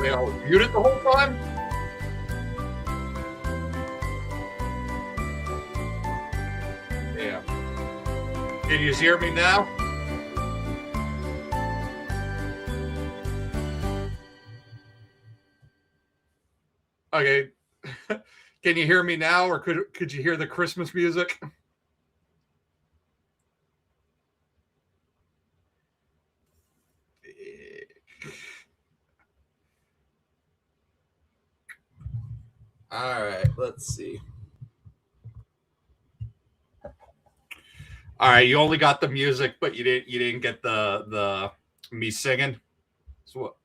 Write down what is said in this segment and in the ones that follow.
Wait, I was muted the whole time? Damn. Can you hear me now? Okay. Can you hear me now, or could you hear the Christmas music? All right, let's see. All right, you only got the music, but you didn't get the me singing. So what?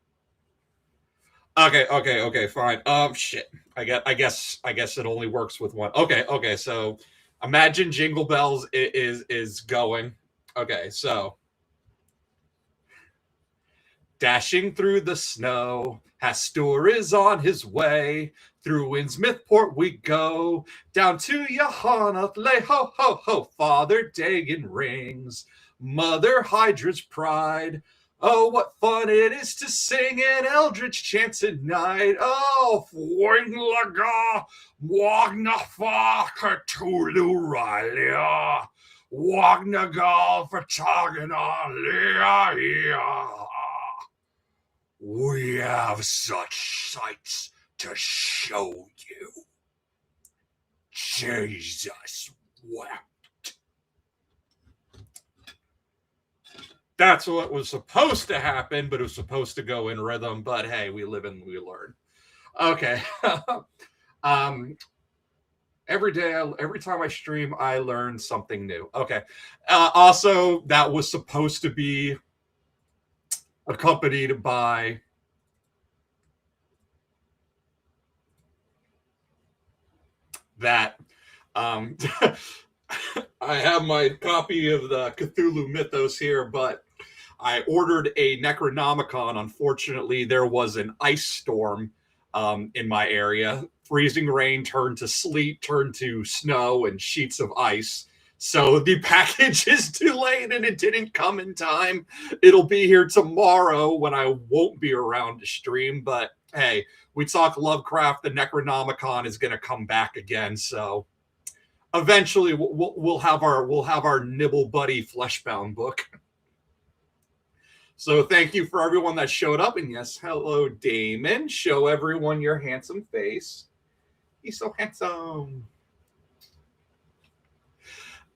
Okay, fine. Shit. I guess it only works with one. Okay. So imagine Jingle Bells is going. Okay, so dashing through the snow, Hastur is on his way. Through Windsmithport we go, down to Yahanath, lay ho ho ho. Father Dagon rings, Mother Hydra's pride. Oh, what fun it is to sing an eldritch chant tonight. Oh, Fwinglaga, Wagnafa, Cthulhu Rylia, Wagnagal, Fatagana, Lia. We have such sights to show you. Jesus wept. That's what was supposed to happen, but it was supposed to go in rhythm. But hey, we live and we learn. Okay. Every time I stream, I learn something new. Okay. Also, that was supposed to be accompanied by that. I have my copy of the Cthulhu Mythos here, but I ordered a Necronomicon. Unfortunately, there was an ice storm in my area. Freezing rain turned to sleet, turned to snow, and sheets of ice. So the package is delayed and it didn't come in time. It'll be here tomorrow when I won't be around to stream. But hey, we talk Lovecraft. The Necronomicon is going to come back again. So eventually we'll have our Nibble Buddy Fleshbound book. So thank you for everyone that showed up. And yes, hello, Damon. Show everyone your handsome face. He's so handsome.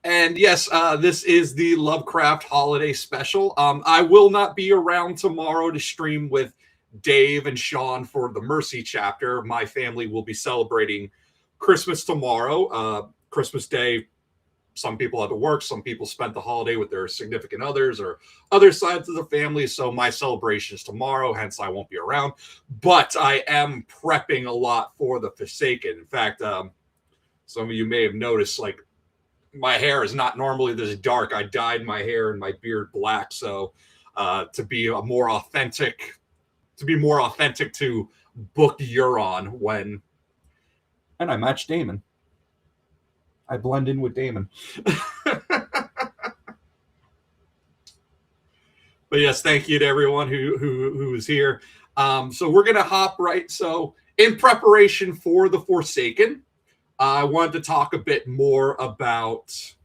And yes, this is the Lovecraft Holiday Special. I will not be around tomorrow to stream with Dave and Sean for the Mercy chapter. My family will be celebrating Christmas tomorrow. Christmas Day, some people had to work. Some people spent the holiday with their significant others or other sides of the family. So my celebration is tomorrow, hence I won't be around. But I am prepping a lot for the Forsaken. In fact, some of you may have noticed, like, my hair is not normally this dark. I dyed my hair and my beard black, so to be more authentic to book Euron when, and I match Damon. I blend in with Damon. But yes, thank you to everyone who is here. So we're gonna hop right. So in preparation for the Forsaken, I wanted to talk a bit more about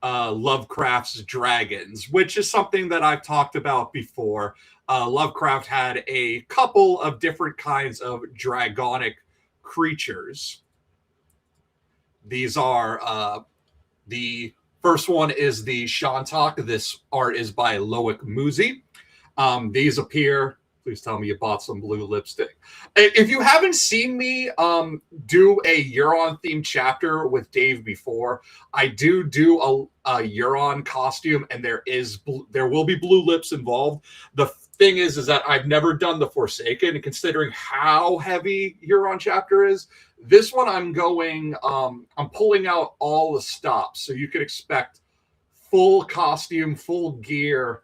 Lovecraft's dragons, which is something that I've talked about before. Lovecraft had a couple of different kinds of dragonic creatures. These are the first one is the Shantok. This art is by Loic Muzi. These appear. Please tell me you bought some blue lipstick. If you haven't seen me do a Euron themed chapter with Dave before, I do a Euron costume, and there will be blue lips involved. The thing is that I've never done the Forsaken, and considering how heavy Euron chapter is, this one I'm pulling out all the stops, so you could expect full costume, full gear.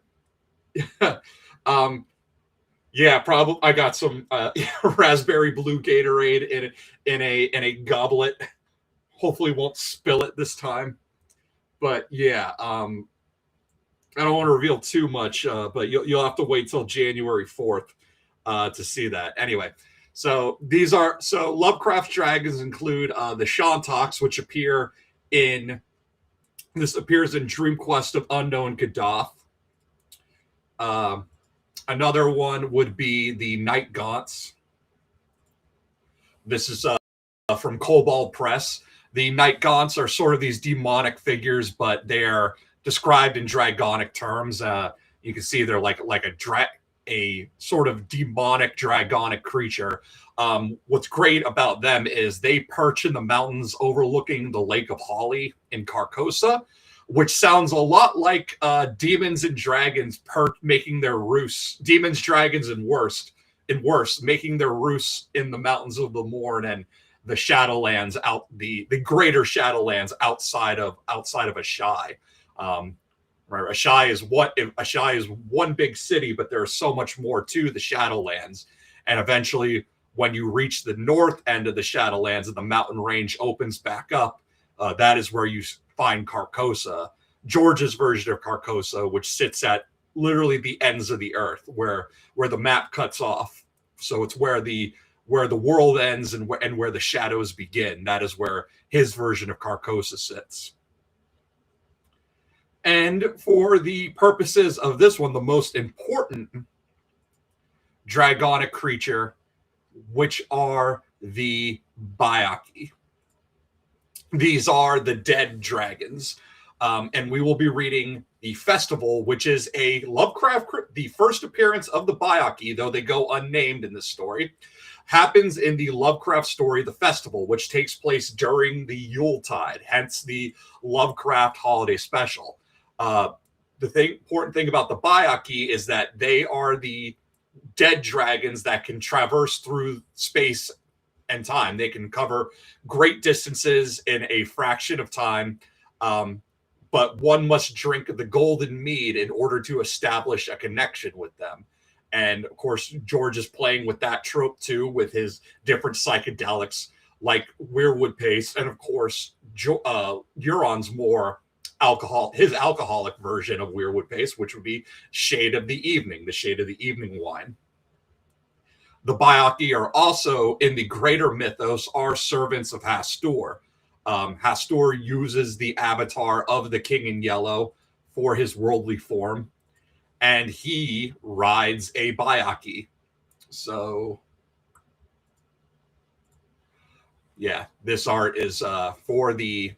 Yeah, probably. I got some raspberry blue Gatorade in a goblet. Hopefully, won't spill it this time. But yeah, I don't want to reveal too much. But you'll have to wait till January 4th to see that. Anyway, so Lovecraft dragons include the Shantoks, which appears in Dream Quest of Unknown Gaddoth. Another one would be the Night Gaunts. This is from Kobold Press. The Night Gaunts are sort of these demonic figures, but they're described in dragonic terms. You can see they're like a sort of demonic dragonic creature. What's great about them is they perch in the mountains overlooking the Lake of Holly in Carcosa, which sounds a lot like demons and dragons making their roosts. Demons, dragons, and worse, making their roosts in the mountains of the Morn and the Shadowlands, the greater Shadowlands outside of Ashai. Right, Ashai is one big city, but there's so much more to the Shadowlands. And eventually, when you reach the north end of the Shadowlands and the mountain range opens back up, that is where you find Carcosa, George's version of Carcosa, which sits at literally the ends of the earth, where the map cuts off. So it's where the world ends and where the shadows begin. That is where his version of Carcosa sits. And for the purposes of this one, the most important dragonic creature, which are the Byakhee. These are the dead dragons. And we will be reading the Festival, which is a the first appearance of the Byakhee, though they go unnamed in this story, happens in the Lovecraft story, The Festival, which takes place during the Yuletide, hence the Lovecraft holiday special. Important thing about the Byakhee is that they are the dead dragons that can traverse through space and time. They can cover great distances in a fraction of time, but one must drink the Golden Mead in order to establish a connection with them. And of course, George is playing with that trope too, with his different psychedelics like weirwood paste, and of course, Euron's more his alcoholic version of weirwood paste, which would be Shade of the Evening, the Shade of the Evening wine. The Byakhee are also, in the greater mythos, are servants of Hastur. Hastur uses the avatar of the King in Yellow for his worldly form, and he rides a Byakhee. So, yeah, this art is for the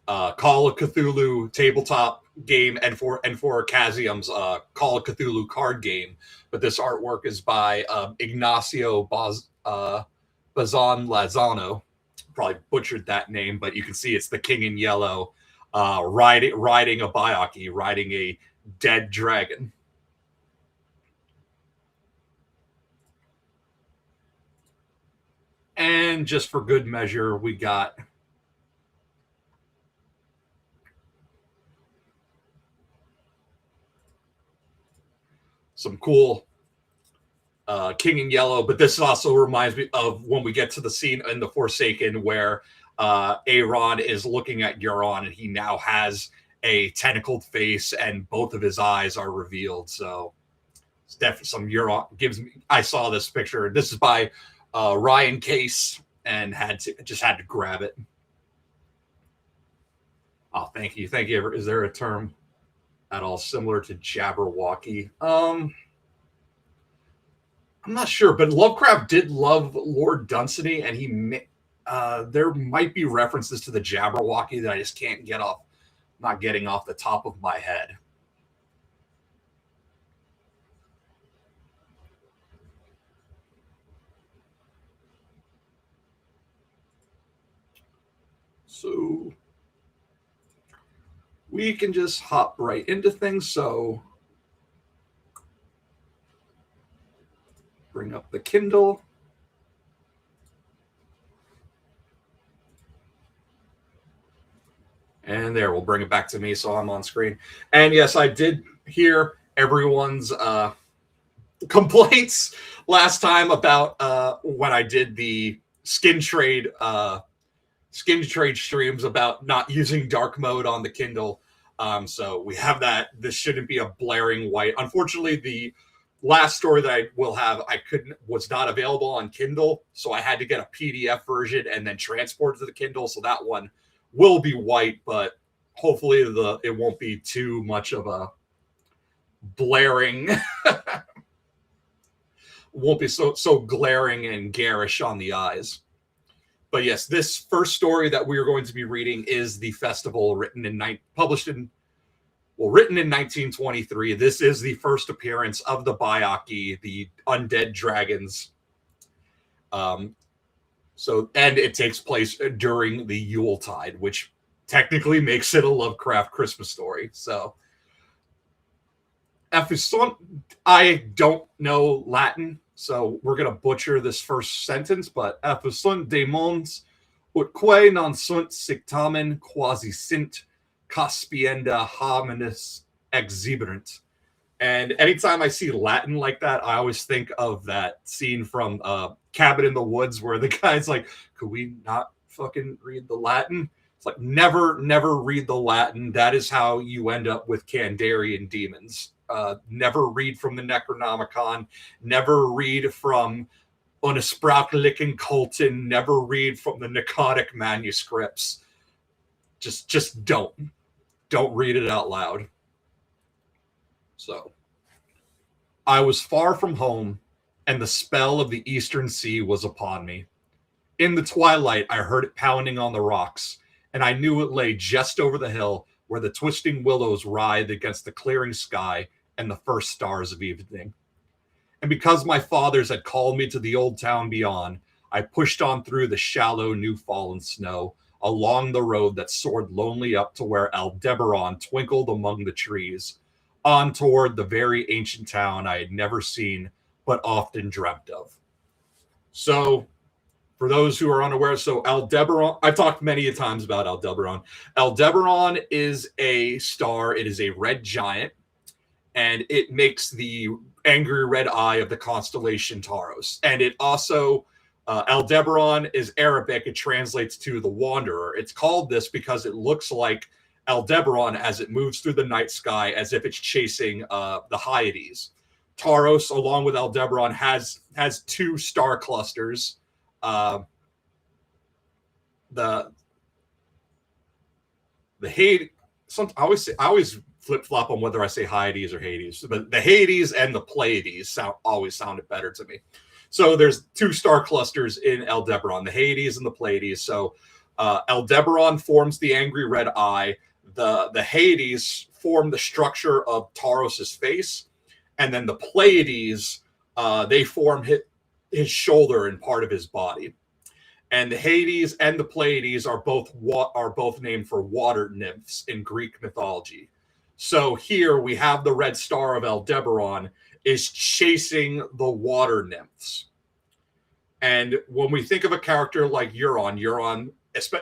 Call of Cthulhu tabletop game and for Chaosium's Call of Cthulhu card game. But this artwork is by Ignacio Bazan Lazano. Probably butchered that name, but you can see it's the King in Yellow riding a Byakhee, riding a dead dragon. And just for good measure, we got some cool King in Yellow, but this also reminds me of when we get to the scene in The Forsaken where Aaron is looking at Euron and he now has a tentacled face and both of his eyes are revealed. So it's definitely some Euron I saw this picture. This is by Ryan Case and had to grab it. Oh, thank you. Is there a term at all similar to Jabberwocky? I'm not sure, but Lovecraft did love Lord Dunsany, and there might be references to the Jabberwocky that I just can't not getting off the top of my head. So we can just hop right into things. So bring up the Kindle. And there, we'll bring it back to me so I'm on screen. And yes, I did hear everyone's complaints last time about when I did the skin trade streams about not using dark mode on the Kindle. So we have that. This shouldn't be a blaring white. Unfortunately, last story that I will have, was not available on Kindle, so I had to get a PDF version and then transport it to the Kindle. So that one will be white, but hopefully it won't be too much of a blaring, won't be so glaring and garish on the eyes. But yes, this first story that we are going to be reading is The Festival, written in 1923. This is the first appearance of the Byakhee, the undead dragons. And it takes place during the Yuletide, which technically makes it a Lovecraft Christmas story. So, I don't know Latin, so we're going to butcher this first sentence, but effusunt demons utque non sunt sictamen quasi sint caspienda hominis exhiberant. And anytime I see Latin like that, I always think of that scene from Cabin in the Woods where the guy's like, could we not fucking read the Latin? It's like, never read the Latin. That is how you end up with Kandarian demons. Never read from the Necronomicon. Never read from Unsprachlichen Kulten. Never read from the Nicotic manuscripts. Just don't read it out loud. So, I was far from home, and the spell of the eastern sea was upon me. In the twilight, I heard it pounding on the rocks, and I knew it lay just over the hill where the twisting willows writhed against the clearing sky and the first stars of evening. And because my fathers had called me to the old town beyond, I pushed on through the shallow, new-fallen snow, along the road that soared lonely up to where Aldebaran twinkled among the trees, on toward the very ancient town I had never seen, but often dreamt of. So, for those who are unaware, so Aldebaran, I've talked many times about Aldebaran. Aldebaran is a star. It is a red giant, and it makes the angry red eye of the constellation Taurus. And it also, Aldebaran is Arabic. It translates to the Wanderer. It's called this because it looks like Aldebaran as it moves through the night sky as if it's chasing the Hyades. Taurus, along with Aldebaran, has two star clusters. The Hades. I always flip flop on whether I say Hyades or Hades, but the Hades and the Pleiades always sounded better to me. So there's two star clusters in Aldebaran, the Hades and the Pleiades. So Aldebaran forms the angry red eye. The Hades form the structure of Taurus's face, and then the Pleiades they form his shoulder and part of his body. And the Hades and the Pleiades are both named for water nymphs in Greek mythology. So here we have the red star of Aldebaran is chasing the water nymphs. And when we think of a character like Euron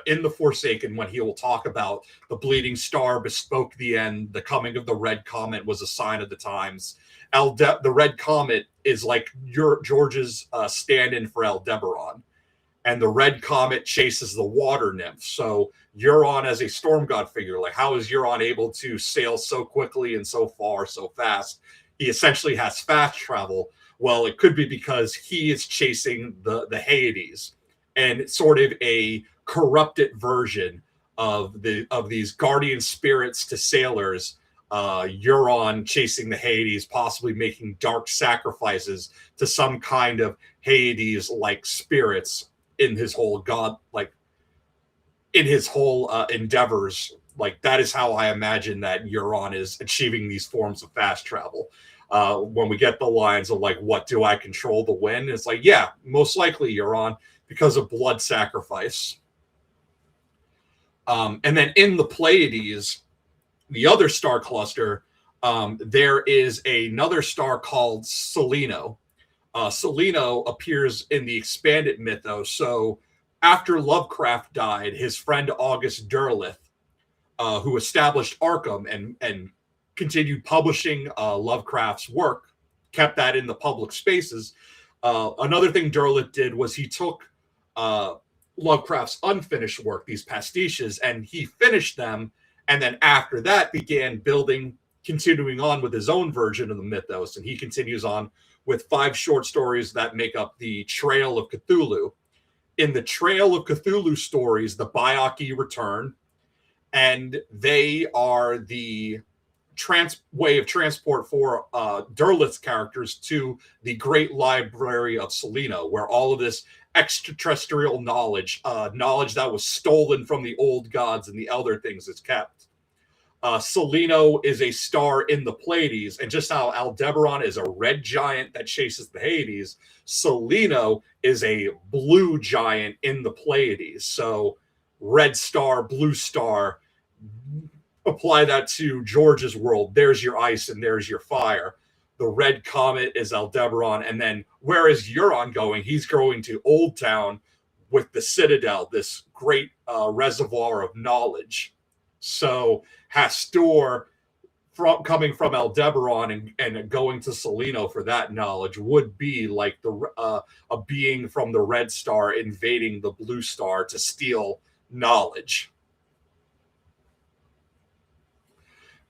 in The Forsaken, when he will talk about the bleeding star bespoke the end, the coming of the red comet was a sign of the times. The red comet is like George's stand-in for Aldebaran. And the red comet chases the water nymph. So Euron as a storm god figure, like how is Euron able to sail so quickly and so far, so fast? He essentially has fast travel. Well, it could be because he is chasing the Hades, and sort of a corrupted version of these guardian spirits to sailors. Euron chasing the Hades, possibly making dark sacrifices to some kind of Hades-like spirits in his whole endeavors. Like, that is how I imagine that Euron is achieving these forms of fast travel. When we get the lines of like, what do I control the wind? It's like, yeah, most likely Euron, because of blood sacrifice. And then in the Pleiades, the other star cluster, there is another star called Seleno. Seleno appears in the expanded mythos. So after Lovecraft died, his friend August Derleth, who established Arkham and continued publishing Lovecraft's work, kept that in the public spaces. Another thing Derleth did was he took Lovecraft's unfinished work, these pastiches, and he finished them. And then after that began building continuing on with his own version of the mythos, and he continues on with 5 short stories that make up the Trail of Cthulhu. In the Trail of Cthulhu stories, the Byakhee return, and they are the way of transport for Derleth's characters to the Great Library of Seleno, where all of this extraterrestrial knowledge, knowledge that was stolen from the old gods and the elder things, is kept. Seleno is a star in the Pleiades, and just how Aldebaran is a red giant that chases the Hades, Seleno is a blue giant in the Pleiades. So red star, blue star, apply that to George's world. There's your ice and there's your fire. The red comet is Aldebaran, and then where is Euron going? He's going to Old Town with the Citadel, this great reservoir of knowledge. So Hastur, coming from Aldebaran and going to Seleno for that knowledge, would be like a being from the red star invading the blue star to steal knowledge.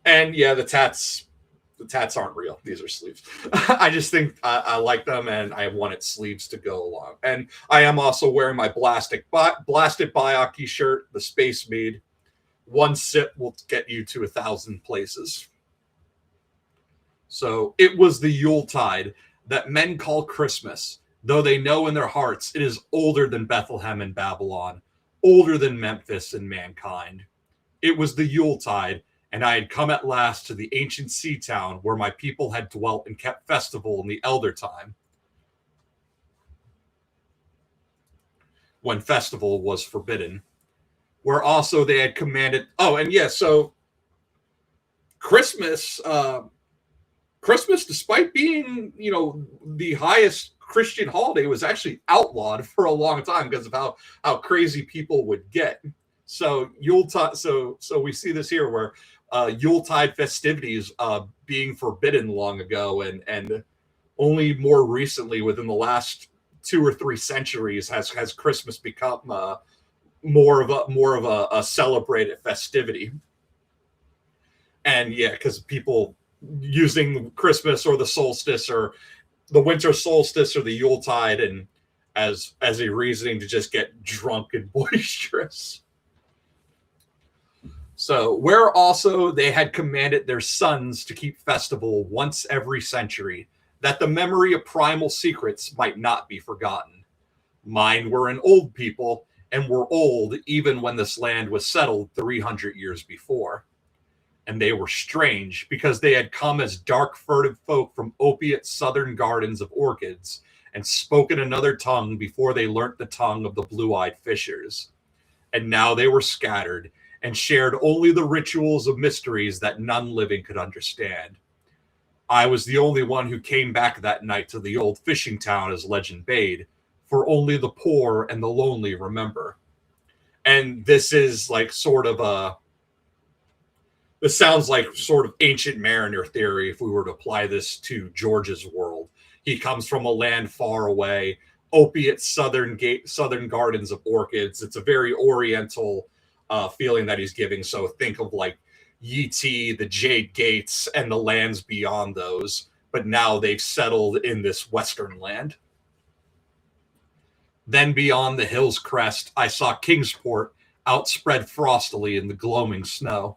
And yeah, the tats aren't real. These are sleeves. I just think I like them, and I wanted sleeves to go along. And I am also wearing my blasted Byakhee shirt, the Space Mead. One sip will get you to 1,000 places. So it was the Yuletide that men call Christmas, though they know in their hearts it is older than Bethlehem and Babylon, older than Memphis and mankind. It was the Yuletide, and I had come at last to the ancient sea town where my people had dwelt and kept festival in the elder time, when festival was forbidden, where also they had commanded. Oh, and yeah, so Christmas, despite being, the highest Christian holiday, was actually outlawed for a long time because of how crazy people would get. So Yuletide, so we see this here where Yuletide festivities being forbidden long ago, and only more recently, within the last 2 or 3 centuries, has Christmas become more of a celebrated festivity. And yeah, because people using Christmas or the solstice or the winter solstice or the Yuletide and as a reasoning to just get drunk and boisterous. So where also they had commanded their sons to keep festival once every century, that the memory of primal secrets might not be forgotten. Mine were an old people, and were old even when this land was settled 300 years before. And they were strange because they had come as dark furtive folk from opiate southern gardens of orchids, and spoken another tongue before they learnt the tongue of the blue-eyed fishers. And now they were scattered, and shared only the rituals of mysteries that none living could understand. I was the only one who came back that night to the old fishing town, as legend bade, for only the poor and the lonely remember. And this is like this sounds like sort of ancient mariner theory if we were to apply this to George's world. He comes from a land far away, opiate southern gardens of orchids. It's a very oriental feeling that he's giving. So think of like Yi-Ti, the Jade Gates, and the lands beyond those. But now they've settled in this western land. Then beyond the hill's crest, I saw Kingsport outspread frostily in the gloaming snow.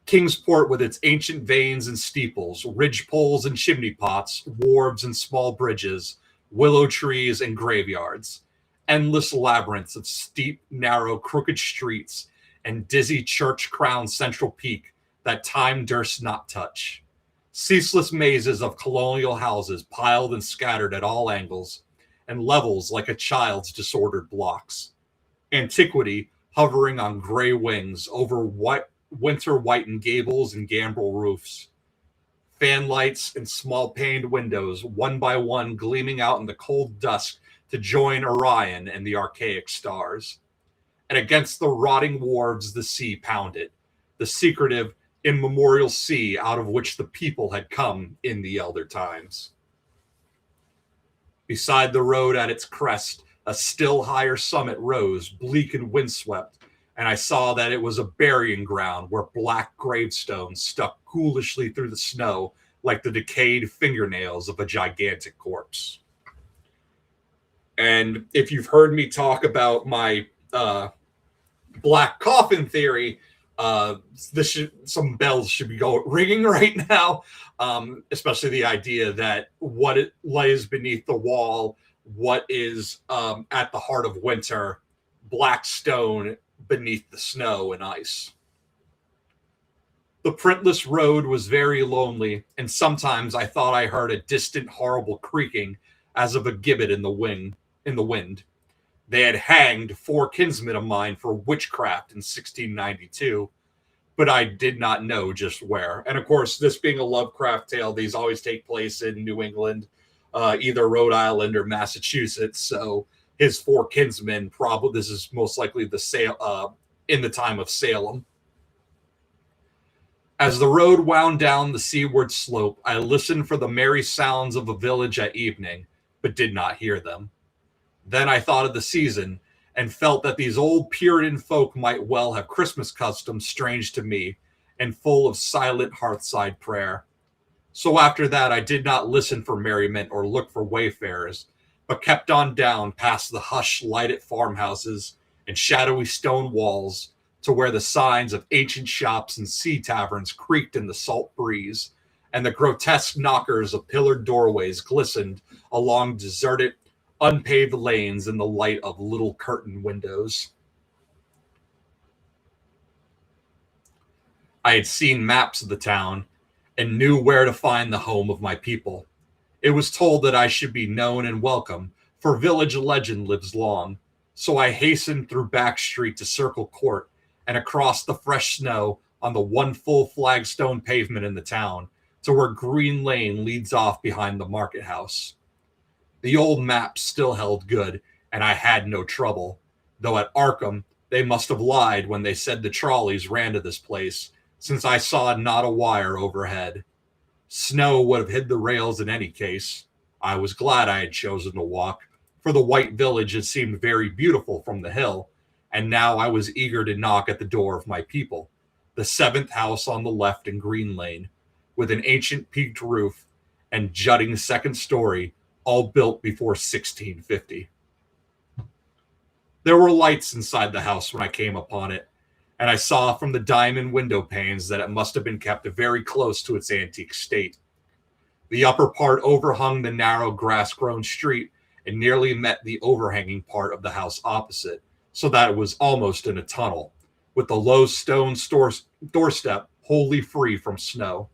Kingsport with its ancient vanes and steeples, ridgepoles and chimney pots, wharves and small bridges, willow trees and graveyards, endless labyrinths of steep, narrow, crooked streets, and dizzy church-crowned central peak that time durst not touch. Ceaseless mazes of colonial houses piled and scattered at all angles, and levels like a child's disordered blocks. Antiquity hovering on gray wings over winter-whitened gables and gambrel roofs. Fan lights and small-paned windows, one by one, gleaming out in the cold dusk to join Orion and the archaic stars. And against the rotting wharves the sea pounded, the secretive, immemorial sea out of which the people had come in the elder times. Beside the road at its crest, a still higher summit rose, bleak and windswept, and I saw that it was a burying ground where black gravestones stuck ghoulishly through the snow like the decayed fingernails of a gigantic corpse. And if you've heard me talk about my black coffin theory, some bells should be ringing right now, especially the idea that what it lays beneath the wall, what is at the heart of winter, black stone beneath the snow and ice. The printless road was very lonely, and sometimes I thought I heard a distant, horrible creaking as of a gibbet in the wind. They had hanged 4 kinsmen of mine for witchcraft in 1692, but I did not know just where. And of course, this being a Lovecraft tale, these always take place in New England, either Rhode Island or Massachusetts. So his 4 kinsmen, probably this is most likely in the time of Salem. As the road wound down the seaward slope, I listened for the merry sounds of a village at evening, but did not hear them. Then I thought of the season and felt that these old Puritan folk might well have Christmas customs strange to me and full of silent hearthside prayer. So after that, I did not listen for merriment or look for wayfarers, but kept on down past the hushed lighted farmhouses and shadowy stone walls to where the signs of ancient shops and sea taverns creaked in the salt breeze, and the grotesque knockers of pillared doorways glistened along deserted, unpaved lanes in the light of little curtained windows. I had seen maps of the town and knew where to find the home of my people. It was told that I should be known and welcome, for village legend lives long. So I hastened through back street to Circle Court and across the fresh snow on the one full flagstone pavement in the town to where Green Lane leads off behind the market house. The old maps still held good, and I had no trouble, though at Arkham they must have lied when they said the trolleys ran to this place, since I saw not a wire overhead. Snow would have hid the rails in any case. I was glad I had chosen to walk, for the white village had seemed very beautiful from the hill, and now I was eager to knock at the door of my people, the 7th house on the left in Green Lane, with an ancient peaked roof and jutting second story, all built before 1650. There were lights inside the house when I came upon it, and I saw from the diamond window panes that it must have been kept very close to its antique state. The upper part overhung the narrow grass-grown street and nearly met the overhanging part of the house opposite, so that it was almost in a tunnel, with the low stone doorstep wholly free from snow.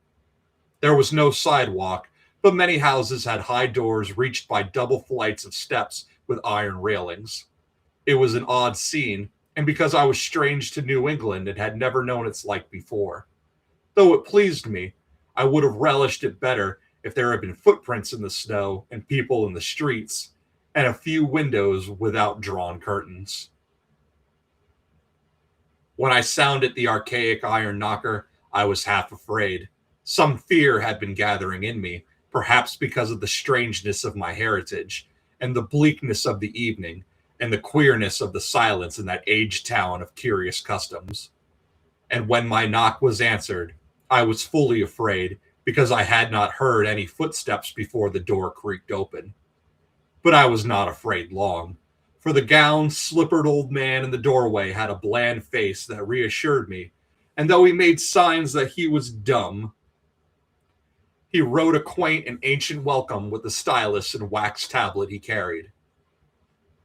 There was no sidewalk, but many houses had high doors reached by double flights of steps with iron railings. It was an odd scene, and because I was strange to New England and had never known its like before. Though it pleased me, I would have relished it better if there had been footprints in the snow and people in the streets, and a few windows without drawn curtains. When I sounded the archaic iron knocker, I was half afraid. Some fear had been gathering in me, perhaps because of the strangeness of my heritage, and the bleakness of the evening, and the queerness of the silence in that aged town of curious customs. And when my knock was answered, I was fully afraid, because I had not heard any footsteps before the door creaked open. But I was not afraid long, for the gowned, slippered old man in the doorway had a bland face that reassured me, and though he made signs that he was dumb, he wrote a quaint and ancient welcome with the stylus and wax tablet he carried.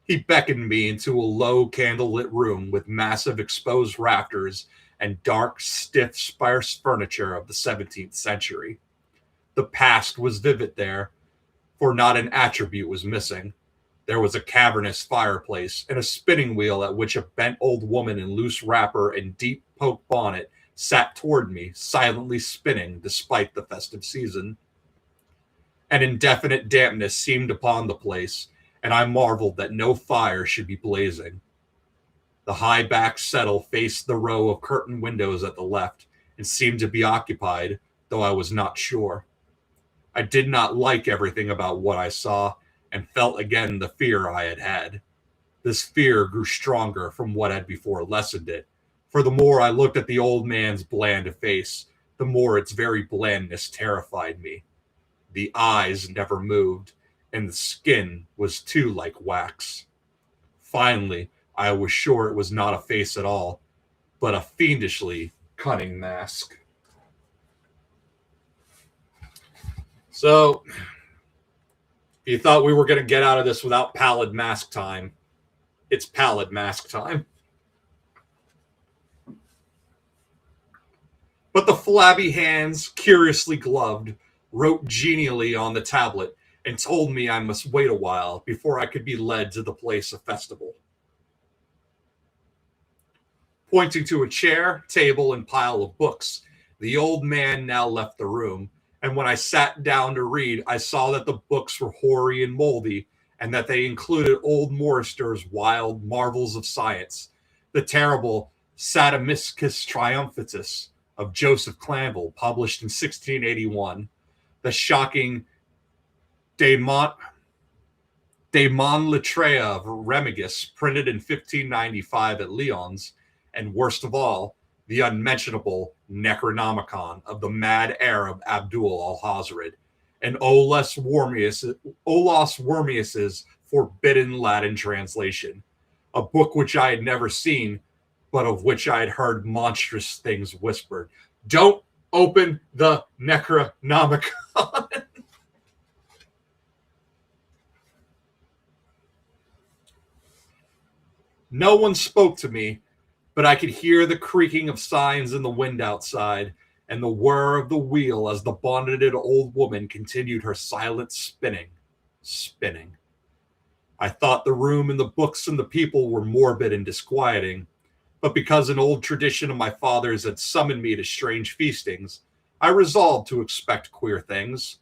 He beckoned me into a low candlelit room with massive exposed rafters and dark, stiff, sparse furniture of the 17th century. The past was vivid there, for not an attribute was missing. There was a cavernous fireplace and a spinning wheel at which a bent old woman in loose wrapper and deep poke bonnet sat toward me, silently spinning despite the festive season. An indefinite dampness seemed upon the place, and I marveled that no fire should be blazing. The high back settle faced the row of curtained windows at the left and seemed to be occupied, though I was not sure. I did not like everything about what I saw, and felt again the fear I had had. This fear grew stronger from what had before lessened it, for the more I looked at the old man's bland face, the more its very blandness terrified me. The eyes never moved, and the skin was too like wax. Finally, I was sure it was not a face at all, but a fiendishly cunning mask. So, if you thought we were going to get out of this without pallid mask time, it's pallid mask time. But the flabby hands, curiously gloved, wrote genially on the tablet and told me I must wait a while before I could be led to the place of festival. Pointing to a chair, table, and pile of books, the old man now left the room, and when I sat down to read, I saw that the books were hoary and moldy, and that they included old Morrister's wild marvels of science, the terrible Satymiscus Triumphatus of Joseph Clanville, published in 1681, the shocking De Monletrea of Remigus, printed in 1595 at Lyons, and worst of all, the unmentionable Necronomicon of the mad Arab Abdul al-Hazred, and Olaus Wormius's forbidden Latin translation, a book which I had never seen, but of which I had heard monstrous things whispered. Don't open the Necronomicon. No one spoke to me, but I could hear the creaking of signs in the wind outside and the whir of the wheel as the bonneted old woman continued her silent spinning. I thought the room and the books and the people were morbid and disquieting, but because an old tradition of my father's had summoned me to strange feastings, I resolved to expect queer things.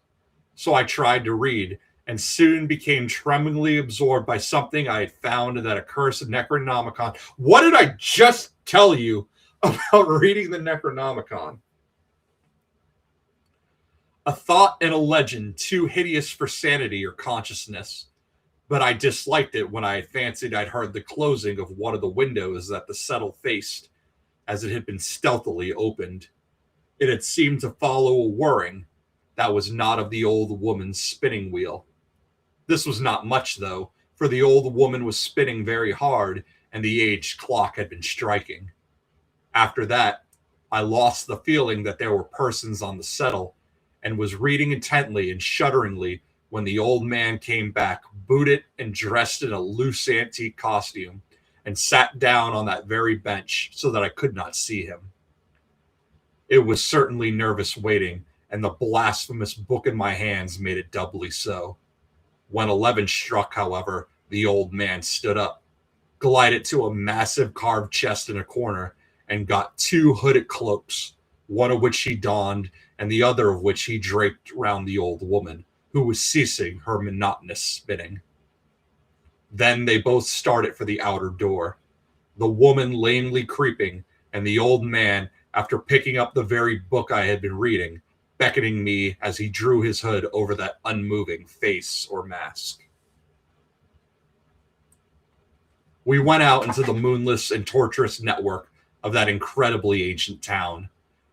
So I tried to read, and soon became tremblingly absorbed by something I had found in that accursed Necronomicon. What did I just tell you about reading the Necronomicon? A thought and a legend too hideous for sanity or consciousness, but I disliked it when I had fancied I'd heard the closing of one of the windows that the settle faced, as it had been stealthily opened. It had seemed to follow a whirring that was not of the old woman's spinning wheel. This was not much, though, for the old woman was spinning very hard, and the aged clock had been striking. After that, I lost the feeling that there were persons on the settle, and was reading intently and shudderingly when the old man came back, booted and dressed in a loose antique costume, and sat down on that very bench so that I could not see him. It was certainly nervous waiting, and the blasphemous book in my hands made it doubly so. When 11 struck, however, the old man stood up, glided to a massive carved chest in a corner, and got 2 hooded cloaks, one of which he donned, and the other of which he draped round the old woman, who was ceasing her monotonous spinning. Then they both started for the outer door, the woman lamely creeping, and the old man, after picking up the very book I had been reading, beckoning me as he drew his hood over that unmoving face or mask. We went out into the moonless and tortuous network of that incredibly ancient town,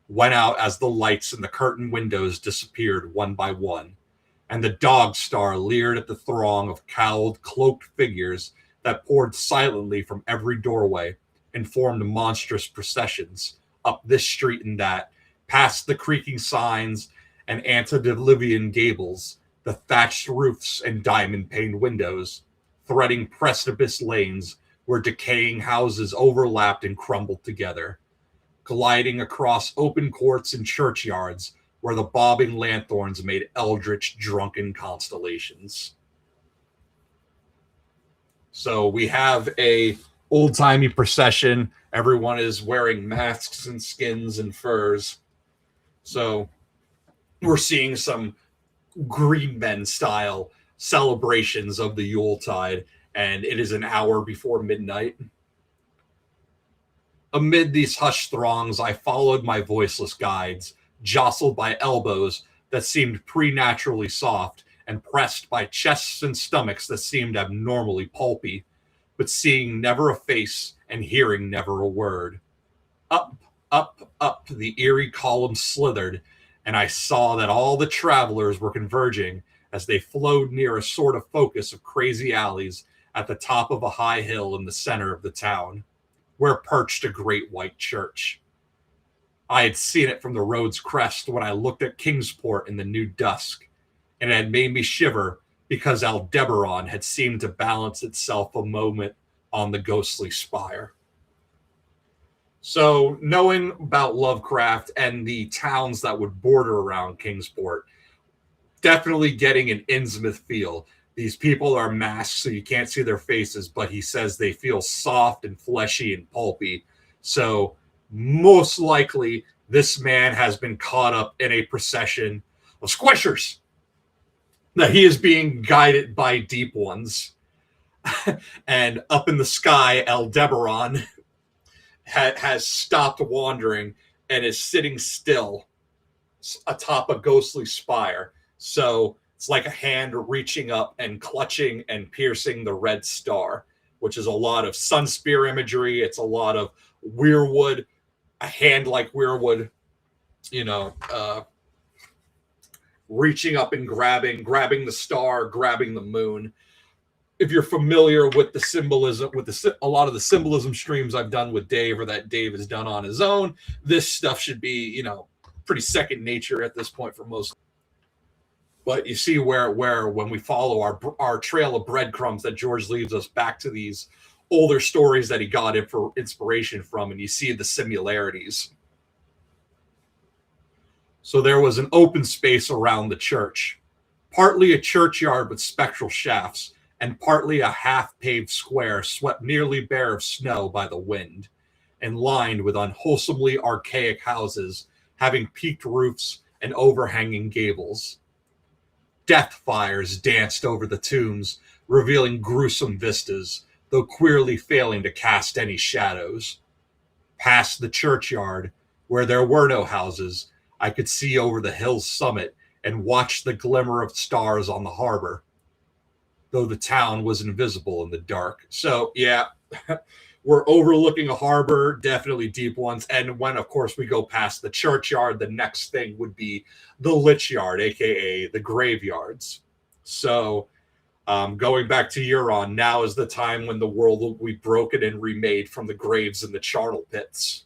went out as the lights in the curtained windows disappeared one by one, and the dog star leered at the throng of cowled, cloaked figures that poured silently from every doorway and formed monstrous processions up this street and that, past the creaking signs and antediluvian gables, the thatched roofs and diamond-paned windows, threading precipice lanes where decaying houses overlapped and crumbled together, gliding across open courts and churchyards where the bobbing lanthorns made eldritch, drunken constellations. So we have a old-timey procession. Everyone is wearing masks and skins and furs. So we're seeing some green men style celebrations of the Yuletide, and it is an hour before midnight. Amid these hushed throngs, I followed my voiceless guides, jostled by elbows that seemed preternaturally soft, and pressed by chests and stomachs that seemed abnormally pulpy. but seeing never a face and hearing never a word. Up, up, up, the eerie column slithered, and I saw that all the travelers were converging as they flowed near a sort of focus of crazy alleys at the top of a high hill in the center of the town, where perched a great white church. I had seen it from the road's crest when I looked at Kingsport in the new dusk, and it had made me shiver because Aldebaran had seemed to balance itself a moment on the ghostly spire. So, knowing about Lovecraft and the towns that would border around Kingsport, definitely getting an Innsmouth feel. These people are masked, so you can't see their faces, but he says they feel soft and fleshy and pulpy. So, most likely, this man has been caught up in a procession of squishers. That he is being guided by deep ones. And up in the sky, Aldebaran has stopped wandering and is sitting still atop a ghostly spire. So it's like a hand reaching up and clutching and piercing the red star, which is a lot of sun spear imagery. It's a lot of weirwood, a hand like weirwood, reaching up and grabbing the star, grabbing the moon. If you're familiar with the symbolism, with a lot of the symbolism streams I've done with Dave or that Dave has done on his own, this stuff should be, pretty second nature at this point for most. But you see where when we follow our trail of breadcrumbs that George leaves us back to these older stories that he got inspiration from, and you see the similarities. So there was an open space around the church, partly a churchyard with spectral shafts, and partly a half-paved square swept nearly bare of snow by the wind, and lined with unwholesomely archaic houses having peaked roofs and overhanging gables. Death fires danced over the tombs, revealing gruesome vistas, though queerly failing to cast any shadows. Past the churchyard, where there were no houses, I could see over the hill's summit and watch the glimmer of stars on the harbor, though the town was invisible in the dark. So, yeah, we're overlooking a harbor, definitely deep ones. And when, of course, we go past the churchyard, the next thing would be the lich yard, a.k.a. the graveyards. So, going back to Euron, now is the time when the world will be broken and remade from the graves and the charnel pits.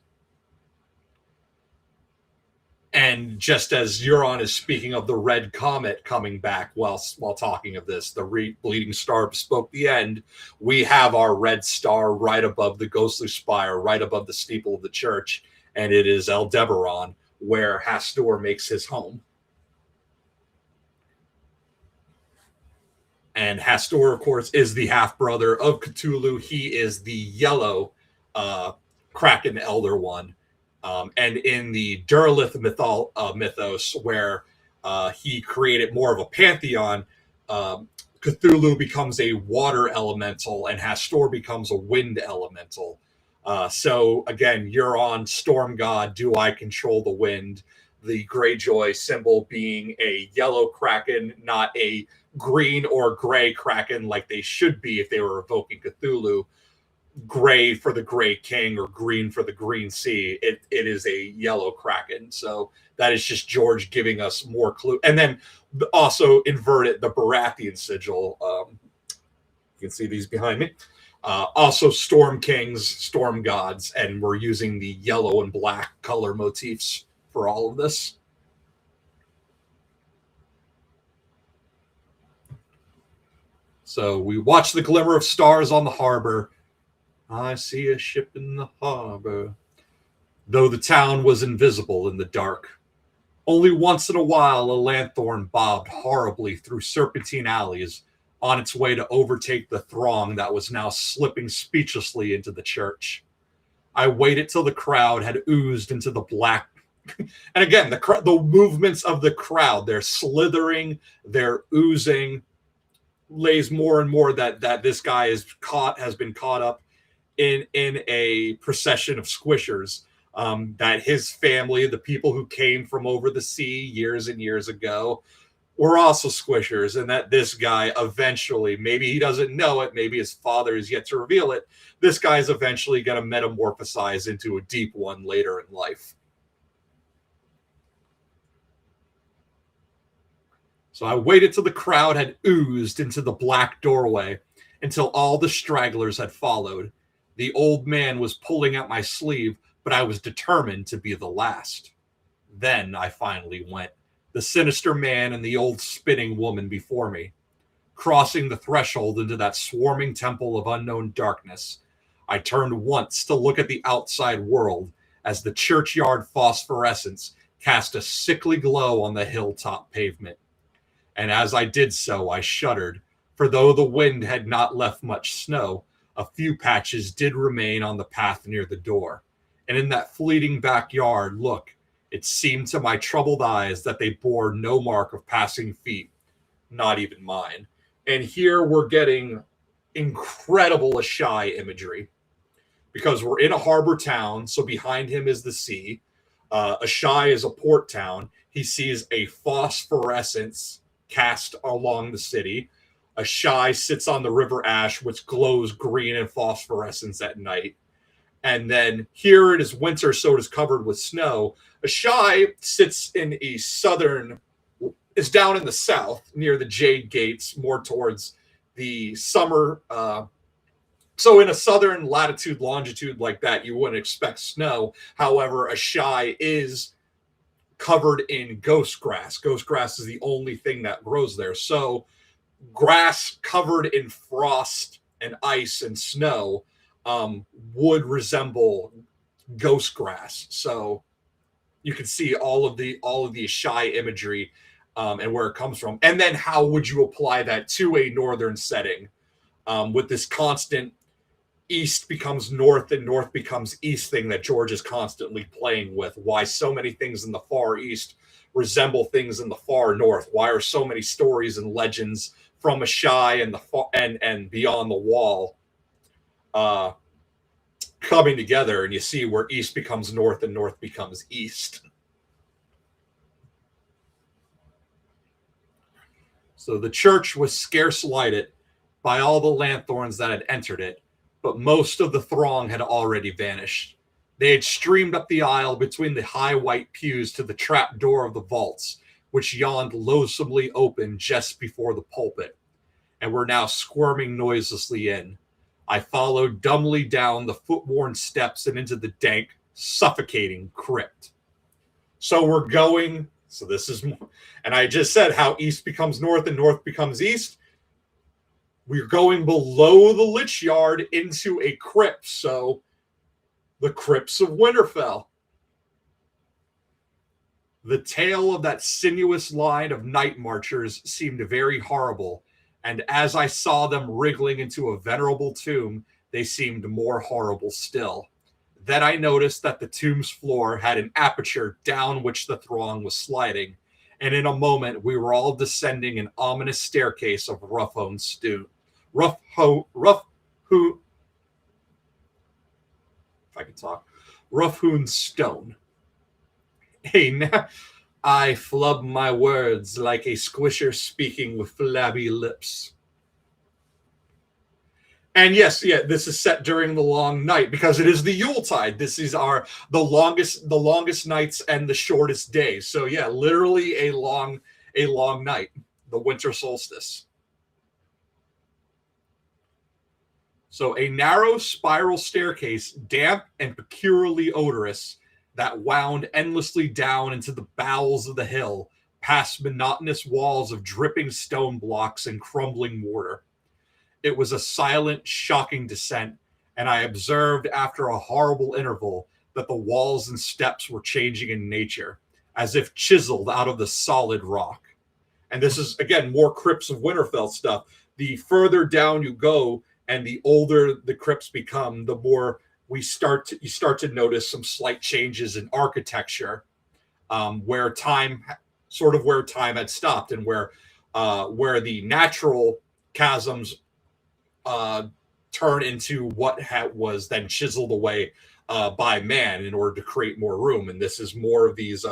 And just as Euron is speaking of the red comet coming back while talking of this, the bleeding star spoke the end, we have our red star right above the ghostly spire, right above the steeple of the church, and it is Aldebaran, where Hastur makes his home. And Hastur, of course, is the half-brother of Cthulhu. He is the yellow Kraken Elder One. And in the Derlith mythos, where he created more of a pantheon, Cthulhu becomes a water elemental and Hastur becomes a wind elemental. So again, Euron, storm god, do I control the wind? The Greyjoy symbol being a yellow kraken, not a green or gray kraken like they should be if they were evoking Cthulhu. Gray for the Gray King or green for the Green Sea. It is a yellow kraken. So that is just George giving us more clue. And then also inverted the Baratheon sigil. You can see these behind me. Also Storm Kings, Storm Gods, and we're using the yellow and black color motifs for all of this. So we watch the glimmer of stars on the harbor. I see a ship in the harbor. Though the town was invisible in the dark. Only once in a while a lanthorn bobbed horribly through serpentine alleys on its way to overtake the throng that was now slipping speechlessly into the church. I waited till the crowd had oozed into the black. And again, the movements of the crowd, they're slithering, they're oozing, lays more and more that this guy has been caught up in a procession of squishers, that his family, the people who came from over the sea years and years ago, We're also squishers, and that this guy eventually, maybe he doesn't know it, maybe his father is yet to reveal it, this guy is eventually going to metamorphosize into a deep one later in life. So I waited till the crowd had oozed into the black doorway, until all the stragglers had followed. The old man was pulling at my sleeve, but I was determined to be the last. Then I finally went, the sinister man and the old spinning woman before me. Crossing the threshold into that swarming temple of unknown darkness, I turned once to look at the outside world as the churchyard phosphorescence cast a sickly glow on the hilltop pavement. And as I did so, I shuddered, for though the wind had not left much snow, a few patches did remain on the path near the door. And in that fleeting backyard look, it seemed to my troubled eyes that they bore no mark of passing feet, not even mine. And here we're getting incredible Ashai imagery, because we're in a harbor town, so behind him is the sea. Ashai is a port town. He sees a phosphorescence cast along the city. Ashai sits on the river ash, which glows green and phosphorescence at night. And then here it is winter, so it is covered with snow. Ashai sits in a southern, is down in the south near the Jade Gates, more towards the summer. So in a southern latitude, longitude like that, you wouldn't expect snow. However, Ashai is covered in ghost grass. Ghost grass is the only thing that grows there. So grass covered in frost and ice and snow would resemble ghost grass. So you can see all of the Ashai imagery and where it comes from. And then how would you apply that to a northern setting with this constant east becomes north and north becomes east thing that George is constantly playing with? Why so many things in the far east resemble things in the far north? Why are so many stories and legends from Ashai and the and beyond the wall coming together? And you see where east becomes north and north becomes east. So the church was scarce lighted by all the lanthorns that had entered it, but most of the throng had already vanished. They had streamed up the aisle between the high white pews to the trap door of the vaults, which yawned loathsomely open just before the pulpit, and were now squirming noiselessly in. I followed dumbly down the foot-worn steps and into the dank, suffocating crypt. So we're going, so this is, and I just said how east becomes north and north becomes east. We're going below the Lich Yard into a crypt, so the crypts of Winterfell. The tale of that sinuous line of night marchers seemed very horrible, and as I saw them wriggling into a venerable tomb, they seemed more horrible still. Then I noticed that the tomb's floor had an aperture down which the throng was sliding, and in a moment we were all descending an ominous staircase of rough-hewn stone. Rough-hewn stone. Hey, now I flub my words like a squisher speaking with flabby lips. And yes, this is set during the long night because it is the Yuletide. This is the longest nights and the shortest days. So yeah, literally a long night, the winter solstice. So a narrow spiral staircase, damp and peculiarly odorous, that wound endlessly down into the bowels of the hill, past monotonous walls of dripping stone blocks and crumbling mortar. It was a silent, shocking descent, and I observed after a horrible interval that the walls and steps were changing in nature, as if chiseled out of the solid rock. And this is, again, more Crypts of Winterfell stuff. The further down you go, and the older the crypts become, the more you start to notice some slight changes in architecture, where time had stopped, and where the natural chasms turn into what was then chiseled away by man in order to create more room. And this is more of these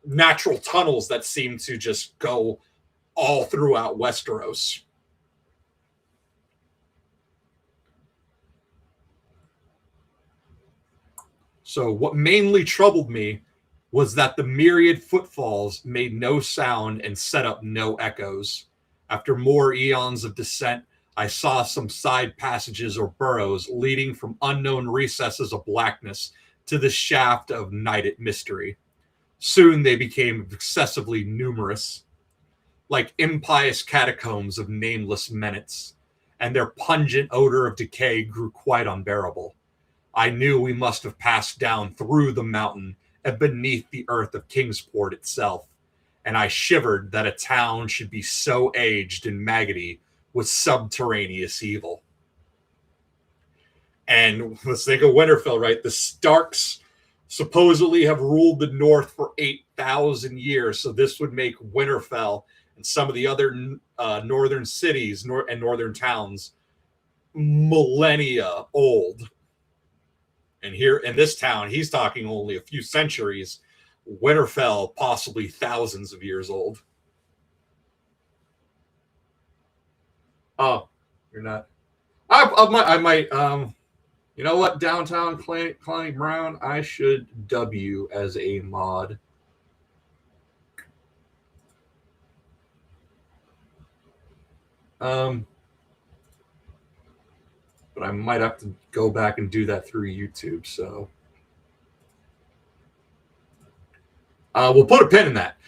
natural tunnels that seem to just go all throughout Westeros. So what mainly troubled me was that the myriad footfalls made no sound and set up no echoes. After more eons of descent, I saw some side passages or burrows leading from unknown recesses of blackness to the shaft of nighted mystery. Soon they became excessively numerous, like impious catacombs of nameless menace, and their pungent odor of decay grew quite unbearable. I knew we must have passed down through the mountain and beneath the earth of Kingsport itself, and I shivered that a town should be so aged and maggoty with subterraneous evil. And let's think of Winterfell, right? The Starks supposedly have ruled the North for 8,000 years, so this would make Winterfell and some of the other northern cities and northern towns millennia old. And here in this town, he's talking only a few centuries. Winterfell, possibly thousands of years old. Oh, you're not. I might. You know what? Downtown Clonny Brown. I should dub you as a mod. But I might have to go back and do that through YouTube. So we'll put a pin in that.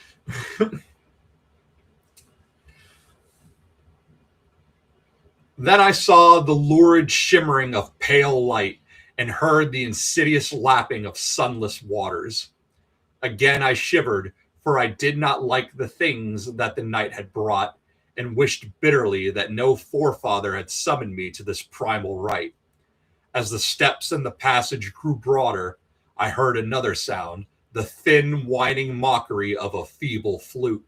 Then I saw the lurid shimmering of pale light and heard the insidious lapping of sunless waters. Again I shivered, for I did not like the things that the night had brought, and wished bitterly that no forefather had summoned me to this primal rite. As the steps in the passage grew broader, I heard another sound, the thin, whining mockery of a feeble flute.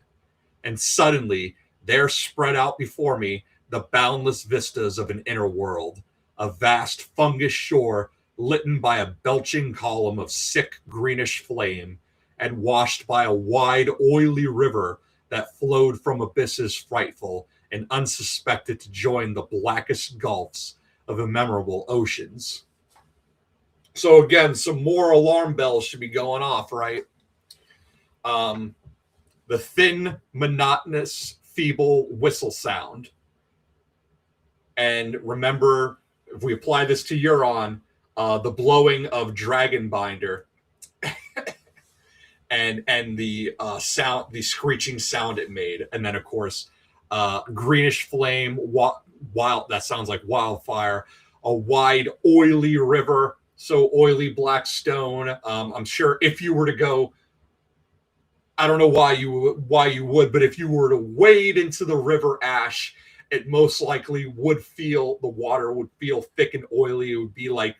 And suddenly, there spread out before me the boundless vistas of an inner world, a vast fungus shore lit by a belching column of sick greenish flame, and washed by a wide, oily river that flowed from abysses frightful and unsuspected to join the blackest gulfs of immemorable oceans. So again, some more alarm bells should be going off, right? The thin, monotonous, feeble whistle sound. And remember, if we apply this to Euron, the blowing of Dragonbinder and the sound, the screeching sound it made, and then of course, greenish flame, wild. That sounds like wildfire. A wide, oily river, so oily black stone. I'm sure if you were to go, I don't know why you would, but if you were to wade into the river ash, it most likely would feel, the water would feel thick and oily. It would be like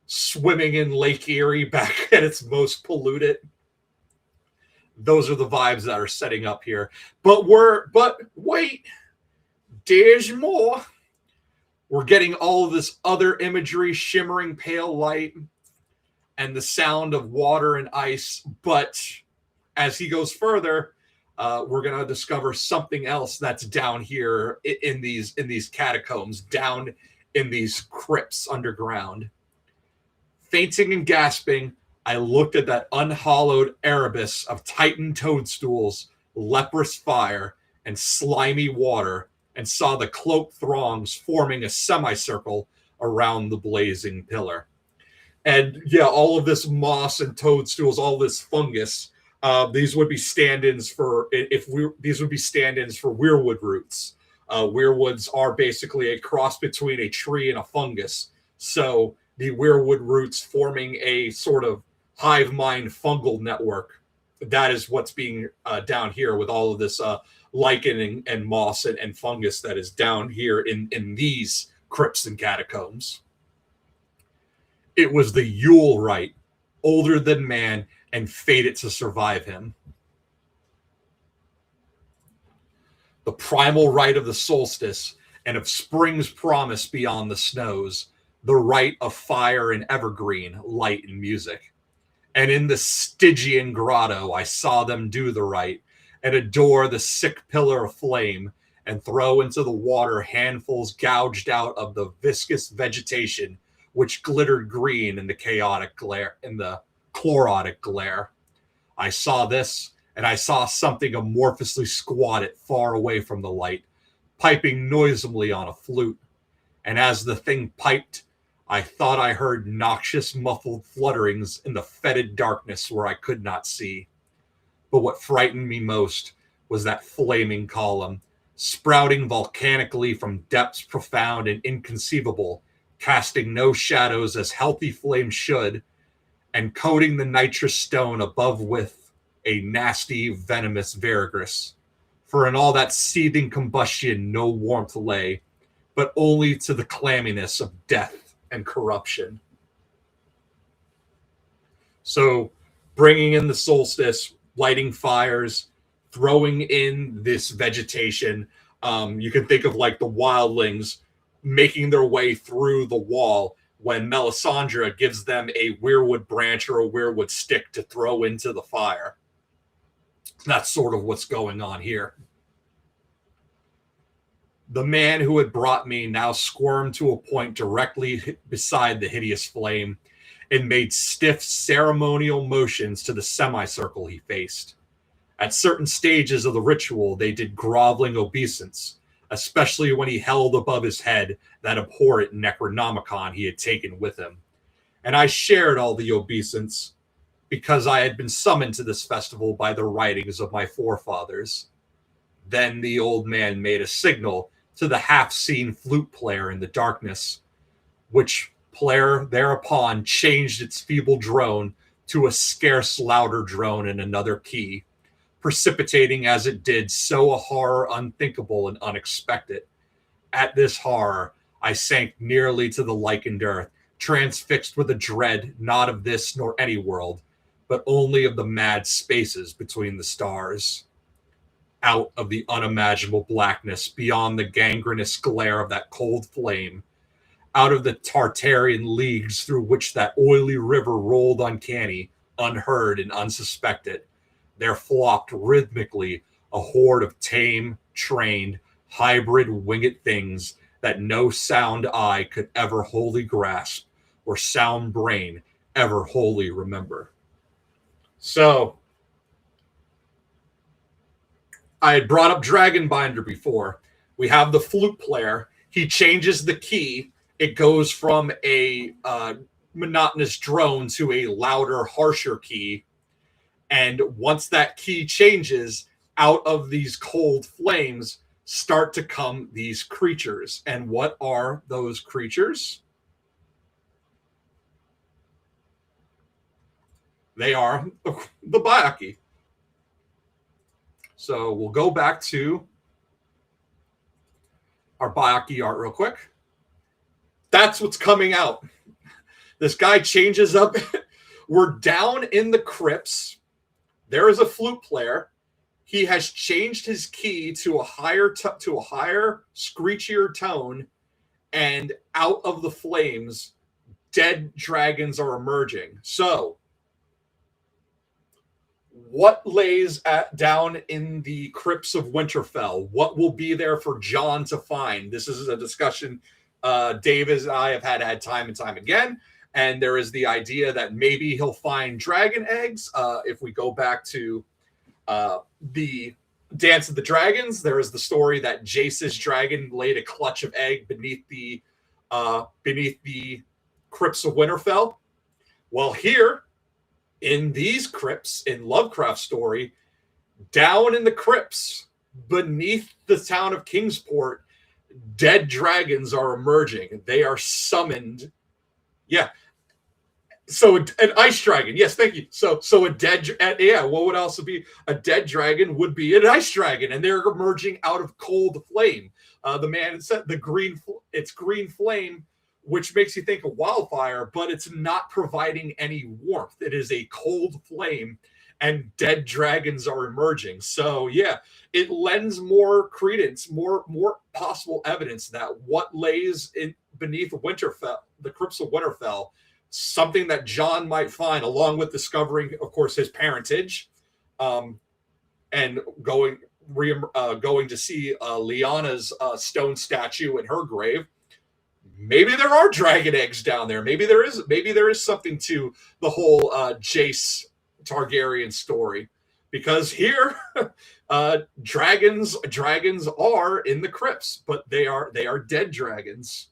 swimming in Lake Erie back at its most polluted. Those are the vibes that are setting up here. But wait, there's more. We're getting all of this other imagery, shimmering pale light, and the sound of water and ice. But as he goes further, we're going to discover something else that's down here in these catacombs, down in these crypts underground. Fainting and gasping, I looked at that unhallowed Erebus of titan toadstools, leprous fire, and slimy water, and saw the cloaked throngs forming a semicircle around the blazing pillar. And yeah, all of this moss and toadstools, all this fungus, these would be stand-ins for weirwood roots. Weirwoods are basically a cross between a tree and a fungus. So the weirwood roots forming a sort of hive mind fungal network. That is what's being down here with all of this lichen and moss and fungus that is down here in these crypts and catacombs. It was the Yule rite, older than man and fated to survive him. The primal rite of the solstice and of spring's promise beyond the snows, the rite of fire and evergreen, light and music. And in the Stygian grotto, I saw them do the rite and adore the sick pillar of flame and throw into the water handfuls gouged out of the viscous vegetation which glittered green in the chaotic glare, in the chlorotic glare. I saw this, and I saw something amorphously squatted far away from the light, piping noisily on a flute. And as the thing piped, I thought I heard noxious muffled flutterings in the fetid darkness where I could not see. But what frightened me most was that flaming column, sprouting volcanically from depths profound and inconceivable, casting no shadows as healthy flame should, and coating the nitrous stone above with a nasty, venomous verdigris. For in all that seething combustion no warmth lay, but only to the clamminess of death and corruption. So, bringing in the solstice, lighting fires, throwing in this vegetation, you can think of like the wildlings making their way through the wall when Melisandre gives them a weirwood branch or a weirwood stick to throw into the fire. That's sort of what's going on here. The man who had brought me now squirmed to a point directly beside the hideous flame and made stiff ceremonial motions to the semicircle he faced. At certain stages of the ritual, they did groveling obeisance, especially when he held above his head that abhorrent Necronomicon he had taken with him. And I shared all the obeisance because I had been summoned to this festival by the writings of my forefathers. Then the old man made a signal to the half-seen flute player in the darkness, which player thereupon changed its feeble drone to a scarce louder drone in another key, precipitating as it did so a horror unthinkable and unexpected. At this horror, I sank nearly to the lichened earth, transfixed with a dread not of this nor any world, but only of the mad spaces between the stars. Out of the unimaginable blackness beyond the gangrenous glare of that cold flame, out of the Tartarian leagues through which that oily river rolled uncanny, unheard, and unsuspected, there flocked rhythmically a horde of tame, trained, hybrid winged things that no sound eye could ever wholly grasp or sound brain ever wholly remember. So, I had brought up Dragonbinder before. We have the flute player. He changes the key. It goes from a monotonous drone to a louder, harsher key. And once that key changes, out of these cold flames start to come these creatures. And what are those creatures? They are the Byakhee. So we'll go back to our Byakhee art real quick. That's what's coming out. This guy changes up. We're down in the crypts. There is a flute player. He has changed his key to a higher, screechier tone, and out of the flames, dead dragons are emerging. So, what lays down in the crypts of Winterfell? What will be there for Jon to find? This is a discussion David and I have had time and time again. And there is the idea that maybe he'll find dragon eggs. If we go back to the Dance of the Dragons, there is the story that Jace's dragon laid a clutch of egg beneath the crypts of Winterfell. Well, here in these crypts, in Lovecraft's story, down in the crypts beneath the town of Kingsport, dead dragons are emerging. They are summoned. Yeah. So an ice dragon. Yes, thank you. So a dead, what would also be a dead dragon would be an ice dragon, and they're emerging out of cold flame. The man said it's green flame, which makes you think of wildfire, but it's not providing any warmth. It is a cold flame, and dead dragons are emerging. So yeah, it lends more credence, more possible evidence that what lays in beneath Winterfell, the crypts of Winterfell, something that John might find, along with discovering, of course, his parentage, and going to see Lyanna's stone statue in her grave. Maybe there are dragon eggs down there. Maybe there is something to the whole Jace Targaryen story, because here dragons are in the crypts, but they are dead dragons.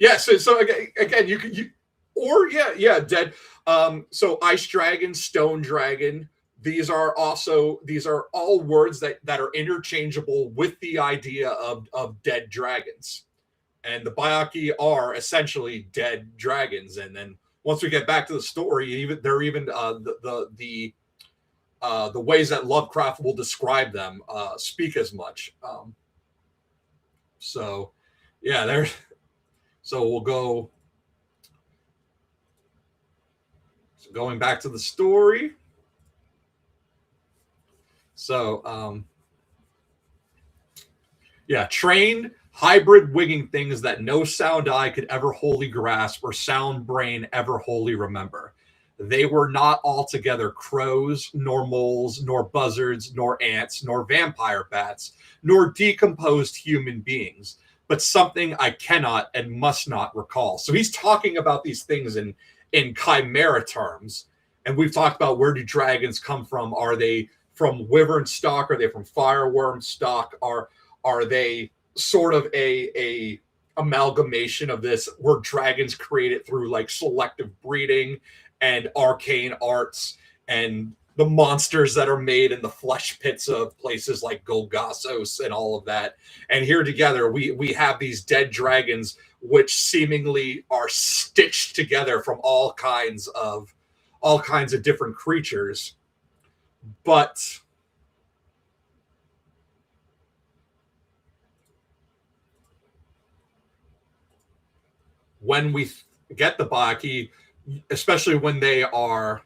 Yeah, so again you or dead. So ice dragon, stone dragon, these are all words that are interchangeable with the idea of dead dragons. And the Byakhee are essentially dead dragons. And then once we get back to the story, the ways that Lovecraft will describe them speak as much. So we'll go. So going back to the story. So trained hybrid winging things that no sound eye could ever wholly grasp or sound brain ever wholly remember. They were not altogether crows, nor moles, nor buzzards, nor ants, nor vampire bats, nor decomposed human beings, but something I cannot and must not recall. So he's talking about these things in chimera terms. And we've talked about, where do dragons come from? Are they from wyvern stock? Are they from fireworm stock? Are they sort of a amalgamation of this? Were dragons created through like selective breeding and arcane arts, and the monsters that are made in the flesh pits of places like Golgossos and all of that? And here together we have these dead dragons, which seemingly are stitched together from all kinds of different creatures. But when we get the Byakhee, especially when they are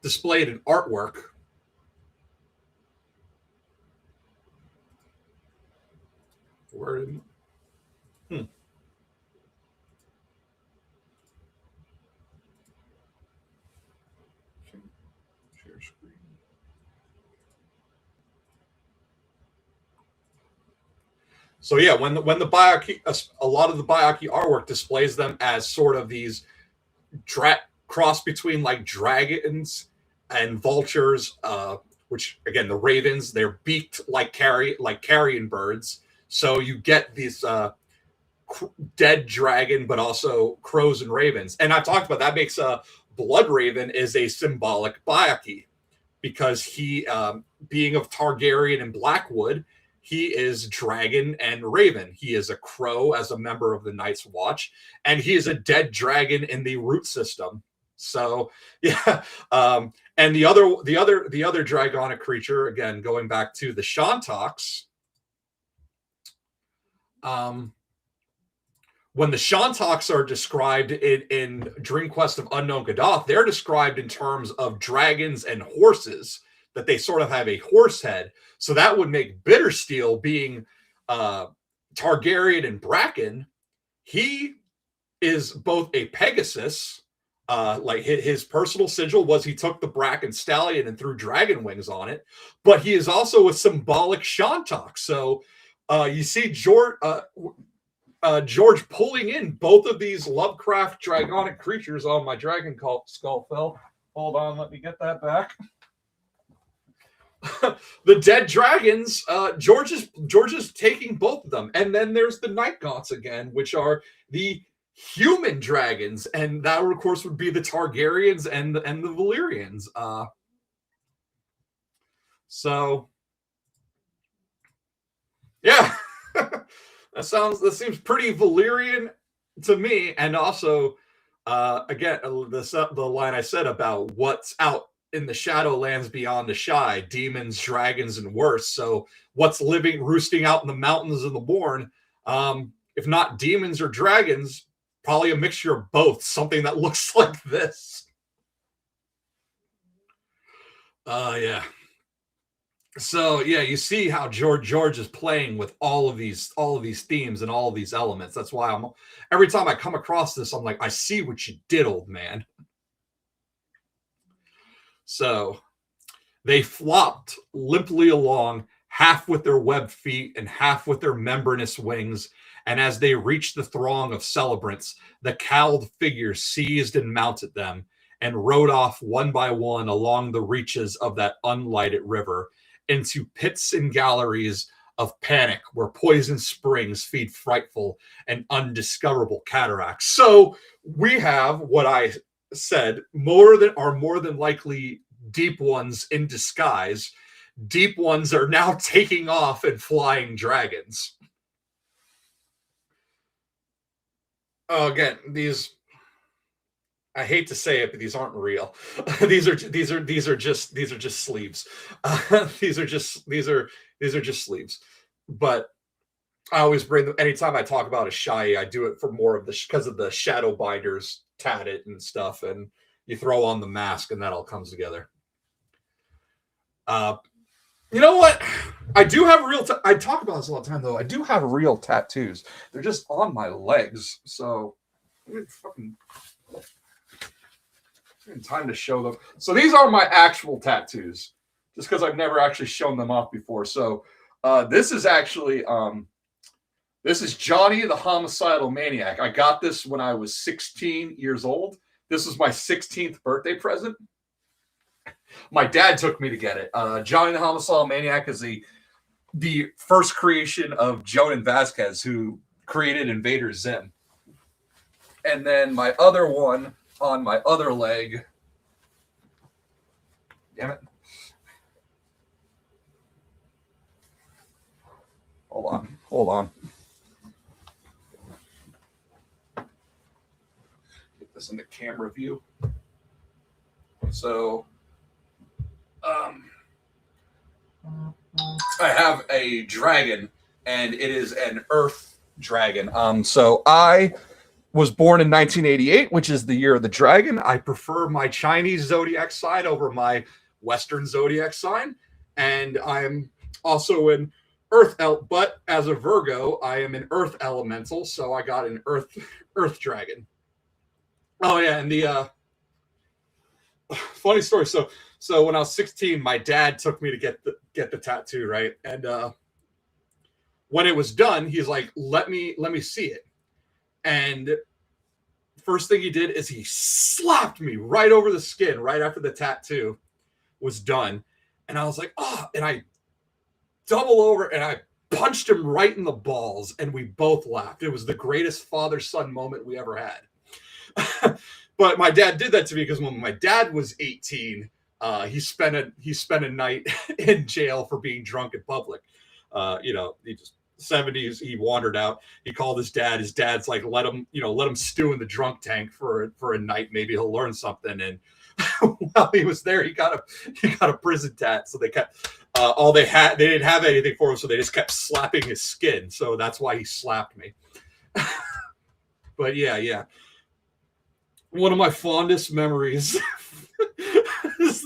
displayed in artwork, So yeah, when the Byakhee, a lot of the Byakhee artwork displays them as sort of these cross between like dragons and vultures, which again, the ravens, they're beaked like carrion birds. So you get these dead dragon, but also crows and ravens. And I've talked about that makes Blood Raven is a symbolic Byakhee, because he, being of Targaryen and Blackwood, he is dragon and raven. He is a crow as a member of the Night's Watch, and he is a dead dragon in the root system. So yeah, and the other dragonic creature, again going back to the Shantoks, when the Shantoks are described in Dream Quest of Unknown Gaddoth, they're described in terms of dragons and horses, that they sort of have a horse head. So that would make Bittersteel, being Targaryen and Bracken, he is both a Pegasus, like his personal sigil was he took the Bracken stallion and threw dragon wings on it, but he is also a symbolic Shantok. So you see George pulling in both of these Lovecraft dragonic creatures. Oh, my dragon skull fell. Hold on, let me get that back. The dead dragons, George is taking both of them. And then there's the Night Gaunts again, which are the human dragons, and that of course would be the Targaryens and the Valyrians. So yeah. That seems pretty Valyrian to me. And also again, the line I said about what's out in the Shadowlands beyond the Shy, demons, dragons, and worse. So what's roosting out in the mountains of the Bourne? If not demons or dragons, probably a mixture of both. Something that looks like this. Yeah. So yeah, you see how George is playing with all of these themes and all of these elements. That's why I'm every time I come across this, I'm like, I see what you did, old man. So they flopped limply along, half with their webbed feet and half with their membranous wings. And as they reached the throng of celebrants, the cowled figures seized and mounted them and rode off one by one along the reaches of that unlighted river into pits and galleries of panic where poison springs feed frightful and undiscoverable cataracts. So we have what I said more than likely deep ones in disguise. Deep ones are now taking off and flying dragons. Again, these, I hate to say it, but these aren't real. these are just sleeves. These are just sleeves. But I always bring them anytime I talk about a Shai. I do it for more of the because of the shadow binders, tat it and stuff, and you throw on the mask, and that all comes together. You know what? I do have real. I talk about this all the time, though. I do have real tattoos. They're just on my legs, so fucking time to show them. So these are my actual tattoos, just because I've never actually shown them off before. So this is actually this is Johnny the Homicidal Maniac. I got this when I was 16 years old. This was my 16th birthday present. My dad took me to get it. Johnny the Homicidal Maniac is the first creation of Jonan Vasquez, who created Invader Zim. And then my other one on my other leg. Damn it. Hold on. Get this in the camera view. So I have a dragon, and it is an earth dragon. So I was born in 1988, which is the year of the dragon. I prefer my Chinese zodiac sign over my Western zodiac sign, and I'm also an earth but as a Virgo, I am an earth elemental, so I got an earth dragon. Oh yeah, and the funny story. So when I was 16, my dad took me to get the tattoo, right? And when it was done, he's like, let me see it. And first thing he did is he slapped me right over the skin right after the tattoo was done. And I was like, oh, and I double over and I punched him right in the balls, and we both laughed. It was the greatest father-son moment we ever had. But my dad did that to me because when my dad was 18, he spent a night in jail for being drunk in public. He just 70s. He wandered out. He called his dad. His dad's like, let him stew in the drunk tank for a night. Maybe he'll learn something. And while he was there, he got a prison tat. So they kept they didn't have anything for him, so they just kept slapping his skin. So that's why he slapped me. But yeah. One of my fondest memories is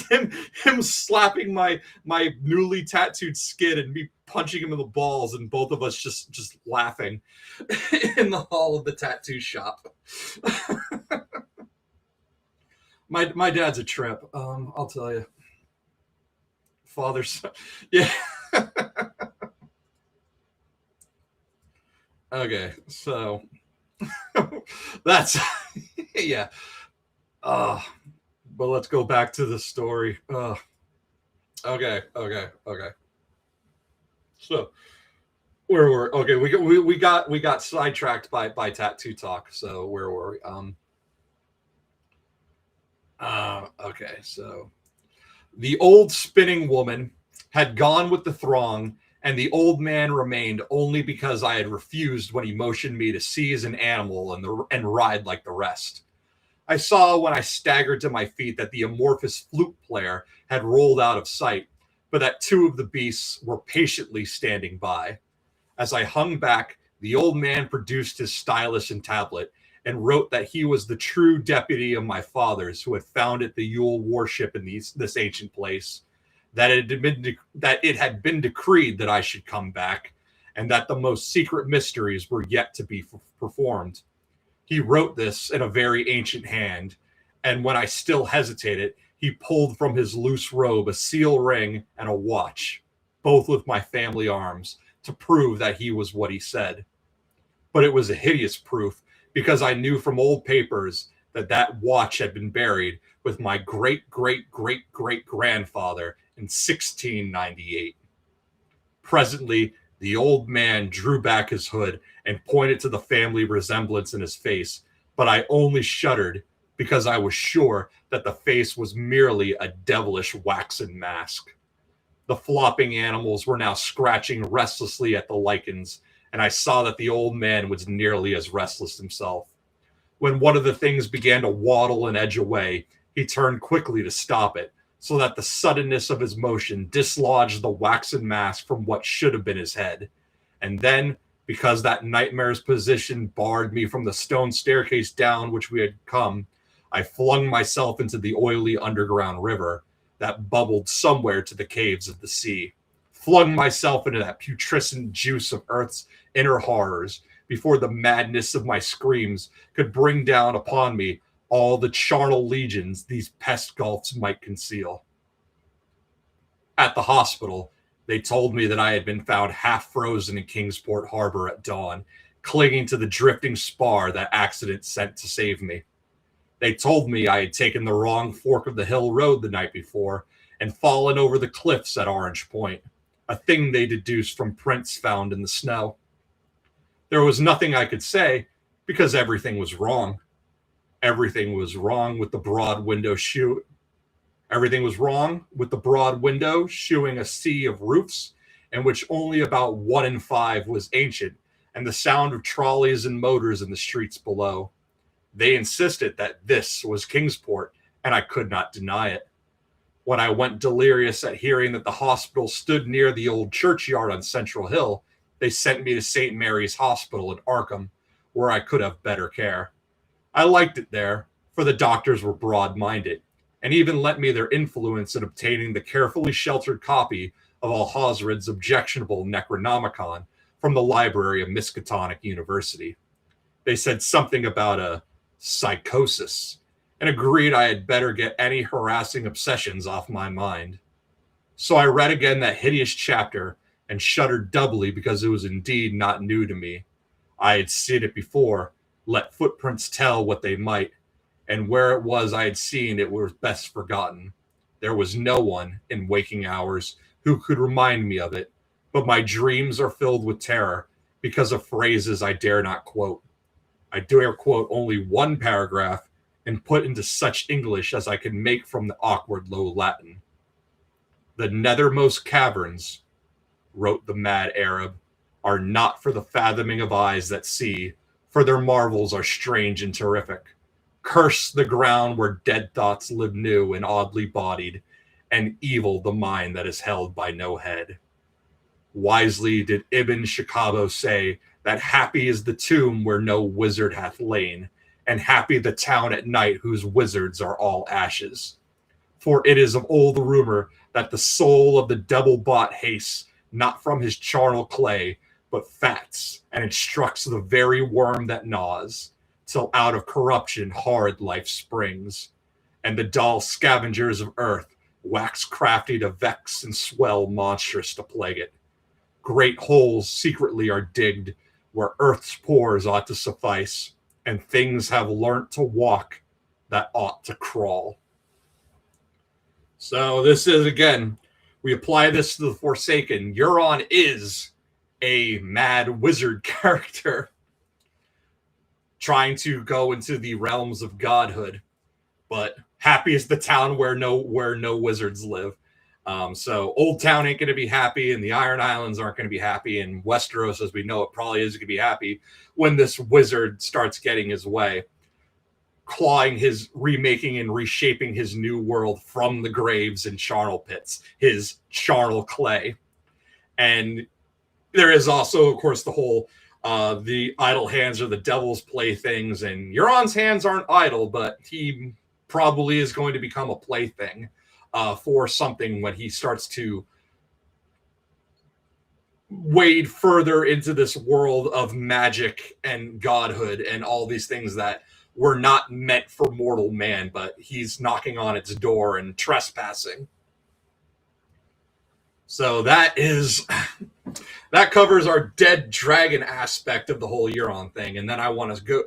him slapping my newly tattooed skin and me punching him in the balls, and both of us just laughing in the hall of the tattoo shop. My dad's a trip. I'll tell you. Father, son. Yeah. Okay, so that's yeah. But let's go back to the story. Okay. So where were we got sidetracked by tattoo talk. So where were we? Okay, so the old spinning woman had gone with the throng, and the old man remained only because I had refused when he motioned me to seize an animal and ride like the rest. I saw when I staggered to my feet that the amorphous flute player had rolled out of sight, but that two of the beasts were patiently standing by. As I hung back, the old man produced his stylus and tablet and wrote that he was the true deputy of my fathers who had founded the Yule warship in this ancient place. that it had been decreed that I should come back, and that the most secret mysteries were yet to be performed. He wrote this in a very ancient hand, and when I still hesitated, he pulled from his loose robe a seal ring and a watch, both with my family arms, to prove that he was what he said. But it was a hideous proof, because I knew from old papers that that watch had been buried with my great-great-great-great-grandfather in 1698. Presently, the old man drew back his hood and pointed to the family resemblance in his face, but I only shuddered because I was sure that the face was merely a devilish waxen mask. The flopping animals were now scratching restlessly at the lichens, and I saw that the old man was nearly as restless himself. When one of the things began to waddle and edge away, he turned quickly to stop it, so that the suddenness of his motion dislodged the waxen mask from what should have been his head. And then, because that nightmare's position barred me from the stone staircase down which we had come, I flung myself into the oily underground river that bubbled somewhere to the caves of the sea, flung myself into that putrescent juice of earth's inner horrors before the madness of my screams could bring down upon me all the charnel legions these pest gulfs might conceal. At the hospital, they told me that I had been found half frozen in Kingsport Harbor at dawn, clinging to the drifting spar that accident sent to save me. They told me I had taken the wrong fork of the hill road the night before and fallen over the cliffs at Orange Point, a thing they deduced from prints found in the snow. There was nothing I could say because everything was wrong. Everything was wrong with the broad window Everything was wrong with the broad window shewing a sea of roofs, in which only about 1 in 5 was ancient, and the sound of trolleys and motors in the streets below. They insisted that this was Kingsport, and I could not deny it. When I went delirious at hearing that the hospital stood near the old churchyard on Central Hill, they sent me to St. Mary's Hospital in Arkham, where I could have better care. I liked it there, for the doctors were broad-minded, and even lent me their influence in obtaining the carefully sheltered copy of Alhazred's objectionable Necronomicon from the library of Miskatonic University. They said something about a psychosis, and agreed I had better get any harassing obsessions off my mind. So I read again that hideous chapter and shuddered doubly because it was indeed not new to me. I had seen it before, let footprints tell what they might, and where it was I had seen it was best forgotten. There was no one in waking hours who could remind me of it, but my dreams are filled with terror because of phrases I dare not quote. I dare quote only one paragraph and put into such English as I can make from the awkward low Latin. The nethermost caverns, wrote the mad Arab, are not for the fathoming of eyes that see, for their marvels are strange and terrific. Curse the ground where dead thoughts live new and oddly bodied, and evil the mind that is held by no head. Wisely did Ibn Shikabo say that happy is the tomb where no wizard hath lain, and happy the town at night whose wizards are all ashes. For it is of old the rumor that the soul of the double-bought hastes not from his charnel clay, but fats, and instructs the very worm that gnaws, till out of corruption hard life springs, and the dull scavengers of earth wax crafty to vex and swell monstrous to plague it. Great holes secretly are digged where earth's pores ought to suffice, and things have learnt to walk that ought to crawl. So this is, again, we apply this to the Forsaken. Euron is a mad wizard character trying to go into the realms of godhood, but happy is the town where no wizards live. So Old Town ain't going to be happy, and the Iron Islands aren't going to be happy, and Westeros, as we know it, probably isn't going to be happy when this wizard starts getting his way, remaking and reshaping his new world from the graves and charnel pits, his charnel clay. And there is also, of course, the whole the idle hands are the devil's playthings, and Euron's hands aren't idle, but he probably is going to become a plaything for something when he starts to wade further into this world of magic and godhood and all these things that were not meant for mortal man, but he's knocking on its door and trespassing. So that covers our dead dragon aspect of the whole Euron thing. And then I want to go,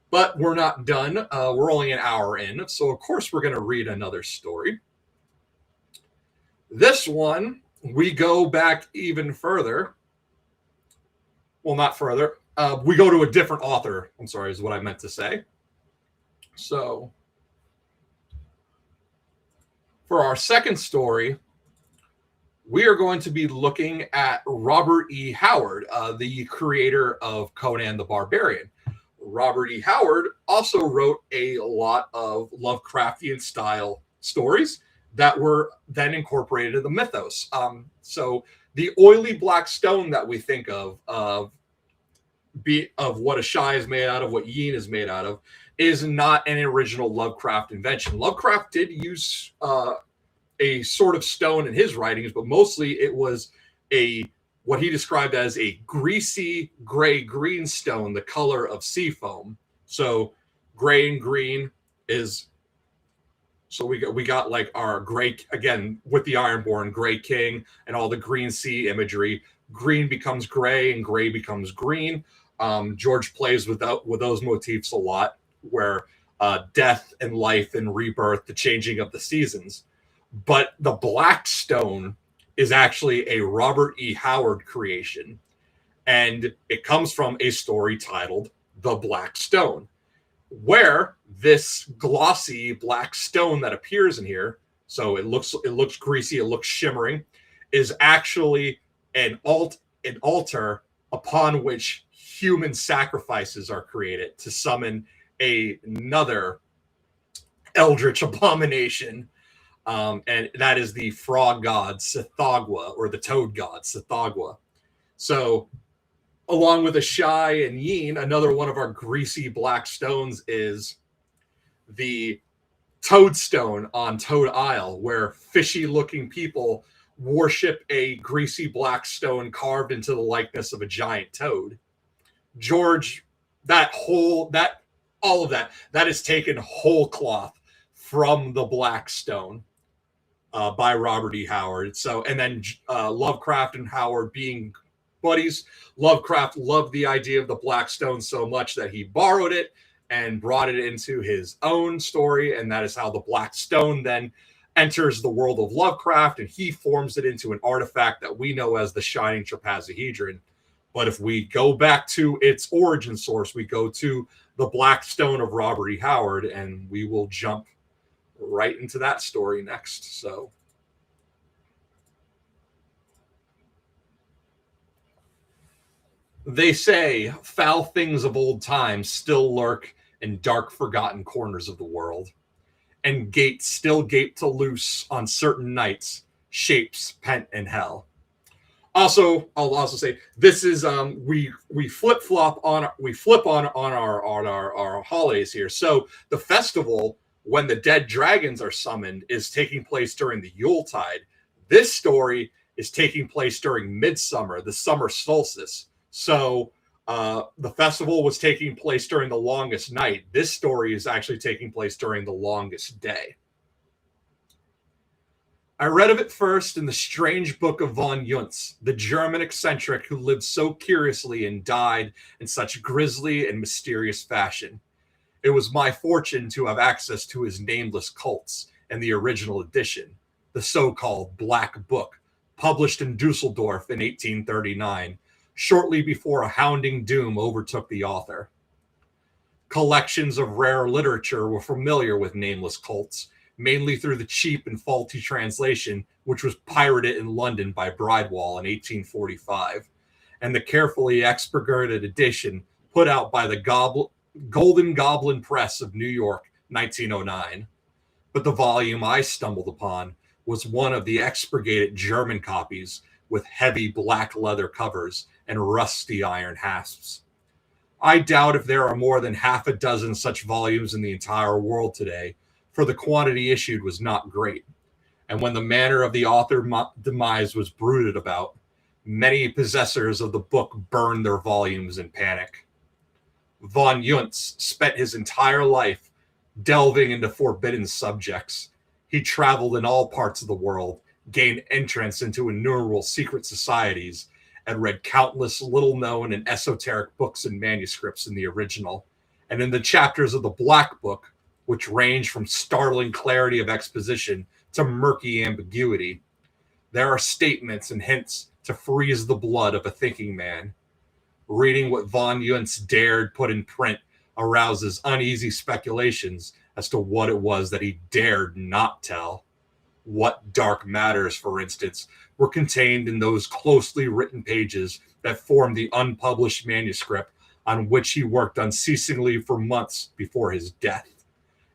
but we're not done. We're only an hour in. So of course we're going to read another story. This one, we go back even further. Well, not further. We go to a different author. I'm sorry, is what I meant to say. So, for our second story, we are going to be looking at Robert E. Howard, the creator of Conan the Barbarian. Robert E. Howard also wrote a lot of Lovecraftian style stories that were then incorporated in the mythos. So the oily black stone that we think of what a Shai is made out of, what Yin is made out of, is not an original Lovecraft invention. Lovecraft did use a sort of stone in his writings, but mostly it was what he described as a greasy gray-green stone, the color of sea foam. So gray and green is... So we got like our gray, again, with the Ironborn, Gray King and all the green sea imagery. Green becomes gray and gray becomes green. George plays with those motifs a lot, where death and life and rebirth, the changing of the seasons. But the black stone is actually a Robert E. Howard creation. And it comes from a story titled The Black Stone, where this glossy black stone that appears in here, so it looks greasy, it looks shimmering, is actually an altar upon which human sacrifices are created to summon another eldritch abomination, and that is the frog god Sithagwa, or the toad god Sithagwa. So along with a Shai and Yin, another one of our greasy black stones is the Toadstone on Toad Isle, where fishy-looking people worship a greasy black stone carved into the likeness of a giant toad. George, that is taken whole cloth from the Black Stone by Robert E. Howard. So, and then Lovecraft and Howard being buddies, Lovecraft loved the idea of the Black Stone so much that he borrowed it and brought it into his own story, and that is how the Black Stone then enters the world of Lovecraft, and he forms it into an artifact that we know as the Shining Trapezohedron. But if we go back to its origin source, we go to the Black Stone of Robert E. Howard, and we will jump right into that story next. So, they say foul things of old times still lurk in dark, forgotten corners of the world, and gates still gape to loose on certain nights, shapes pent in hell. Also, I'll also say this is we flip on our holidays here. So the festival, when the dead dragons are summoned, is taking place during the Yuletide. This story is taking place during midsummer, the summer solstice. So the festival was taking place during the longest night. This story is actually taking place during the longest day. I read of it first in the strange book of von Juntz, the German eccentric who lived so curiously and died in such grisly and mysterious fashion. It was my fortune to have access to his nameless cults and the original edition, the so-called Black Book, published in Dusseldorf in 1839, shortly before a hounding doom overtook the author. Collections of rare literature were familiar with nameless cults, mainly through the cheap and faulty translation, which was pirated in London by Bridewell in 1845, and the carefully expurgated edition put out by the Golden Goblin Press of New York, 1909. But the volume I stumbled upon was one of the expurgated German copies with heavy black leather covers and rusty iron hasps. I doubt if there are more than half a dozen such volumes in the entire world today, for the quantity issued was not great. and when the manner of the author's demise was brooded about, many possessors of the book burned their volumes in panic. Von Yuntz spent his entire life delving into forbidden subjects. He traveled in all parts of the world, gained entrance into innumerable secret societies, and read countless little-known and esoteric books and manuscripts in the original. And in the chapters of the Black Book, which range from startling clarity of exposition to murky ambiguity, there are statements and hints to freeze the blood of a thinking man. Reading what von Yuntz dared put in print arouses uneasy speculations as to what it was that he dared not tell. What dark matters, for instance, were contained in those closely written pages that formed the unpublished manuscript on which he worked unceasingly for months before his death,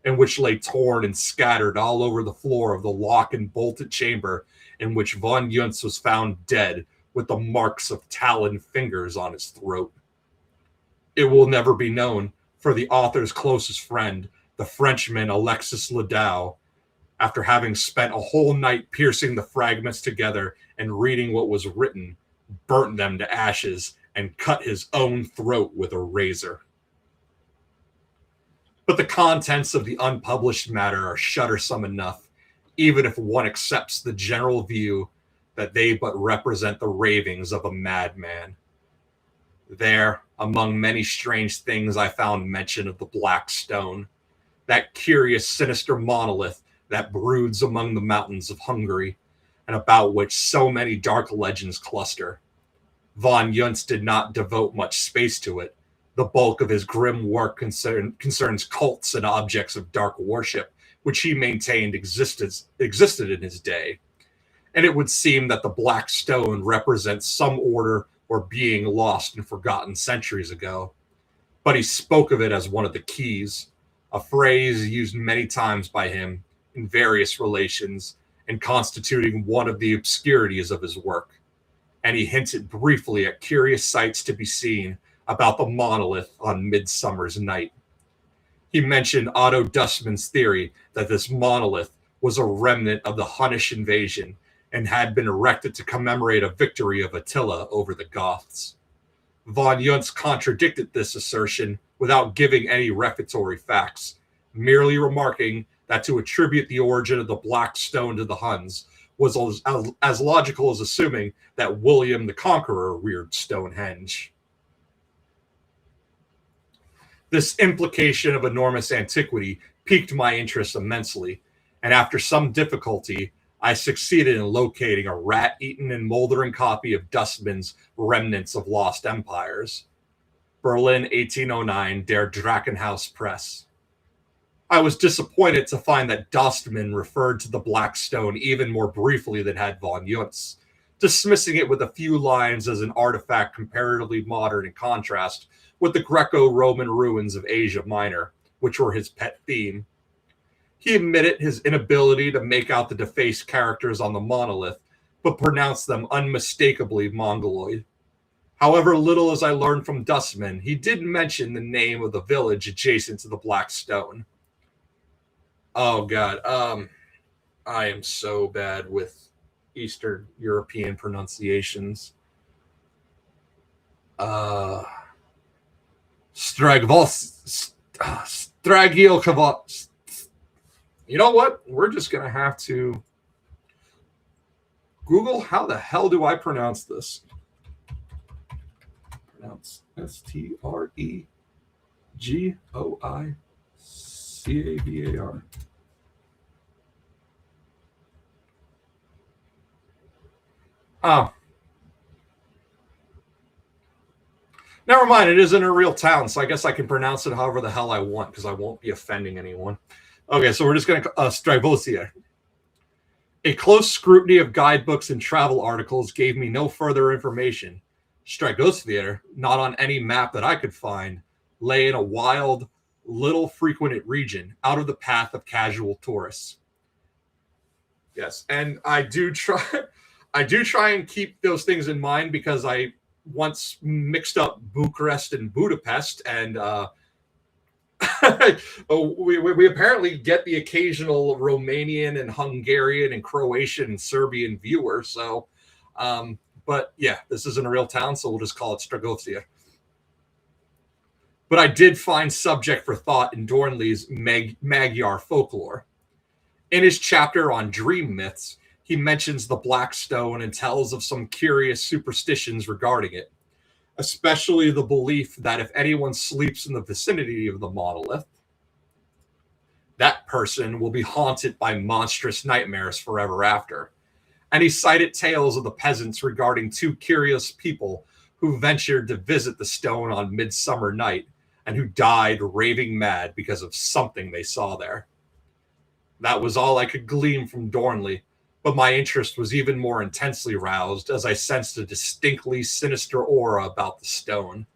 and which lay torn and scattered all over the floor of the lock and bolted chamber in which von Yuntz was found dead with the marks of taloned fingers on his throat. It will never be known, for the author's closest friend, the Frenchman Alexis Ladau, after having spent a whole night piercing the fragments together and reading what was written, burnt them to ashes and cut his own throat with a razor. But the contents of the unpublished matter are shuddersome enough, even if one accepts the general view that they but represent the ravings of a madman. There, among many strange things, I found mention of the Black Stone, that curious, sinister monolith that broods among the mountains of Hungary, and about which so many dark legends cluster. Von Yuntz did not devote much space to it. The bulk of his grim work concerns cults and objects of dark worship, which he maintained existed in his day. And it would seem that the Black Stone represents some order or being lost and forgotten centuries ago. But he spoke of it as one of the keys, a phrase used many times by him in various relations and constituting one of the obscurities of his work. And he hinted briefly at curious sights to be seen about the monolith on Midsummer's Night. He mentioned Otto Dustman's theory that this monolith was a remnant of the Hunnish invasion and had been erected to commemorate a victory of Attila over the Goths. Von Yuntz contradicted this assertion without giving any refutatory facts, merely remarking that to attribute the origin of the Black Stone to the Huns was as logical as assuming that William the Conqueror reared Stonehenge. This implication of enormous antiquity piqued my interest immensely, and after some difficulty, I succeeded in locating a rat-eaten and moldering copy of Dustman's Remnants of Lost Empires. Berlin, 1809, Der Drachenhaus Press. I was disappointed to find that Dustman referred to the Black Stone even more briefly than had von Yuntz, dismissing it with a few lines as an artifact comparatively modern in contrast with the Greco-Roman ruins of Asia Minor, which were his pet theme. He admitted his inability to make out the defaced characters on the monolith, but pronounced them unmistakably Mongoloid. However little as I learned from Dustman, he did mention the name of the village adjacent to the Black Stone. Oh, God. I am so bad with Eastern European pronunciations. Stragielkavot. You know what? We're just going to have to Google how the hell do I pronounce this? Pronounce Stregoicavar. Oh. Never mind, it isn't a real town, so I guess I can pronounce it however the hell I want because I won't be offending anyone. Okay, so we're just going to Stravosia. A close scrutiny of guidebooks and travel articles gave me no further information. Stragosvier, not on any map that I could find, lay in a wild, little frequented region out of the path of casual tourists. Yes, and I do try and keep those things in mind because I once mixed up Bucharest and Budapest, and we apparently get the occasional Romanian and Hungarian and Croatian and Serbian viewer. So, but yeah, this isn't a real town, so we'll just call it Stragovcia. But I did find subject for thought in Dornley's Magyar folklore. In his chapter on dream myths, he mentions the Black Stone and tells of some curious superstitions regarding it, especially the belief that if anyone sleeps in the vicinity of the monolith, that person will be haunted by monstrous nightmares forever after. And he cited tales of the peasants regarding two curious people who ventured to visit the stone on Midsummer Night and who died raving mad because of something they saw there. That was all I could glean from Dornley, but my interest was even more intensely roused as I sensed a distinctly sinister aura about the stone.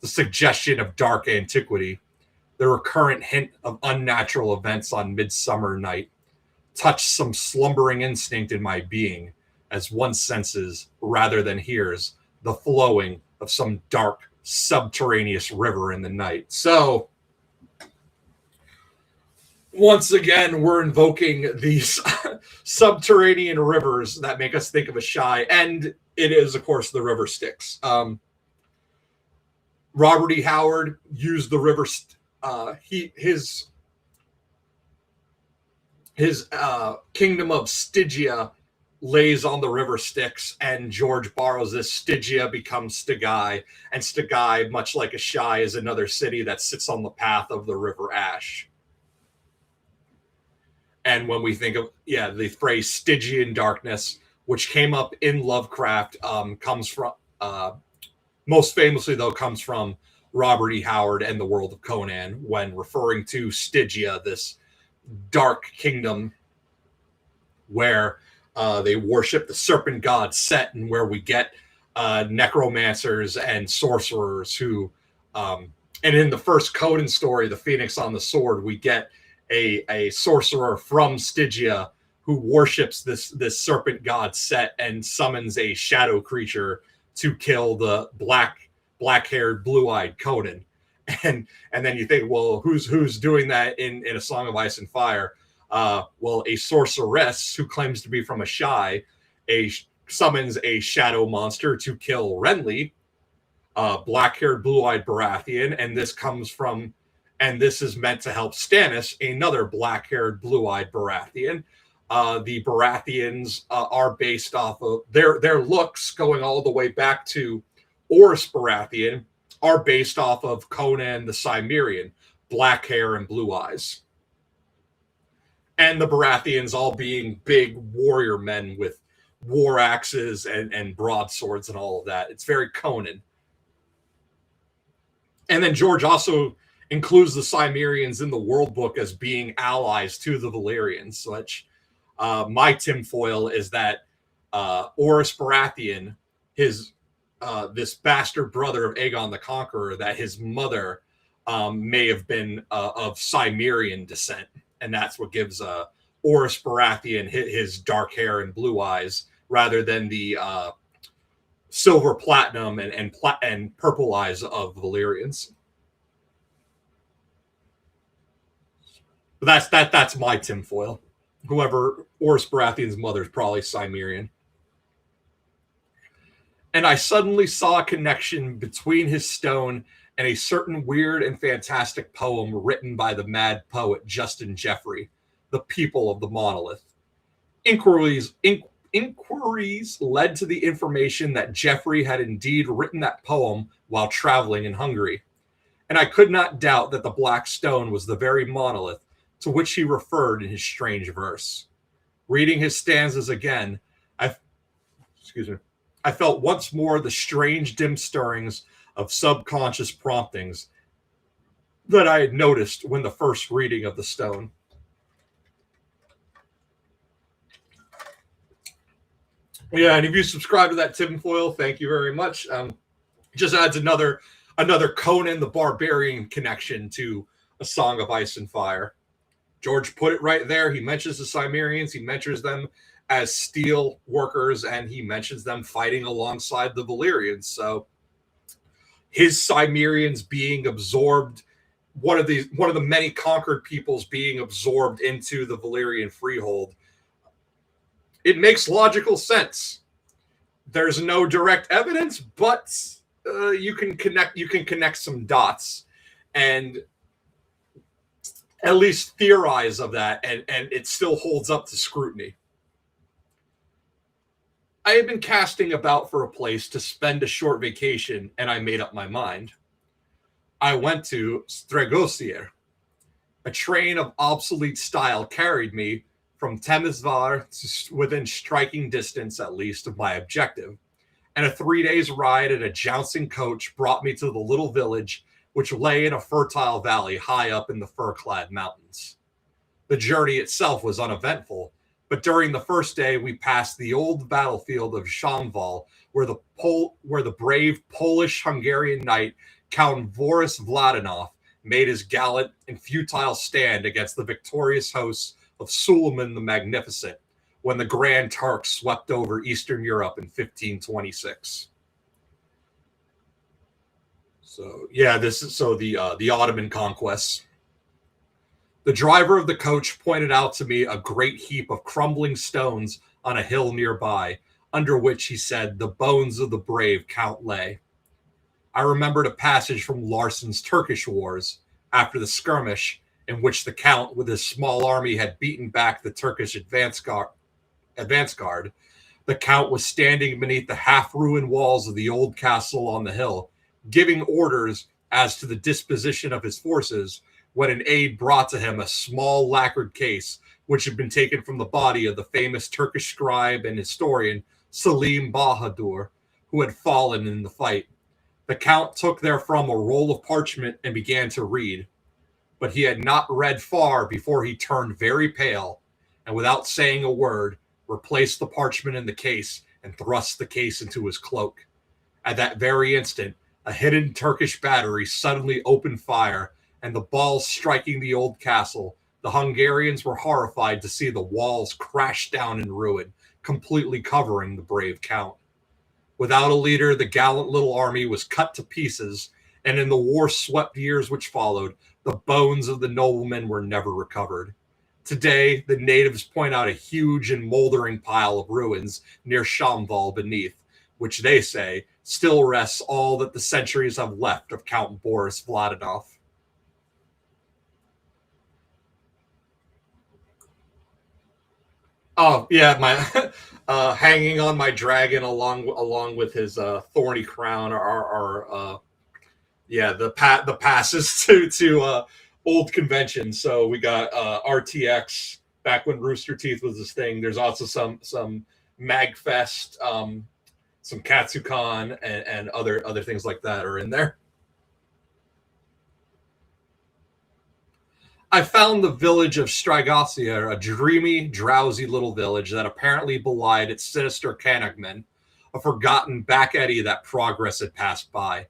The suggestion of dark antiquity, the recurrent hint of unnatural events on Midsummer Night, touched some slumbering instinct in my being as one senses, rather than hears, the flowing of some dark, subterraneous river in the night. So, once again, we're invoking these subterranean rivers that make us think of a Shai, and it is, of course, the river Styx. Robert E. Howard used the river. His kingdom of Stygia lays on the river Styx, and George borrows this. Stygia becomes Stygai, and Stygai, much like a Shai, is another city that sits on the path of the river Ash. And when we think of, the phrase Stygian darkness, which came up in Lovecraft, comes from, most famously though, comes from Robert E. Howard and the World of Conan, when referring to Stygia, this dark kingdom where they worship the serpent god Set, and where we get necromancers and sorcerers who, and in the first Conan story, The Phoenix on the Sword, we get a sorcerer from Stygia who worships this serpent god Set and summons a shadow creature to kill the black-haired, blue-eyed Conan. And then you think, well, who's doing that in A Song of Ice and Fire? Well, a sorceress who claims to be from a Shai, summons a shadow monster to kill Renly, black-haired, blue-eyed Baratheon, and this is meant to help Stannis, another black-haired, blue-eyed Baratheon. The Baratheons are based off of their looks, going all the way back to Orys Baratheon, are based off of Conan the Cimmerian, black hair and blue eyes. And the Baratheons all being big warrior men with war axes and broadswords and all of that. It's very Conan. And then George also includes the Cimmerians in the World Book as being allies to the Valyrians, which my tinfoil is that Orys Baratheon, this bastard brother of Aegon the Conqueror, that his mother may have been of Cimmerian descent, and that's what gives Orys Baratheon his dark hair and blue eyes, rather than the silver, platinum, and purple eyes of Valyrians. But that's my tinfoil. Whoever Orys Baratheon's mother is probably Cimmerian. And I suddenly saw a connection between his stone and a certain weird and fantastic poem written by the mad poet Justin Jeffrey, The People of the Monolith. Inquiries led to the information that Jeffrey had indeed written that poem while traveling in Hungary. And I could not doubt that the Black Stone was the very monolith to which he referred in his strange verse. Reading his stanzas again, I felt once more the strange dim stirrings of subconscious promptings that I had noticed when the first reading of the stone. Yeah, and if you subscribe to that tinfoil, thank you very much. Just adds another Conan the Barbarian connection to A Song of Ice and Fire. George put it right there. He mentions the Cimmerians. He mentions them as steel workers, and he mentions them fighting alongside the Valyrians. So his Cimmerians being absorbed one of the many conquered peoples being absorbed into the Valyrian freehold. It makes logical sense. There's no direct evidence, but you can connect some dots and at least theorize of that, and it still holds up to scrutiny. I had been casting about for a place to spend a short vacation, and I made up my mind. I went to Stregosier. A train of obsolete style carried me from Temesvar to within striking distance, at least, of my objective, and a 3 days ride in a jouncing coach brought me to the little village which lay in a fertile valley high up in the fir-clad mountains. The journey itself was uneventful, but during the first day we passed the old battlefield of Shamval, where the brave Polish-Hungarian knight Count Boris Vladinov made his gallant and futile stand against the victorious hosts of Suleiman the Magnificent when the Grand Turks swept over Eastern Europe in 1526. So yeah, this is the Ottoman conquests. The driver of the coach pointed out to me a great heap of crumbling stones on a hill nearby, under which, he said, the bones of the brave Count lay. I remembered a passage from Larsson's Turkish Wars, after the skirmish in which the Count with his small army had beaten back the Turkish advance guard. The Count was standing beneath the half-ruined walls of the old castle on the hill, giving orders as to the disposition of his forces, when an aide brought to him a small lacquered case which had been taken from the body of the famous Turkish scribe and historian Selim Bahadur, who had fallen in the fight. The Count took therefrom a roll of parchment and began to read, but he had not read far before he turned very pale, and without saying a word, replaced the parchment in the case and thrust the case into his cloak. At that very instant, a hidden Turkish battery suddenly opened fire, and the balls striking the old castle, the Hungarians were horrified to see the walls crash down in ruin, completely covering the brave Count. Without a leader, the gallant little army was cut to pieces, and in the war-swept years which followed, the bones of the noblemen were never recovered. Today, the natives point out a huge and moldering pile of ruins near Shamval beneath, which they say still rests all that the centuries have left of Count Boris Vladinov. Oh yeah, my hanging on my dragon along with his thorny crown are the passes to old conventions. So we got RTX back when Rooster Teeth was this thing. There's also some Magfest, some Katsucon, and other things like that are in there. I found the village of Strigosier a dreamy, drowsy little village that apparently belied its sinister Canagmen, a forgotten back eddy that progress had passed by.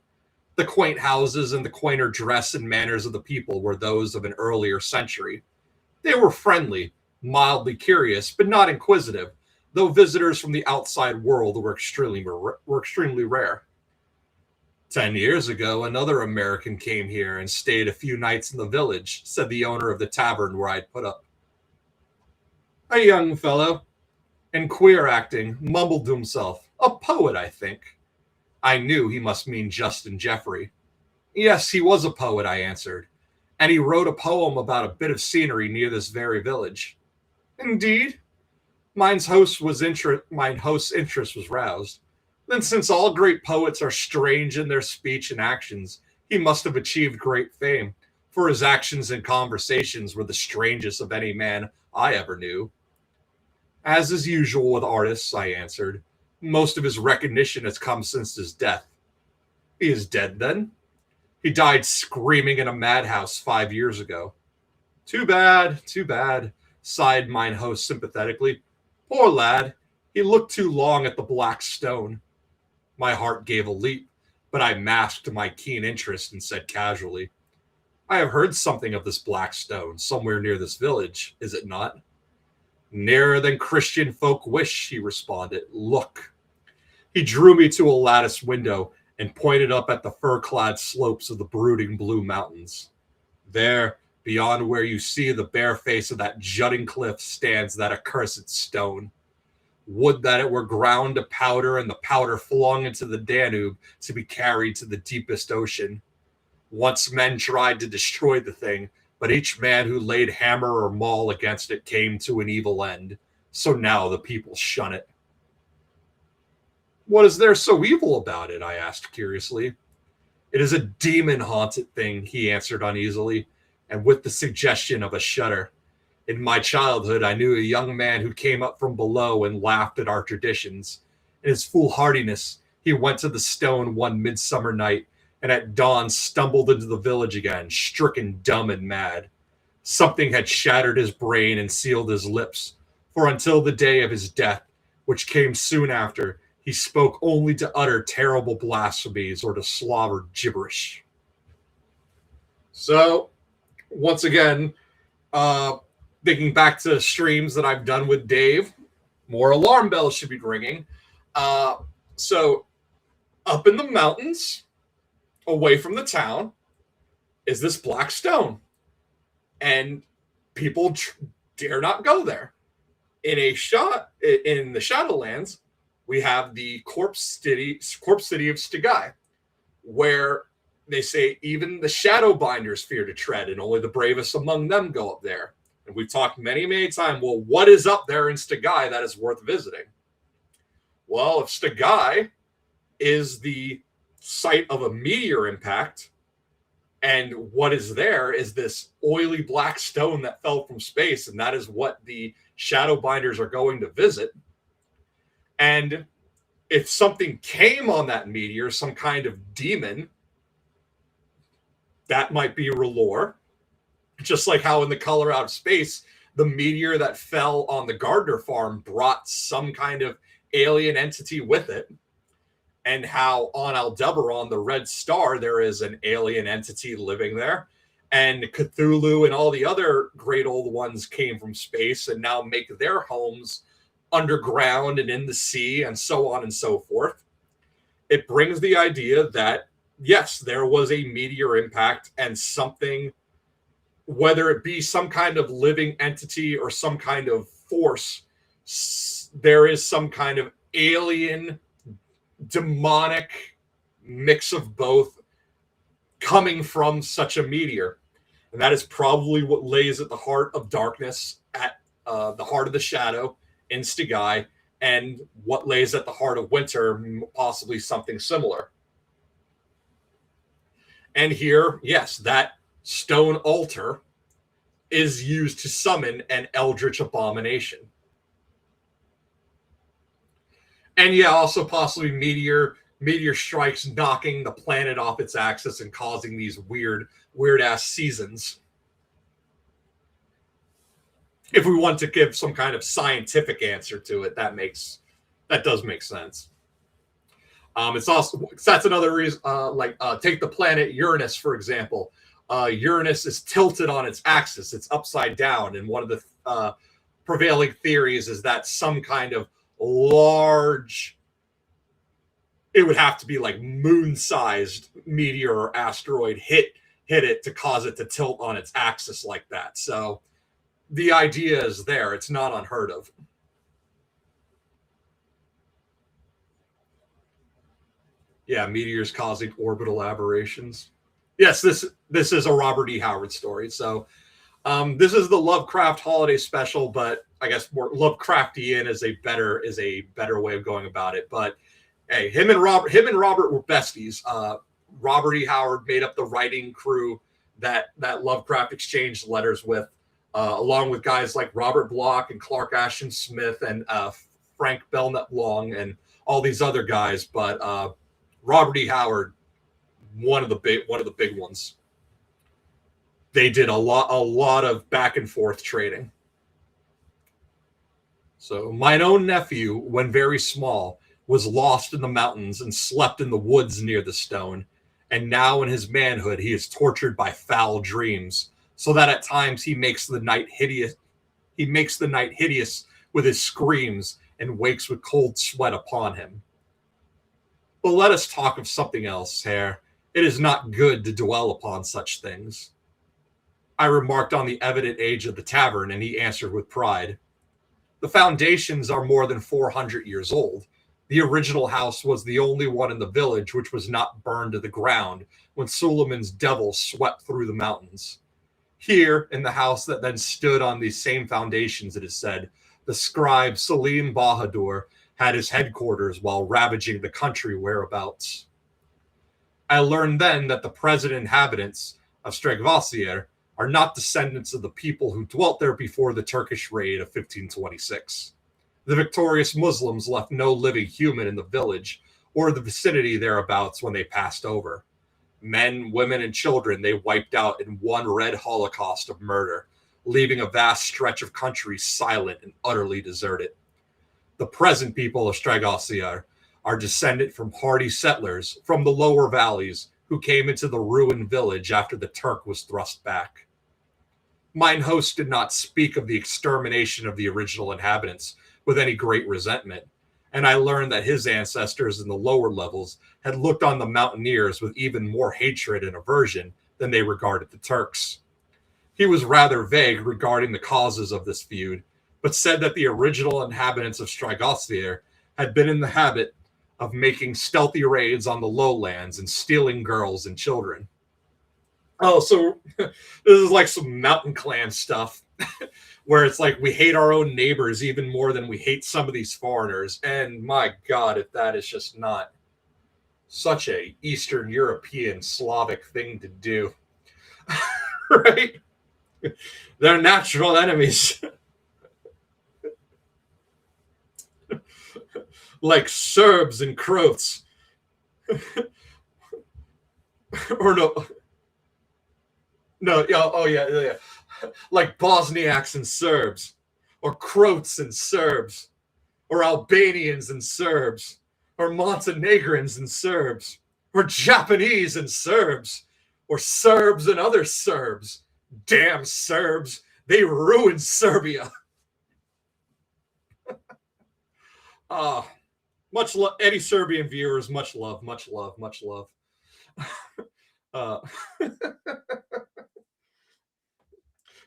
The quaint houses and the quainter dress and manners of the people were those of an earlier century. They were friendly, mildly curious, but not inquisitive, though visitors from the outside world were extremely rare. 10 years ago, another American came here and stayed a few nights in the village, said the owner of the tavern where I'd put up. A young fellow, and queer acting, mumbled to himself, a poet, I think. I knew he must mean Justin Jeffrey. Yes, he was a poet, I answered, and he wrote a poem about a bit of scenery near this very village. Indeed? Mine host's interest was roused. Then, since all great poets are strange in their speech and actions, he must have achieved great fame, for his actions and conversations were the strangest of any man I ever knew. As is usual with artists, I answered, most of his recognition has come since his death. He is dead, then? He died screaming in a madhouse 5 years ago. Too bad, sighed mine host sympathetically. Poor lad, he looked too long at the black stone. My heart gave a leap, but I masked my keen interest and said casually, I have heard something of this black stone somewhere near this village, is it not? Nearer than Christian folk wish, he responded. Look. He drew me to a lattice window and pointed up at the fir-clad slopes of the brooding blue mountains. There, beyond where you see the bare face of that jutting cliff, stands that accursed stone. Would that it were ground to powder and the powder flung into the Danube to be carried to the deepest ocean. Once men tried to destroy the thing, but each man who laid hammer or maul against it came to an evil end. So now the people shun it. What is there so evil about it? I asked curiously. It is a demon-haunted thing, he answered uneasily, and with the suggestion of a shudder. In my childhood, I knew a young man who came up from below and laughed at our traditions. In his foolhardiness, he went to the stone one midsummer night, and at dawn stumbled into the village again, stricken dumb and mad. Something had shattered his brain and sealed his lips, for until the day of his death, which came soon after, he spoke only to utter terrible blasphemies or to slobber gibberish. So, once again, thinking back to streams that I've done with Dave, more alarm bells should be ringing. So, up in the mountains, away from the town, is this black stone. And people dare not go there. In the Shadowlands, we have the corpse city of Stygii, where they say even the Shadowbinders fear to tread, and only the bravest among them go up there. And we've talked many, many times, well, what is up there in Stygii that is worth visiting? Well, if Stygii is the site of a meteor impact, and what is there is this oily black stone that fell from space, and that is what the Shadowbinders are going to visit. And if something came on that meteor, some kind of demon, that might be R'hllor. Just like how in The Color Out of Space, the meteor that fell on the Gardner farm brought some kind of alien entity with it. And how on Aldebaran, the Red Star, there is an alien entity living there. And Cthulhu and all the other great old ones came from space and now make their homes underground and in the sea and so on and so forth. It brings the idea that, yes, there was a meteor impact and something, whether it be some kind of living entity or some kind of force, there is some kind of alien, demonic mix of both coming from such a meteor. And that is probably what lays at the heart of darkness, at the heart of the shadow in Stygii, and what lays at the heart of winter, possibly something similar. And here, yes, that stone altar is used to summon an eldritch abomination. And yeah, also possibly meteor strikes, knocking the planet off its axis and causing these weird ass seasons. If we want to give some kind of scientific answer to it, that does make sense. It's also, that's another reason. Take the planet Uranus for example. Uranus is tilted on its axis; it's upside down, and one of the prevailing theories is that some kind of large, it would have to be like moon-sized meteor or asteroid hit it to cause it to tilt on its axis like that. So the idea is there. It's not unheard of. Yeah, meteors causing orbital aberrations. Yes, this is a Robert E. Howard story. So this is the Lovecraft holiday special, but I guess more Lovecraftian is a better way of going about it. But hey, him and Robert were besties. Robert E. Howard made up the writing crew that Lovecraft exchanged letters with, along with guys like Robert Bloch and Clark Ashton Smith and Frank Belknap Long and all these other guys. But Robert E. Howard, one of the big ones. They did a lot of back and forth trading. So mine own nephew, when very small, was lost in the mountains and slept in the woods near the stone. And now in his manhood, he is tortured by foul dreams, so that at times he makes the night hideous. He makes the night hideous with his screams and wakes with cold sweat upon him. But let us talk of something else, Herr. It is not good to dwell upon such things. I remarked on the evident age of the tavern, and he answered with pride. The foundations are more than 400 years old. The original house was the only one in the village which was not burned to the ground when Suleiman's devil swept through the mountains. Here, in the house that then stood on these same foundations, it is said, the scribe Salim Bahadur had his headquarters while ravaging the country whereabouts. I learned then that the present inhabitants of Stregvasier are not descendants of the people who dwelt there before the Turkish raid of 1526. The victorious Muslims left no living human in the village or the vicinity thereabouts when they passed over. Men, women, and children they wiped out in one red holocaust of murder, leaving a vast stretch of country silent and utterly deserted. The present people of Stregvasier are descended from hardy settlers from the lower valleys who came into the ruined village after the Turk was thrust back. Mine host did not speak of the extermination of the original inhabitants with any great resentment, and I learned that his ancestors in the lower levels had looked on the mountaineers with even more hatred and aversion than they regarded the Turks. He was rather vague regarding the causes of this feud, but said that the original inhabitants of Stregvasier had been in the habit of making stealthy raids on the lowlands and stealing girls and children. Oh, so this is like some mountain clan stuff where it's like we hate our own neighbors even more than we hate some of these foreigners. And my God, if that is just not such a Eastern European Slavic thing to do, right? They're natural enemies. Like Serbs and Croats. Or no, yeah, oh yeah. Like Bosniaks and Serbs, or Croats and Serbs, or Albanians and Serbs, or Montenegrins and Serbs, or Japanese and Serbs, or Serbs and other Serbs. Damn Serbs, they ruined Serbia. Much love, any Serbian viewers, much love.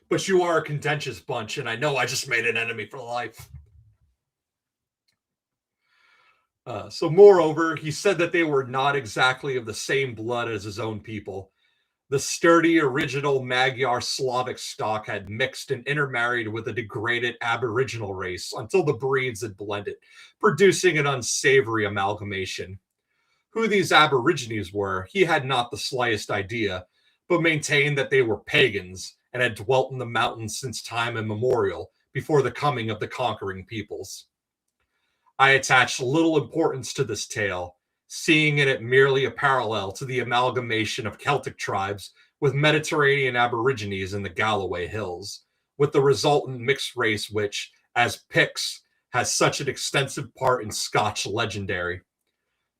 But you are a contentious bunch, and I know I just made an enemy for life. So moreover, he said that they were not exactly of the same blood as his own people. The sturdy original Magyar Slavic stock had mixed and intermarried with a degraded aboriginal race until the breeds had blended, producing an unsavory amalgamation. Who these aborigines were, he had not the slightest idea, but maintained that they were pagans and had dwelt in the mountains since time immemorial, before the coming of the conquering peoples. I attached little importance to this tale, seeing in it merely a parallel to the amalgamation of Celtic tribes with Mediterranean aborigines in the Galloway Hills, with the resultant mixed race which, as Picts, has such an extensive part in Scotch legendary.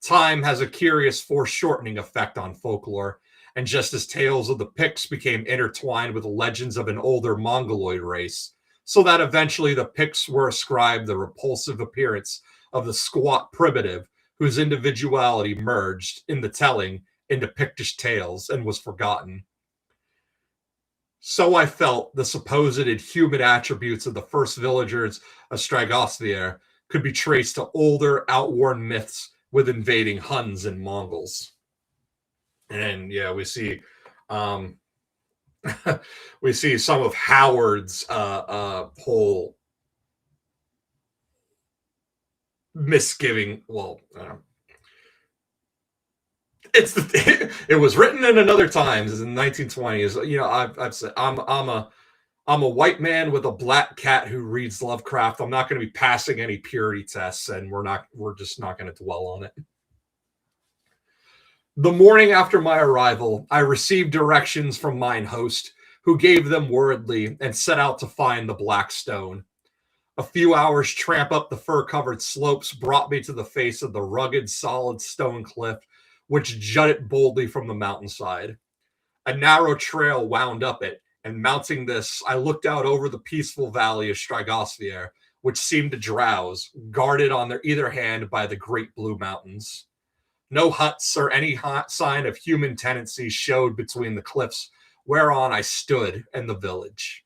Time has a curious foreshortening effect on folklore, and just as tales of the Picts became intertwined with legends of an older Mongoloid race, so that eventually the Picts were ascribed the repulsive appearance of the squat primitive whose individuality merged in the telling into Pictish tales and was forgotten. So I felt the supposed human attributes of the first villagers of Stregvasier could be traced to older, outworn myths with invading Huns and Mongols. And yeah, we see we see some of Howard's whole misgiving. Well, it was written in another times, in the 1920s. You know, I've said I'm a white man with a black cat who reads Lovecraft. I'm not going to be passing any purity tests, and we're just not going to dwell on it. The morning after my arrival, I received directions from mine host, who gave them wordly and set out to find the Black Stone. A few hours' tramp up the fir-covered slopes brought me to the face of the rugged, solid stone cliff, which jutted boldly from the mountainside. A narrow trail wound up it, and mounting this, I looked out over the peaceful valley of Stregvasier, which seemed to drowse, guarded on their either hand by the great blue mountains. No huts or any sign of human tenancy showed between the cliffs whereon I stood in the village.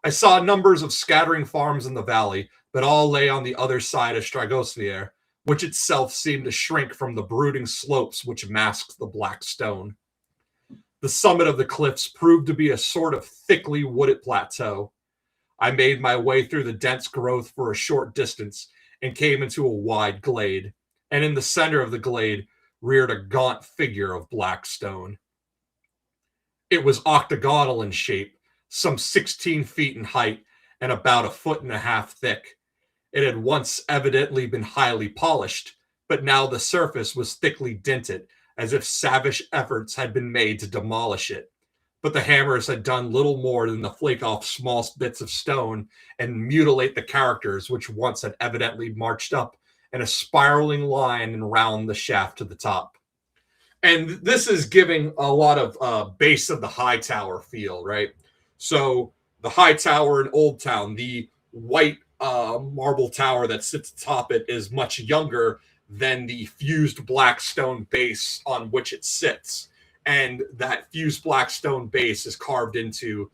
I saw numbers of scattering farms in the valley, but all lay on the other side of Stragosnier, which itself seemed to shrink from the brooding slopes which masked the black stone. The summit of the cliffs proved to be a sort of thickly wooded plateau. I made my way through the dense growth for a short distance and came into a wide glade, and in the center of the glade reared a gaunt figure of black stone. It was octagonal in shape, some 16 feet in height and about 1.5 feet thick. It had once evidently been highly polished, but now the surface was thickly dinted, as if savage efforts had been made to demolish it. But the hammers had done little more than to flake off small bits of stone and mutilate the characters which once had evidently marched up in a spiraling line and round the shaft to the top. And this is giving a lot of base of the high tower feel, right? So the high tower in Old Town, the white marble tower that sits atop it, is much younger than the fused black stone base on which it sits. And that fused black stone base is carved into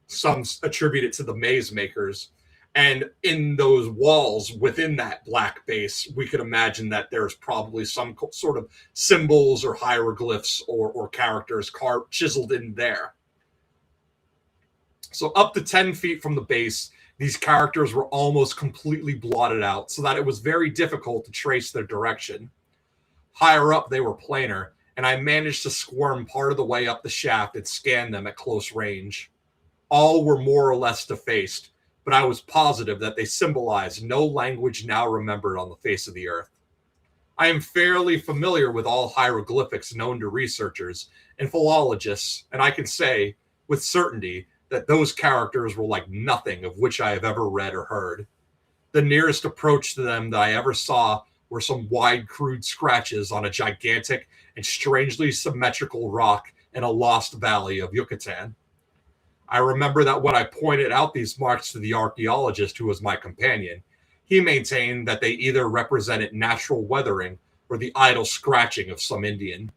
some attribute it to the maze makers. And in those walls within that black base, we could imagine that there's probably some sort of symbols or hieroglyphs or characters chiseled in there. So up to 10 feet from the base, these characters were almost completely blotted out, so that it was very difficult to trace their direction. Higher up, they were plainer, and I managed to squirm part of the way up the shaft and scan them at close range. All were more or less defaced, but I was positive that they symbolized no language now remembered on the face of the earth. I am fairly familiar with all hieroglyphics known to researchers and philologists, and I can say with certainty that those characters were like nothing of which I have ever read or heard. The nearest approach to them that I ever saw were some wide, crude scratches on a gigantic and strangely symmetrical rock in a lost valley of Yucatan. I remember that when I pointed out these marks to the archaeologist who was my companion, he maintained that they either represented natural weathering or the idle scratching of some Indian.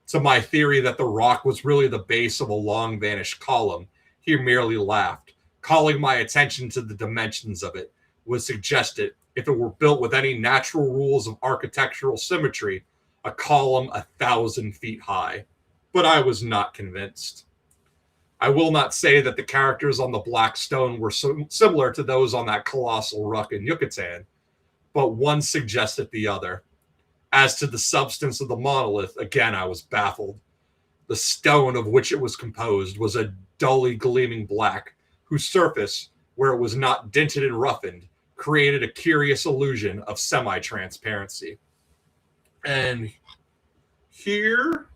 To my theory that the rock was really the base of a long-vanished column, he merely laughed, calling my attention to the dimensions of it, was suggested if it were built with any natural rules of architectural symmetry, a column 1,000 feet high. But I was not convinced. I will not say that the characters on the black stone were similar to those on that colossal rock in Yucatan, but one suggested the other. As to the substance of the monolith, again, I was baffled. The stone of which it was composed was a dully gleaming black, whose surface, where it was not dinted and roughened, created a curious illusion of semi-transparency. And here,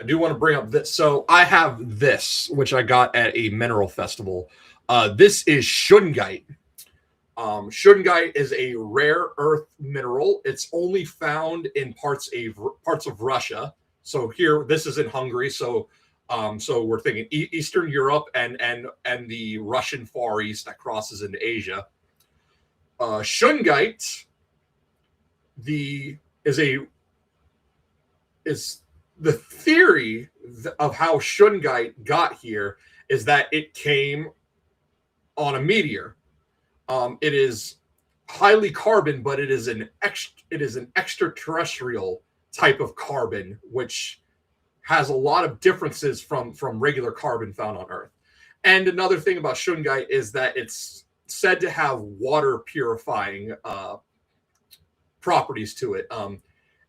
I do want to bring up this. So I have this, which I got at a mineral festival. This is shungite. Shungite is a rare earth mineral. It's only found in parts of Russia. So here, this is in Hungary. So we're thinking Eastern Europe and the Russian Far East that crosses into Asia. Shungite, is the theory of how shungite got here is that it came on a meteor. It is highly carbon, but it is an extraterrestrial type of carbon, which has a lot of differences from regular carbon found on Earth. And another thing about shungite is that it's said to have water purifying properties to it.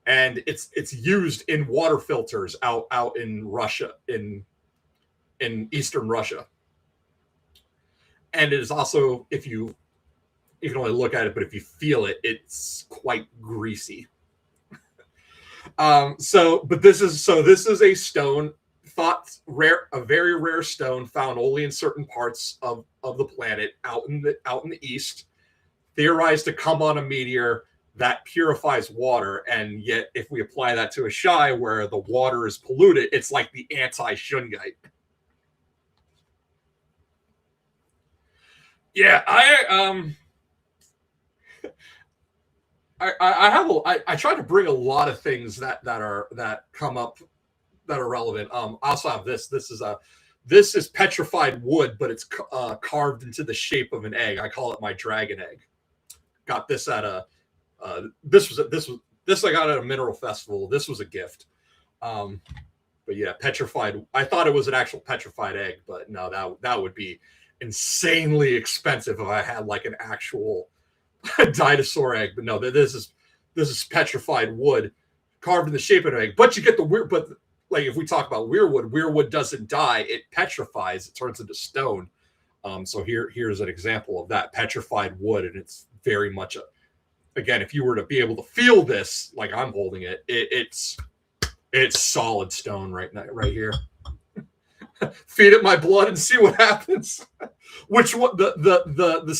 And it's used in water filters out in Russia, in Eastern Russia. And it is also, if you can only look at it, but if you feel it, it's quite greasy. This is a stone thought rare, a very rare stone found only in certain parts of the planet out in the east, theorized to come on a meteor that purifies water. And yet, if we apply that to a Shai where the water is polluted, it's like the anti-shungite. Yeah, I try to bring a lot of things that come up that are relevant. I also have this. This is petrified wood, but it's carved into the shape of an egg. I call it my dragon egg. Got this at a this I got at a mineral festival. This was a gift. But yeah, petrified. I thought it was an actual petrified egg, but no, that would be insanely expensive if I had like an actual dinosaur egg. But no, this is petrified wood carved in the shape of an egg. But you get the weird. But like if we talk about weirwood doesn't die; it petrifies. It turns into stone. So here's an example of that petrified wood, and it's very much again, if you were to be able to feel this, like I'm holding it, it's solid stone right now, right here. Feed it my blood and see what happens. Which one? The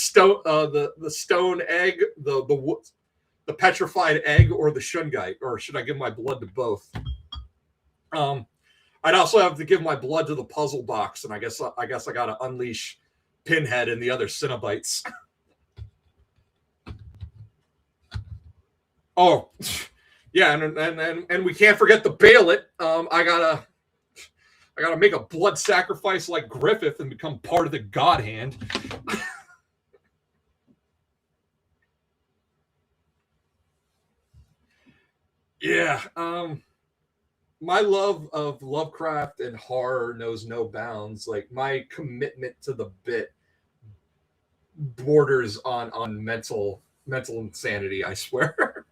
stone egg, the petrified egg, or the shungite, or should I give my blood to both? I'd also have to give my blood to the puzzle box, and I guess I got to unleash Pinhead and the other Cenobites. Oh, yeah, and we can't forget the Baillet. I gotta make a blood sacrifice like Griffith and become part of the God Hand. Yeah, my love of Lovecraft and horror knows no bounds. Like my commitment to the bit borders on mental insanity, I swear.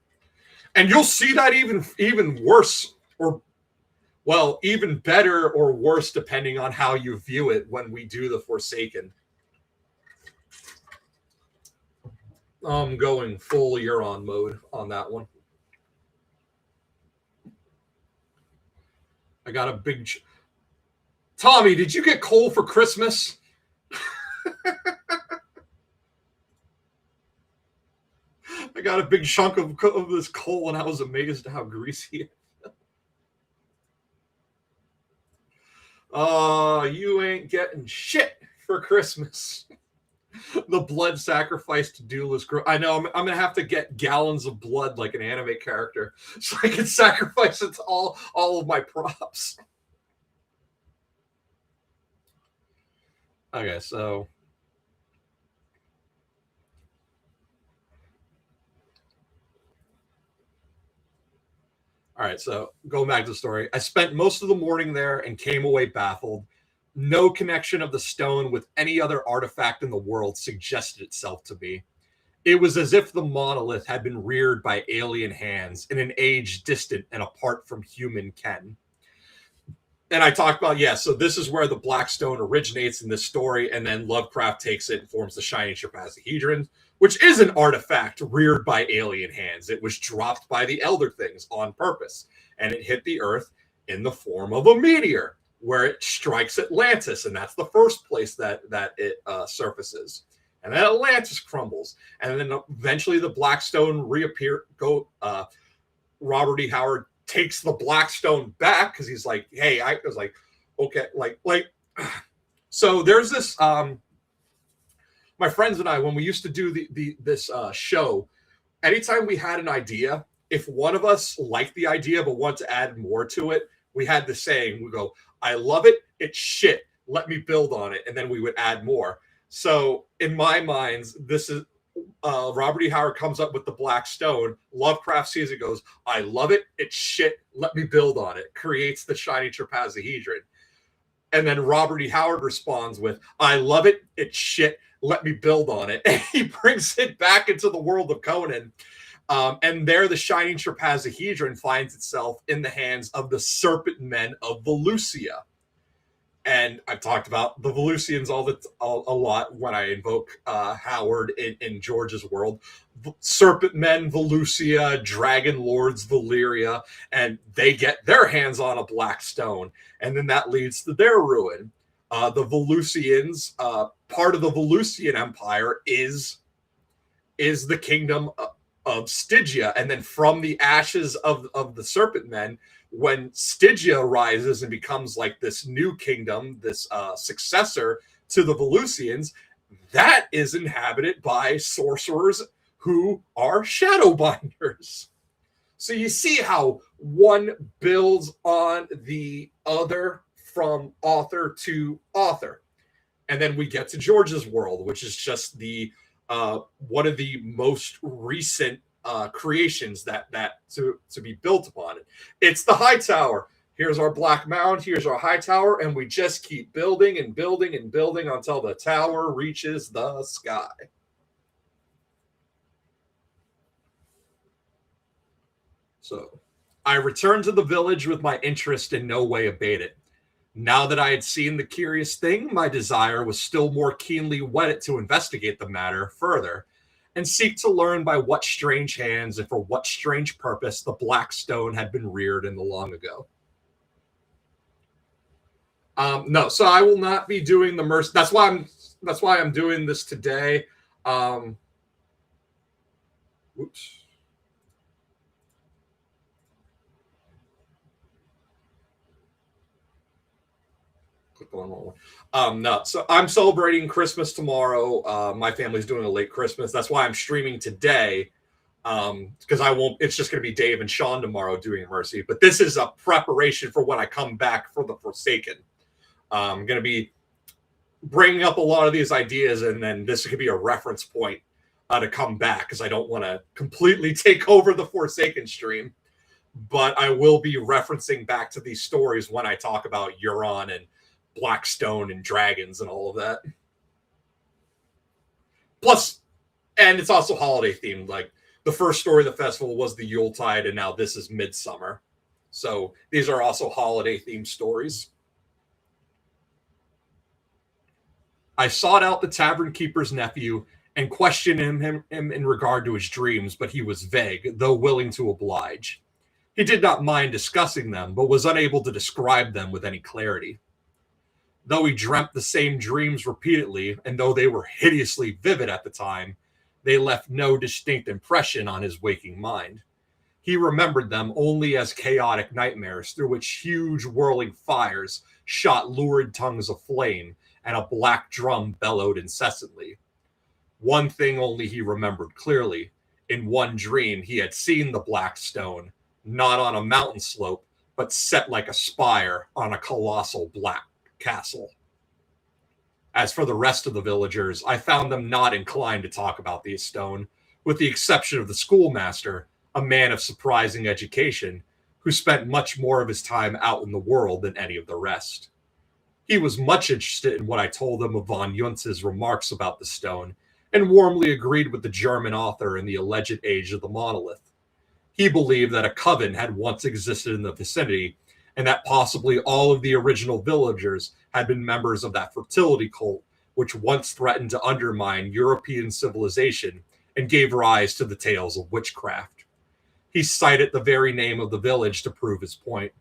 And you'll see that even worse, or well, even better or worse, depending on how you view it when we do the Forsaken. I'm going full Euron mode on that one. I got a big... Tommy, did you get coal for Christmas? I got a big chunk of this coal, and I was amazed at how greasy it felt. You ain't getting shit for Christmas. The blood sacrifice to duelist grow. I know I'm gonna have to get gallons of blood like an anime character, so I can sacrifice it to all of my props. Okay, so all right, so going back to the story, I spent most of the morning there and came away baffled. No connection of the stone with any other artifact in the world suggested itself to me. It was as if the monolith had been reared by alien hands in an age distant and apart from human ken. And I talked about, yeah, so this is where the Black Stone originates in this story, and then Lovecraft takes it and forms the Shining Trapazahedron, which is an artifact reared by alien hands. It was dropped by the Elder Things on purpose, and it hit the Earth in the form of a meteor, where it strikes Atlantis, and that's the first place that it surfaces. And then Atlantis crumbles, and then eventually the Black Stone Robert E. Howard takes the Black Stone back because he's like, hey, I was like, okay, like, so there's this. My friends and I, when we used to do this show, anytime we had an idea, if one of us liked the idea but wanted to add more to it, we had the saying, we go, I love it, it's shit, let me build on it, and then we would add more. So in my mind, this is Robert E. Howard comes up with the Black Stone. Lovecraft sees it, goes, I love it, it's shit, let me build on it. Creates the Shining Trapazahedron. And then Robert E. Howard responds with, I love it, it's shit, let me build on it. And he brings it back into the world of Conan. And there the Shining Trapazahedron finds itself in the hands of the Serpent Men of Volusia. And I've talked about the Volusians a lot when I invoke Howard in George's world. Serpent Men, Volusia, Dragon Lords, Valyria, and they get their hands on a Black Stone. And then that leads to their ruin. The Volusians, part of the Volusian Empire is the kingdom of Stygia. And then from the ashes of the Serpent Men, when Stygia rises and becomes like this new kingdom, this successor to the Volusians, that is inhabited by sorcerers who are Shadowbinders. So you see how one builds on the other from author to author. And then we get to George's world, which is just the one of the most recent creations that to be built upon it. It's the High Tower. Here's our Black Mound. Here's our High Tower, and we just keep building and building and building until the tower reaches the sky. So I returned to the village with my interest in no way abated. Now that I had seen the curious thing, my desire was still more keenly whetted to investigate the matter further and seek to learn by what strange hands and for what strange purpose the black stone had been reared in the long ago. No, so I will not be doing the mercy. That's why I'm doing this today. Oops. No, so I'm celebrating Christmas tomorrow. My family's doing a late Christmas. That's why I'm streaming today. Because I won't. It's just going to be Dave and Sean tomorrow doing Mercy. But this is a preparation for when I come back for the Forsaken. I'm going to be bringing up a lot of these ideas, and then this could be a reference point to come back because I don't want to completely take over the Forsaken stream. But I will be referencing back to these stories when I talk about Euron and Blackstone and dragons and all of that. Plus, and it's also holiday themed. Like the first story of the festival was the Yuletide, and now this is Midsummer. So these are also holiday themed stories. I sought out the tavern keeper's nephew and questioned him in regard to his dreams, but he was vague, though willing to oblige. He did not mind discussing them, but was unable to describe them with any clarity. Though he dreamt the same dreams repeatedly, and though they were hideously vivid at the time, they left no distinct impression on his waking mind. He remembered them only as chaotic nightmares through which huge whirling fires shot lurid tongues of flame, and a black drum bellowed incessantly. One thing only he remembered clearly. In one dream, he had seen the black stone, not on a mountain slope, but set like a spire on a colossal black castle. As for the rest of the villagers, I found them not inclined to talk about the stone, with the exception of the schoolmaster, a man of surprising education, who spent much more of his time out in the world than any of the rest. He was much interested in what I told him of von Juntz's remarks about the stone, and warmly agreed with the German author in the alleged age of the monolith. He believed that a coven had once existed in the vicinity, and that possibly all of the original villagers had been members of that fertility cult, which once threatened to undermine European civilization and gave rise to the tales of witchcraft. He cited the very name of the village to prove his point.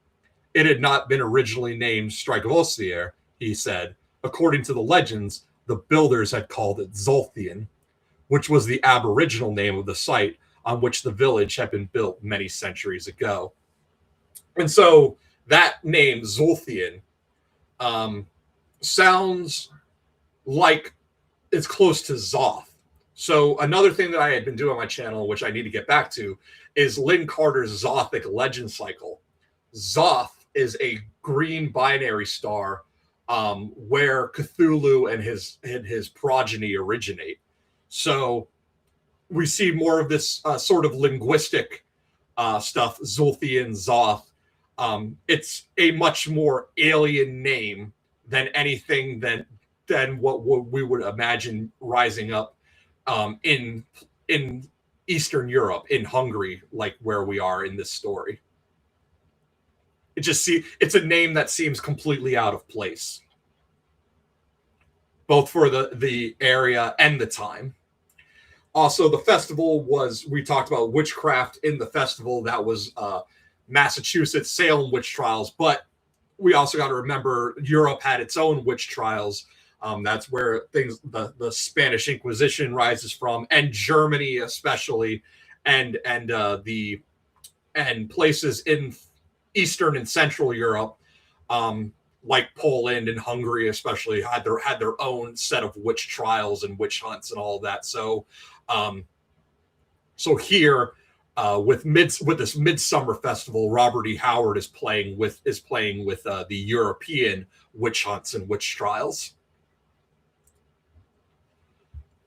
It had not been originally named Strigvosier, he said. According to the legends, the builders had called it Zolthian, which was the aboriginal name of the site on which the village had been built many centuries ago. And so that name, Zolthian, sounds like it's close to Zoth. So another thing that I had been doing on my channel, which I need to get back to, is Lynn Carter's Zothic legend cycle. Zoth is a green binary star where Cthulhu and his progeny originate. So we see more of this sort of linguistic stuff, Zolthian, Zoth. It's a much more alien name than anything than what we would imagine rising up in Eastern Europe, in Hungary, like where we are in this story. It's a name that seems completely out of place, both for the area and the time. Also, the festival we talked about witchcraft in the festival. That was Massachusetts Salem witch trials, but we also got to remember Europe had its own witch trials. That's where the Spanish Inquisition rises from, and Germany especially, and places in Eastern and Central Europe, like Poland and Hungary especially, had their own set of witch trials and witch hunts and all of that. So So here, with this Midsummer Festival, Robert E. Howard is playing with the European witch hunts and witch trials.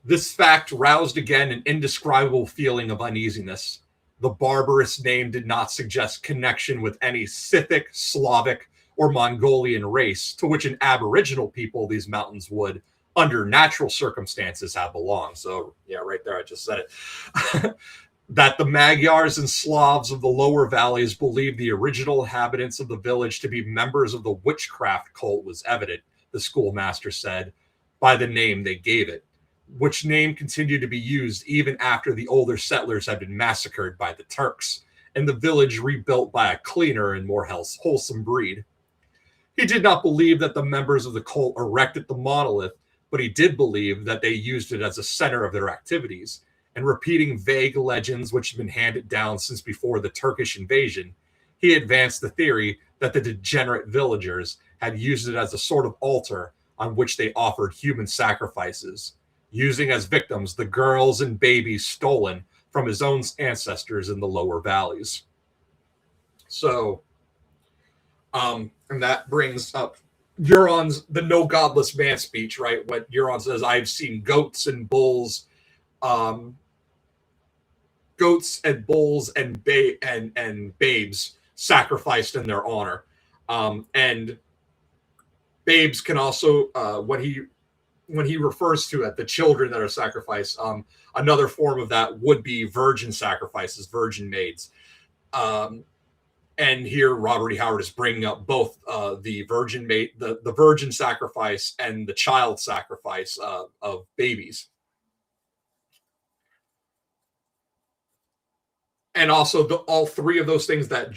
This fact roused again an indescribable feeling of uneasiness. The barbarous name did not suggest connection with any Scythic, Slavic, or Mongolian race to which an aboriginal people of these mountains would, under natural circumstances, have belonged. So, yeah, right there, I just said it. That the Magyars and Slavs of the lower valleys believed the original inhabitants of the village to be members of the witchcraft cult was evident, the schoolmaster said, by the name they gave it, which name continued to be used even after the older settlers had been massacred by the Turks, and the village rebuilt by a cleaner and more wholesome breed. He did not believe that the members of the cult erected the monolith, but he did believe that they used it as a center of their activities, and repeating vague legends which had been handed down since before the Turkish invasion, he advanced the theory that the degenerate villagers had used it as a sort of altar on which they offered human sacrifices, using as victims the girls and babies stolen from his own ancestors in the lower valleys. So, and that brings up Euron's the no godless man speech, right? When Euron says, "I've seen goats and bulls, and babes sacrificed in their honor." And babes can also, when he refers to it, the children that are sacrificed, another form of that would be virgin sacrifices, virgin maids. And here Robert E. Howard is bringing up both the virgin maid, the virgin sacrifice and the child sacrifice of babies. And also all three of those things that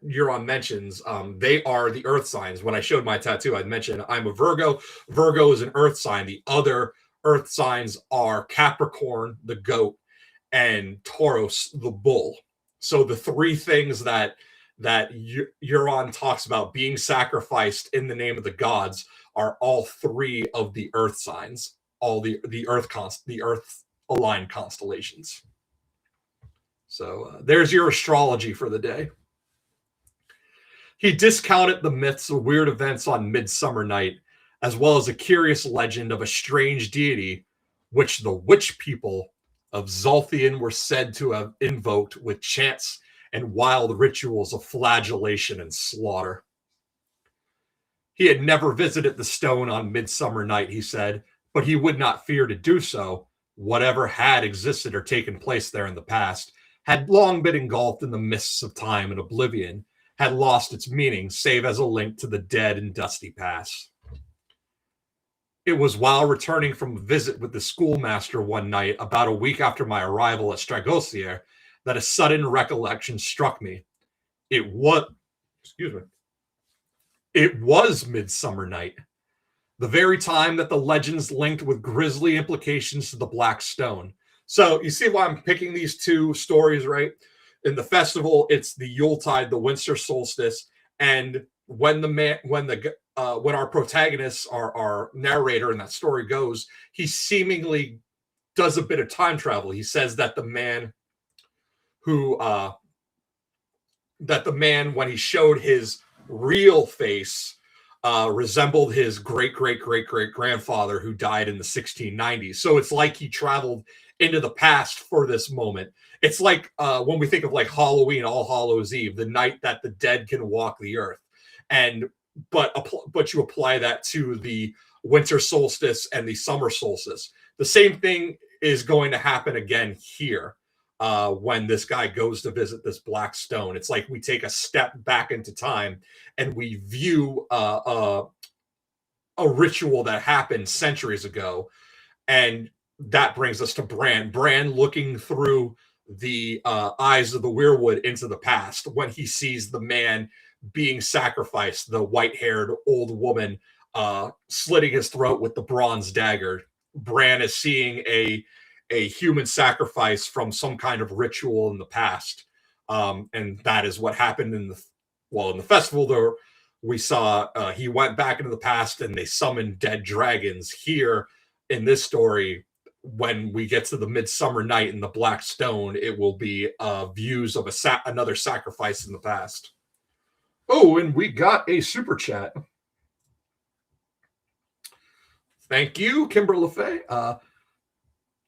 Euron mentions, they are the earth signs. When I showed my tattoo, I mentioned I'm a Virgo. Virgo is an earth sign. The other earth signs are Capricorn, the goat, and Taurus, the bull. So the three things that Euron talks about being sacrificed in the name of the gods are all three of the earth signs, all the earth aligned constellations. So there's your astrology for the day. He discounted the myths of weird events on Midsummer Night, as well as a curious legend of a strange deity, which the witch people of Zolthian were said to have invoked with chants and wild rituals of flagellation and slaughter. He had never visited the stone on Midsummer Night, he said, but he would not fear to do so. Whatever had existed or taken place there in the past had long been engulfed in the mists of time and oblivion, had lost its meaning, save as a link to the dead and dusty past. It was while returning from a visit with the schoolmaster one night, about a week after my arrival at Stragosier, that a sudden recollection struck me. It was Midsummer Night, the very time that the legends linked with grisly implications to the Black Stone. So you see why I'm picking these two stories, right? In the festival, it's the Yuletide, the winter solstice, and when our protagonist, our narrator in that story goes, he seemingly does a bit of time travel. He says that the man when he showed his real face resembled his great grandfather who died in the 1690s. So it's like he traveled into the past for this moment. It's like when we think of like Halloween, All Hallows Eve, the night that the dead can walk the earth, but you apply that to the winter solstice and the summer solstice. The same thing is going to happen again here when this guy goes to visit this Black Stone. It's like we take a step back into time and we view a ritual that happened centuries ago, and that brings us to Bran. Bran looking through the eyes of the weirwood into the past when he sees the man being sacrificed, the white-haired old woman slitting his throat with the bronze dagger. Bran is seeing a human sacrifice from some kind of ritual in the past, and that is what happened in the festival. There we saw he went back into the past and they summoned dead dragons. Here in this story, when we get to the Midsummer Night in the Black Stone, it will be views of another sacrifice in the past. Oh, and we got a super chat. Thank you, Kimber LaFay.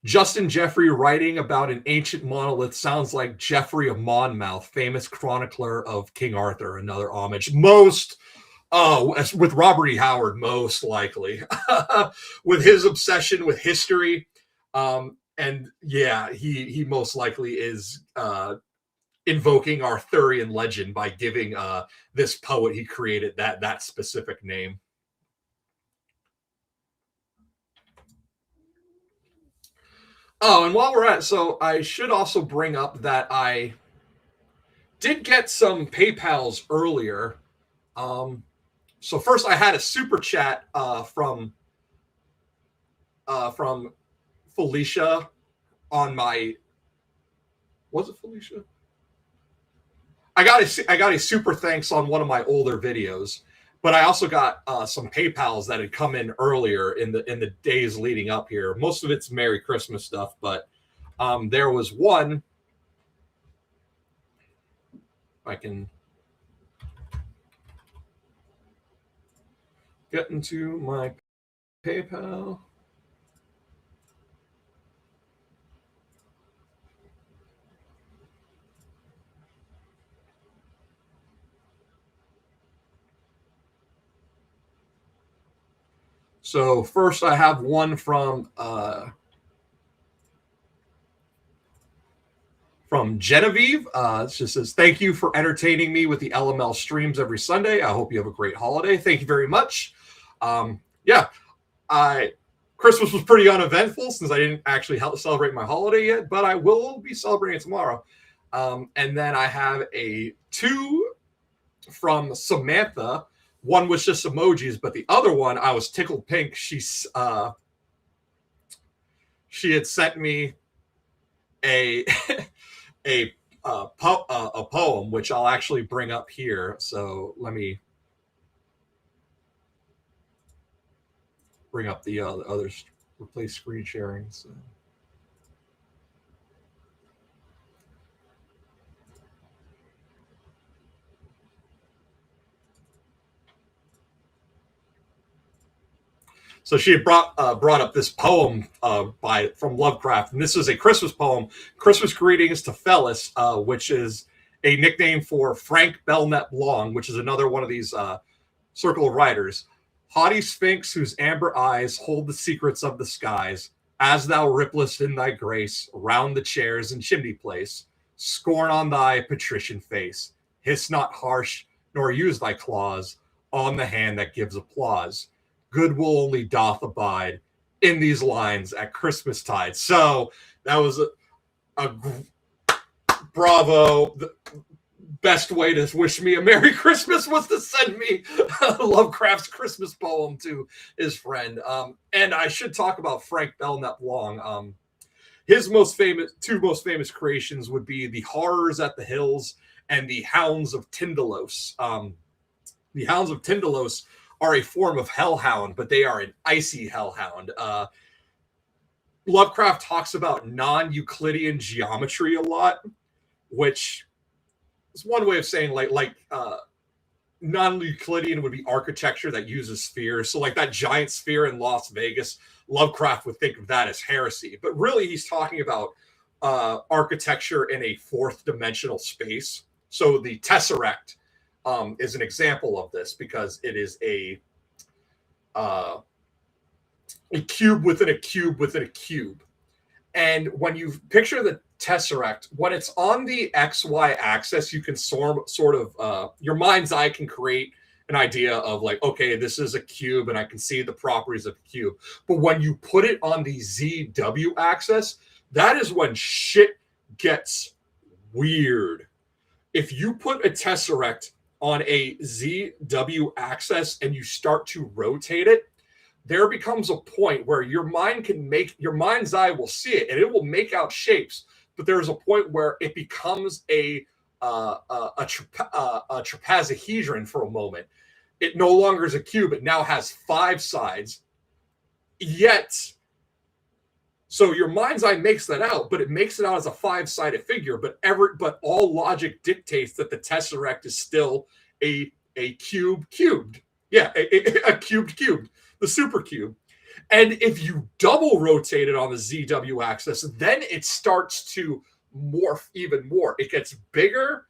Justin Jeffrey writing about an ancient monolith sounds like Geoffrey of Monmouth, famous chronicler of King Arthur. Another homage. With Robert E. Howard, most likely. With his obsession with history. And yeah, he most likely is invoking Arthurian legend by giving this poet he created that specific name. Oh, and while we're at it, so I should also bring up that I did get some PayPals earlier. So first I had a super chat from Felicia on my, was it Felicia? I got a super thanks on one of my older videos, but I also got some PayPals that had come in earlier in the days leading up here. Most of it's Merry Christmas stuff, but there was one. I can get into my PayPal. So first I have one from Genevieve. It just says, thank you for entertaining me with the LML streams every Sunday. I hope you have a great holiday. Thank you very much. Christmas was pretty uneventful since I didn't actually celebrate my holiday yet, but I will be celebrating it tomorrow. And then I have two from Samantha. One was just emojis, but the other one, I was tickled pink. She had sent me a poem, which I'll actually bring up here. So let me bring up the others. Replace screen sharing. So she had brought up this poem from Lovecraft, and this is a Christmas poem, Christmas Greetings to Fellis, which is a nickname for Frank Belknap Long, which is another one of these Circle of Writers. Haughty Sphinx, whose amber eyes hold the secrets of the skies, as thou ripplest in thy grace round the chairs and chimney place, scorn on thy patrician face, hiss not harsh, nor use thy claws on the hand that gives applause. Good will only doth abide in these lines at Christmas tide. So that was a bravo. The best way to wish me a Merry Christmas was to send me Lovecraft's Christmas poem to his friend. And I should talk about Frank Belknap Long. His two most famous creations would be The Horrors at the Hills and The Hounds of Tindalos. The Hounds of Tindalos are a form of hellhound, but they are an icy hellhound. Lovecraft talks about non-Euclidean geometry a lot, which is one way of saying like non-Euclidean would be architecture that uses spheres. So like that giant sphere in Las Vegas, Lovecraft would think of that as heresy. But really he's talking about architecture in a fourth dimensional space. So the Tesseract is an example of this because it is a cube within a cube within a cube. And when you picture the Tesseract, when it's on the XY axis, you can sort of your mind's eye can create an idea of like, okay, this is a cube and I can see the properties of the cube. But when you put it on the ZW axis, that is when shit gets weird. If you put a Tesseract on a ZW axis and you start to rotate it, there becomes a point where your mind's eye will see it and it will make out shapes, but there's a point where it becomes a trapezohedron for a moment. It no longer is a cube. It now has 5 sides. Yet So your mind's eye makes that out, but it makes it out as a 5-sided figure. But all logic dictates that the tesseract is still a cubed. Yeah, a cubed, the super cube. And if you double rotate it on the ZW axis, then it starts to morph even more. It gets bigger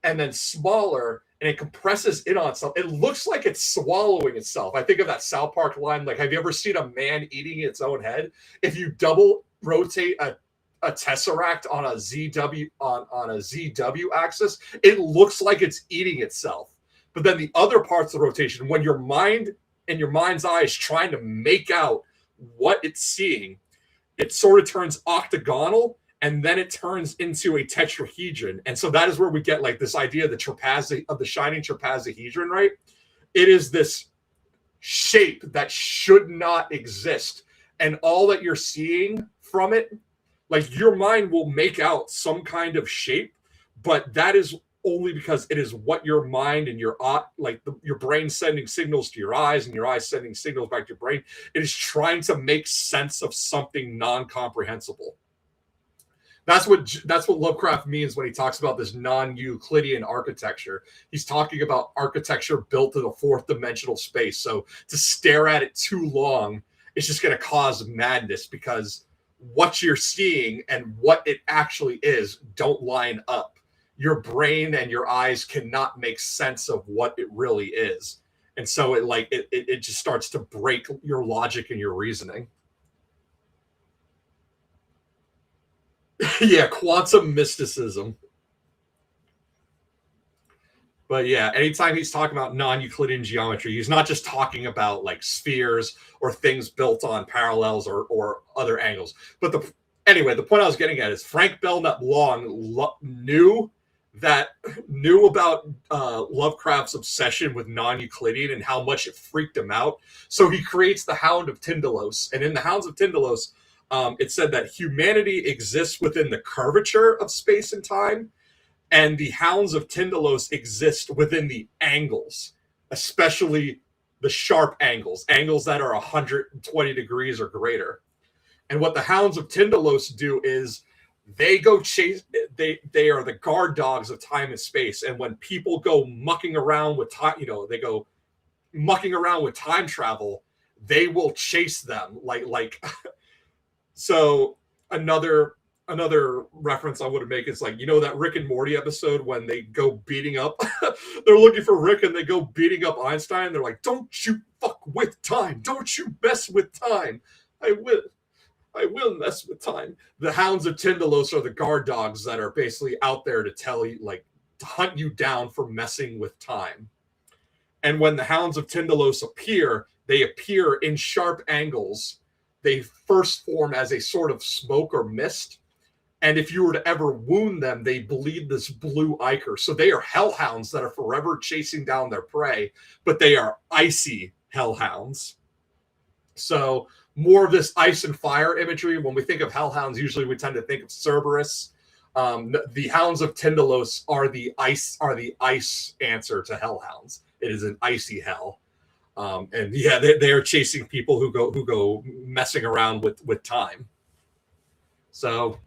and then smaller, and it compresses in on itself. It looks like it's swallowing itself. I think of that South Park line, like, have you ever seen a man eating its own head? If you double rotate a tesseract on a ZW on a ZW axis, it looks like it's eating itself. But then the other parts of the rotation, when your mind and your mind's eye is trying to make out what it's seeing, it sort of turns octagonal, and then it turns into a tetrahedron. And so that is where we get like this idea of the shining trapezahedron, right? It is this shape that should not exist. And all that you're seeing from it, like, your mind will make out some kind of shape, but that is only because it is what your mind and your brain sending signals to your eyes, and your eyes sending signals back to your brain. It is trying to make sense of something non-comprehensible. That's what Lovecraft means when he talks about this non-Euclidean architecture. He's talking about architecture built in a fourth dimensional space. So to stare at it too long, it's just going to cause madness, because what you're seeing and what it actually is don't line up. Your brain and your eyes cannot make sense of what it really is. And so it just starts to break your logic and your reasoning. Yeah, quantum mysticism. But yeah, anytime he's talking about non-Euclidean geometry, he's not just talking about like spheres or things built on parallels or other angles. But the point I was getting at is Frank Belknap Long knew about Lovecraft's obsession with non-Euclidean and how much it freaked him out. So he creates the Hound of Tyndalos. And in the Hounds of Tyndalos, it said that humanity exists within the curvature of space and time, and the Hounds of Tyndalos exist within the angles, especially the sharp angles that are 120 degrees or greater. And what the Hounds of Tyndalos do is they go chase. They are the guard dogs of time and space. And when people go mucking around with time, they go mucking around with time travel, they will chase them like. So another reference I would make is like, that Rick and Morty episode when they go beating up, they're looking for Rick and they go beating up Einstein. They're like, "Don't you fuck with time. Don't you mess with time. I will mess with time." The Hounds of Tyndalos are the guard dogs that are basically out there to tell you, like, to hunt you down for messing with time. And when the Hounds of Tyndalos appear, they appear in sharp angles. They first form as a sort of smoke or mist. And if you were to ever wound them, they bleed this blue ichor. So they are hellhounds that are forever chasing down their prey, but they are icy hellhounds. So more of this ice and fire imagery. When we think of hellhounds, usually we tend to think of Cerberus. The Hounds of Tyndalos are the ice answer to hellhounds. It is an icy hell. And yeah, they are chasing people who go messing around with time. So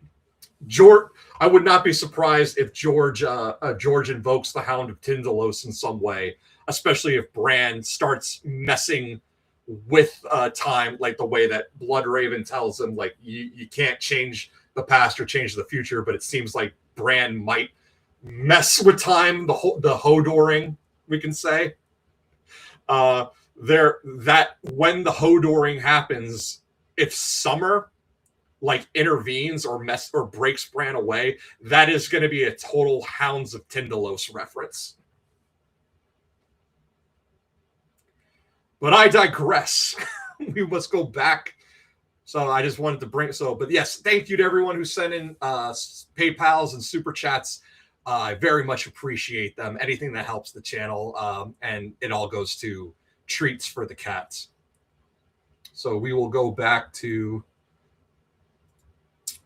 George, I would not be surprised if George invokes the Hound of Tyndalos in some way, especially if Bran starts messing with time, like the way that Bloodraven tells him, like, you can't change the past or change the future. But it seems like Bran might mess with time, the Hodoring, we can say. That when the Hodoring happens, if Summer like intervenes or breaks Bran away, that is going to be a total Hounds of Tyndalos reference. But I digress. We must go back. So I just wanted to but yes, thank you to everyone who sent in PayPals and super chats. I very much appreciate them. Anything that helps the channel, and it all goes to treats for the cats. So we will go back to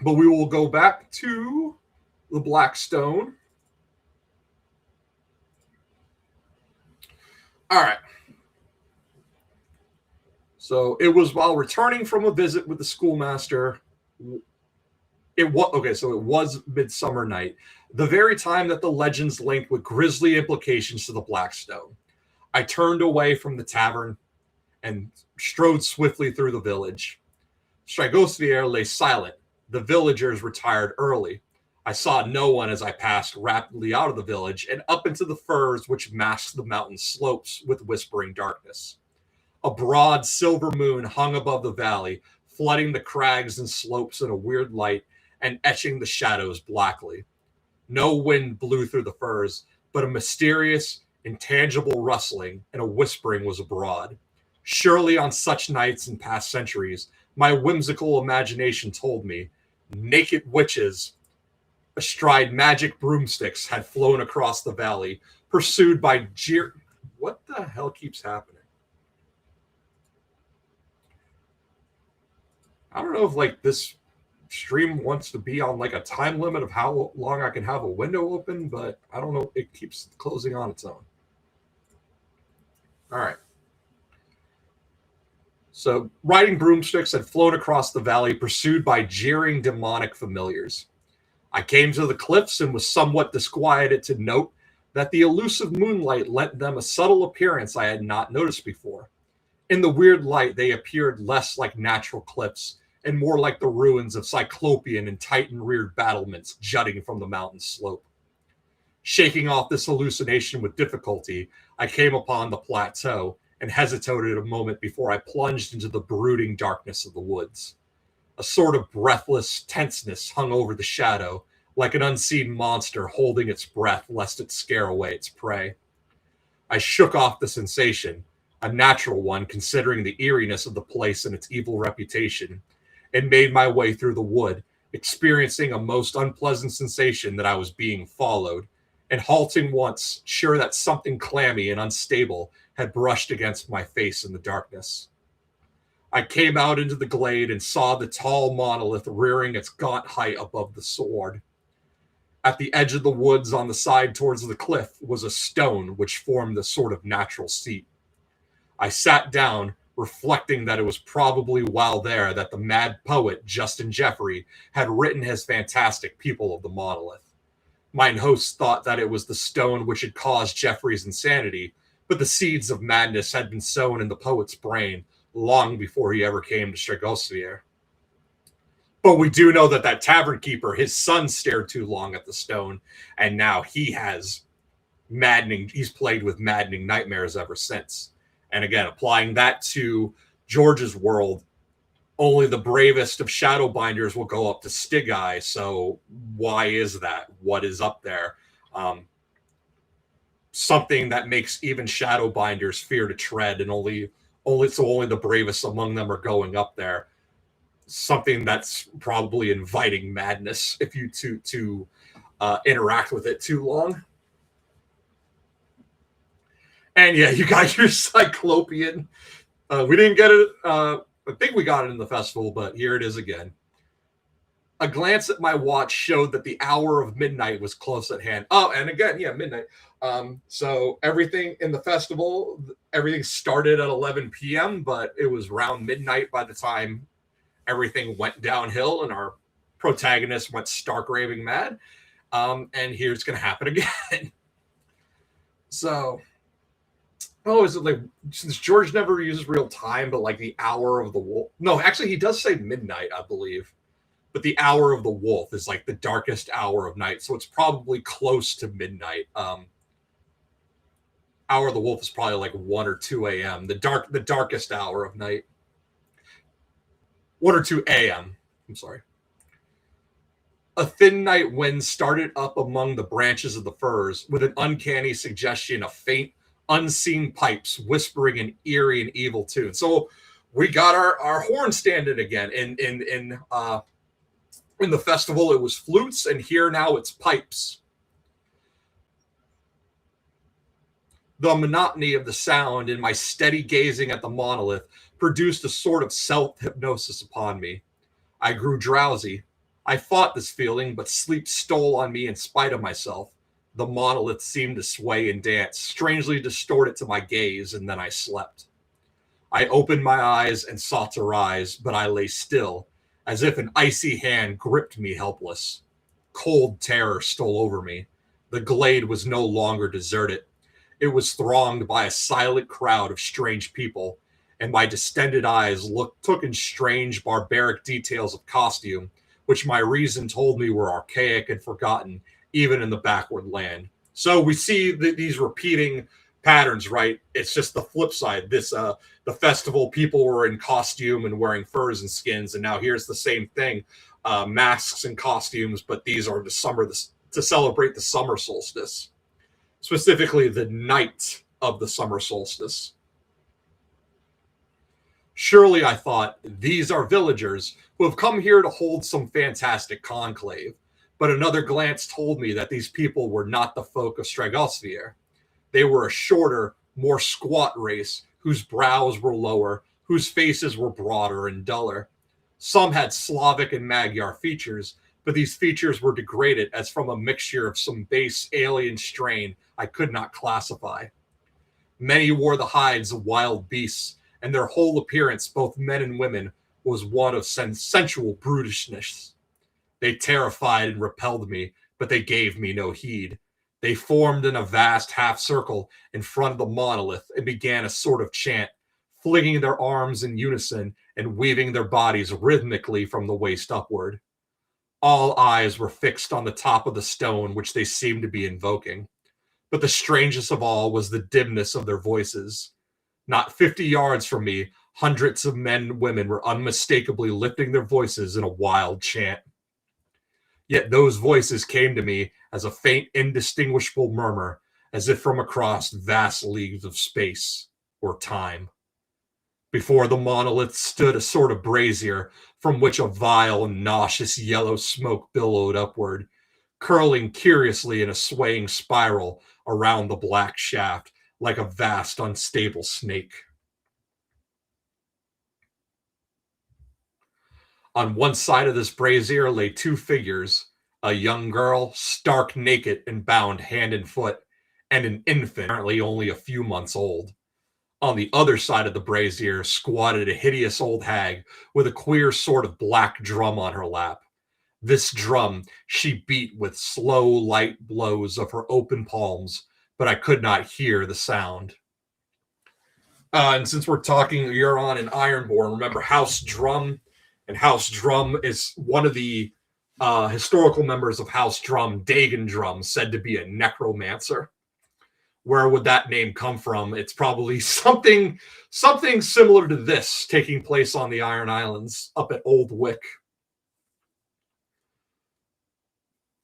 the Blackstone. All right. So it was while returning from a visit with the schoolmaster It was okay, so it was Midsummer Night, the very time that the legends linked with grisly implications to the Blackstone. I turned away from the tavern and strode swiftly through the village. Strigosvier lay silent. The villagers retired early. I saw no one as I passed rapidly out of the village and up into the firs which masked the mountain slopes with whispering darkness. A broad silver moon hung above the valley, flooding the crags and slopes in a weird light and etching the shadows blackly. No wind blew through the firs, but a mysterious, intangible rustling and a whispering was abroad. Surely on such nights in past centuries, my whimsical imagination told me, naked witches astride magic broomsticks had flown across the valley, pursued by What the hell keeps happening? I don't know if like this stream wants to be on like a time limit of how long I can have a window open, but I don't know. It keeps closing on its own. All right. So riding broomsticks had flown across the valley, pursued by jeering demonic familiars. I came to the cliffs and was somewhat disquieted to note that the elusive moonlight lent them a subtle appearance I had not noticed before. In the weird light, they appeared less like natural cliffs and more like the ruins of Cyclopean and Titan-reared battlements jutting from the mountain slope. Shaking off this hallucination with difficulty, I came upon the plateau and hesitated a moment before I plunged into the brooding darkness of the woods. A sort of breathless tenseness hung over the shadow, like an unseen monster holding its breath lest it scare away its prey. I shook off the sensation, a natural one considering the eeriness of the place and its evil reputation, and made my way through the wood, experiencing a most unpleasant sensation that I was being followed, and halting once, sure that something clammy and unstable had brushed against my face in the darkness. I came out into the glade and saw the tall monolith rearing its gaunt height above the sward. At the edge of the woods on the side towards the cliff was a stone which formed a sort of natural seat. I sat down, reflecting that it was probably while there that the mad poet Justin Jeffrey had written his fantastic People of the Monolith. Mine host thought that it was the stone which had caused Jeffrey's insanity, but the seeds of madness had been sown in the poet's brain long before he ever came to Strigosvier. But we do know that that tavern keeper, his son stared too long at the stone, and now he's plagued with maddening nightmares ever since. And again, applying that to George's world, only the bravest of Shadowbinders will go up to Stygi. So why is that? What is up there? Something that makes even Shadowbinders fear to tread, and only the bravest among them are going up there. Something that's probably inviting madness if you to interact with it too long. And yeah, you got your Cyclopean. We didn't get it. I think we got it in the festival, but here it is again. A glance at my watch showed that the hour of midnight was close at hand. Oh, and again, yeah, midnight. So everything in the festival, everything started at 11 p.m., but it was around midnight by the time everything went downhill and our protagonist went stark raving mad. And here's going to happen again. So, is it like, since George never uses real time, but like the hour of the wolf? No, actually, he does say midnight, I believe. But the hour of the wolf is like the darkest hour of night. So it's probably close to midnight. Hour of the wolf is probably like 1 or 2 a.m. The darkest hour of night. 1 or 2 a.m. I'm sorry. A thin night wind started up among the branches of the firs with an uncanny suggestion of faint, unseen pipes whispering an eerie and evil tune. So we got our horn standing again. In the festival, it was flutes, and here now it's pipes. The monotony of the sound and my steady gazing at the monolith produced a sort of self-hypnosis upon me. I grew drowsy. I fought this feeling, but sleep stole on me in spite of myself. The monolith seemed to sway and dance, strangely distorted to my gaze, and then I slept. I opened my eyes and sought to rise, but I lay still, as if an icy hand gripped me helpless. Cold terror stole over me. The glade was no longer deserted. It was thronged by a silent crowd of strange people, and my distended eyes took in strange, barbaric details of costume, which my reason told me were archaic and forgotten, even in the backward land. So we see these repeating patterns, right? It's just the flip side. The festival, people were in costume and wearing furs and skins, and now here's the same thing, masks and costumes, but these are to celebrate the summer solstice, specifically the night of the summer solstice. Surely, I thought, these are villagers who have come here to hold some fantastic conclave, but another glance told me that these people were not the folk of Stragosvier. They were a shorter, more squat race whose brows were lower, whose faces were broader and duller. Some had Slavic and Magyar features, but these features were degraded as from a mixture of some base alien strain I could not classify. Many wore the hides of wild beasts, and their whole appearance, both men and women, was one of sensual brutishness. They terrified and repelled me, but they gave me no heed. They formed in a vast half circle in front of the monolith and began a sort of chant, flinging their arms in unison and weaving their bodies rhythmically from the waist upward. All eyes were fixed on the top of the stone which they seemed to be invoking. But the strangest of all was the dimness of their voices. Not 50 yards from me, hundreds of men and women were unmistakably lifting their voices in a wild chant. Yet those voices came to me as a faint, indistinguishable murmur, as if from across vast leagues of space or time. Before the monolith stood a sort of brazier from which a vile and nauseous yellow smoke billowed upward, curling curiously in a swaying spiral around the black shaft like a vast, unstable snake. On one side of this brazier lay two figures, a young girl, stark naked and bound hand and foot, and an infant, apparently only a few months old. On the other side of the brazier squatted a hideous old hag with a queer sort of black drum on her lap. This drum she beat with slow, light blows of her open palms, but I could not hear the sound. And since we're talking Euron and Ironborn, remember House Drum? And House Drum is one of the historical members of House Drum, Dagon Drum, said to be a necromancer. Where would that name come from? It's probably something similar to this taking place on the Iron Islands up at Old Wick.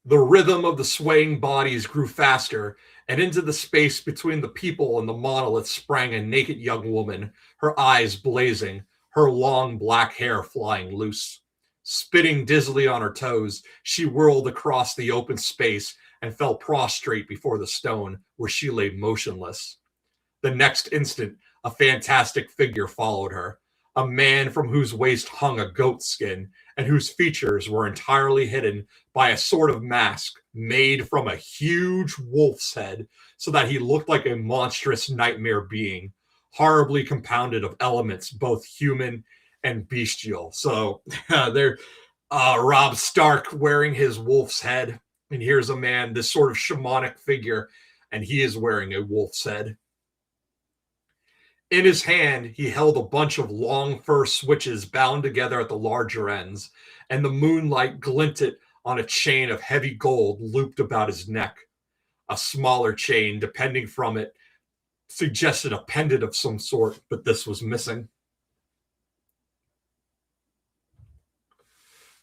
The rhythm of the swaying bodies grew faster, and into the space between the people and the monolith sprang a naked young woman, her eyes blazing, her long black hair flying loose. Spitting dizzily on her toes, she whirled across the open space and fell prostrate before the stone, where she lay motionless. The next instant, a fantastic figure followed her, a man from whose waist hung a goat skin and whose features were entirely hidden by a sort of mask made from a huge wolf's head, so that he looked like a monstrous nightmare being, horribly compounded of elements both human and bestial. So there, Robb Stark wearing his wolf's head, and here's a man, this sort of shamanic figure, and he is wearing a wolf's head. In his hand, he held a bunch of long fur switches bound together at the larger ends, and the moonlight glinted on a chain of heavy gold looped about his neck. A smaller chain, depending from it, suggested a pendant of some sort, but this was missing.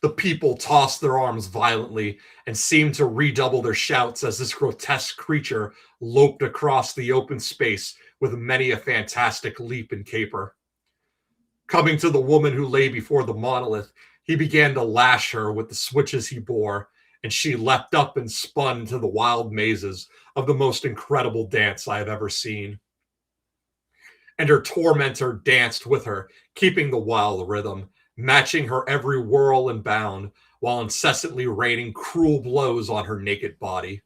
The people tossed their arms violently and seemed to redouble their shouts as this grotesque creature loped across the open space with many a fantastic leap and caper. Coming to the woman who lay before the monolith, he began to lash her with the switches he bore, and she leapt up and spun to the wild mazes of the most incredible dance I have ever seen. And her tormentor danced with her, keeping the wild rhythm, matching her every whirl and bound, while incessantly raining cruel blows on her naked body.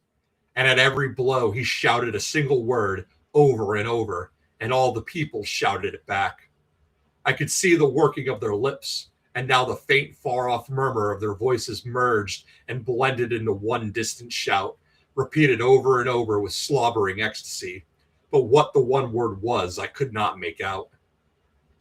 And at every blow, he shouted a single word over and over, and all the people shouted it back. I could see the working of their lips, and now the faint, far-off murmur of their voices merged and blended into one distant shout, repeated over and over with slobbering ecstasy. But what the one word was, I could not make out.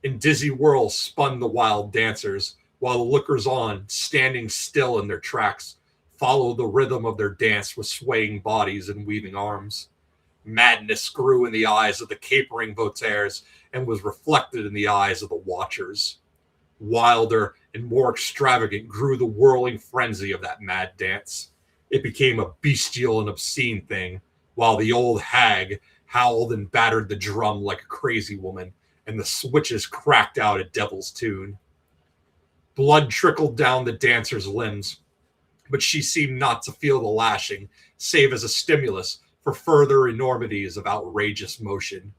In dizzy whirls spun the wild dancers, while the lookers-on, standing still in their tracks, followed the rhythm of their dance with swaying bodies and weaving arms. Madness grew in the eyes of the capering votaires and was reflected in the eyes of the watchers. Wilder and more extravagant grew the whirling frenzy of that mad dance. It became a bestial and obscene thing, while the old hag howled and battered the drum like a crazy woman, and the switches cracked out a devil's tune. Blood trickled down the dancer's limbs, but she seemed not to feel the lashing, save as a stimulus for further enormities of outrageous motion.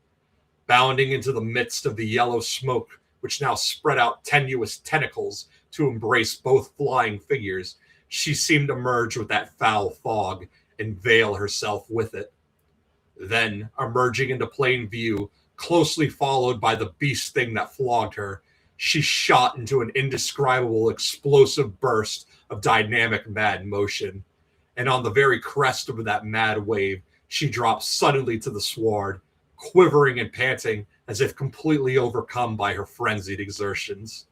Bounding into the midst of the yellow smoke, which now spread out tenuous tentacles to embrace both flying figures, she seemed to merge with that foul fog and veil herself with it. Then, emerging into plain view, closely followed by the beast thing that flogged her, she shot into an indescribable explosive burst of dynamic mad motion. And on the very crest of that mad wave, she dropped suddenly to the sward, quivering and panting as if completely overcome by her frenzied exertions.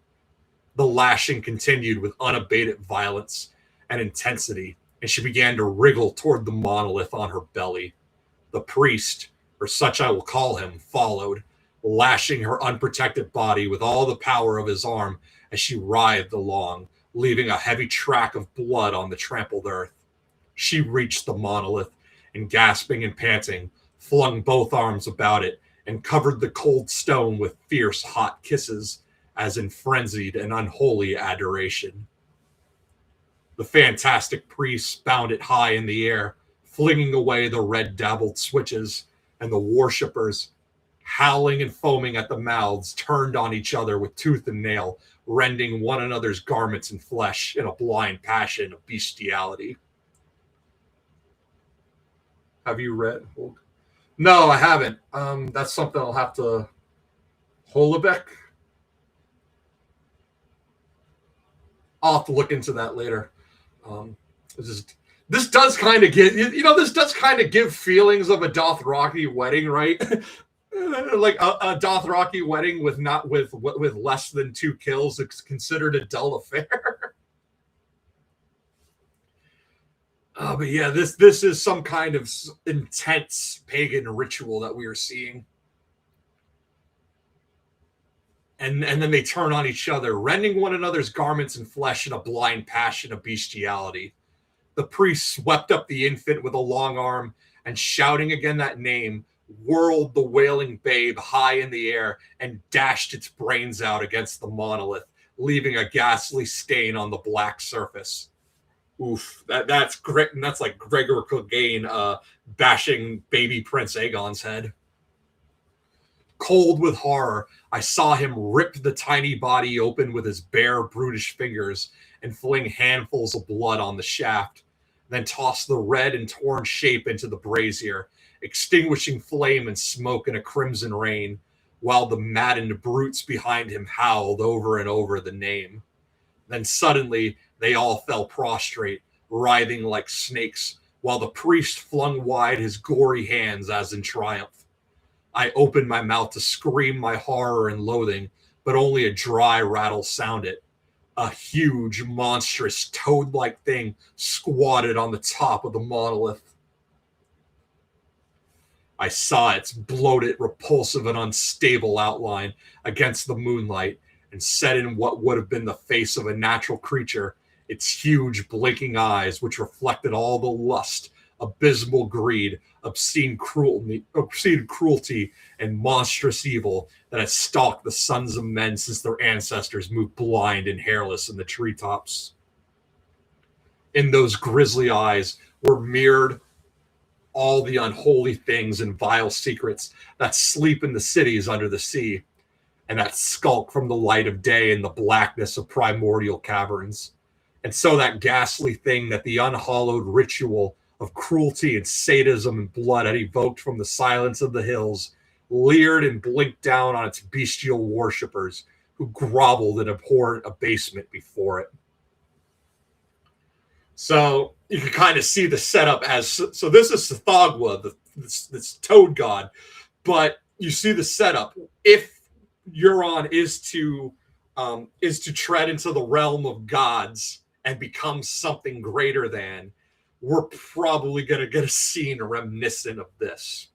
The lashing continued with unabated violence and intensity, and she began to wriggle toward the monolith on her belly. The priest, or such I will call him, followed, lashing her unprotected body with all the power of his arm as she writhed along, leaving a heavy track of blood on the trampled earth. She reached the monolith, and gasping and panting, flung both arms about it and covered the cold stone with fierce, hot kisses, as in frenzied and unholy adoration. The fantastic priest bound it high in the air, flinging away the red-dabbled switches, and the worshippers, howling and foaming at the mouths, turned on each other with tooth and nail, rending one another's garments and flesh in a blind passion of bestiality. Have you read? No, I haven't. That's something I'll have to... Holobeck? I'll have to look into that later. This does kind of give, this does kind of give feelings of a Dothraki wedding, right? Like a Dothraki wedding with less than 2 kills is considered a dull affair. But yeah, this is some kind of intense pagan ritual that we are seeing. And then they turn on each other, rending one another's garments and flesh in a blind passion of bestiality. The priest swept up the infant with a long arm and, shouting again that name, whirled the wailing babe high in the air and dashed its brains out against the monolith, leaving a ghastly stain on the black surface. Oof, that's great. And that's like Gregor Clegane bashing baby Prince Aegon's head. Cold with horror, I saw him rip the tiny body open with his bare, brutish fingers and fling handfuls of blood on the shaft, then toss the red and torn shape into the brazier, extinguishing flame and smoke in a crimson rain, while the maddened brutes behind him howled over and over the name. Then suddenly they all fell prostrate, writhing like snakes, while the priest flung wide his gory hands as in triumph. I opened my mouth to scream my horror and loathing, but only a dry rattle sounded. A huge, monstrous, toad-like thing squatted on the top of the monolith. I saw its bloated, repulsive, and unstable outline against the moonlight, and set in what would have been the face of a natural creature, its huge, blinking eyes, which reflected all the lust, abysmal greed, obscene cruelty, and monstrous evil that had stalked the sons of men since their ancestors moved blind and hairless in the treetops. In those grisly eyes were mirrored all the unholy things and vile secrets that sleep in the cities under the sea, and that skulk from the light of day in the blackness of primordial caverns. And so that ghastly thing that the unhallowed ritual of cruelty and sadism and blood had evoked from the silence of the hills leered and blinked down on its bestial worshippers who groveled in abhorrent abasement before it. So you can kind of see the setup as, so this is Sithagwa, this toad god, but you see the setup. If Euron is to tread into the realm of gods and become something greater than, we're probably going to get a scene reminiscent of this.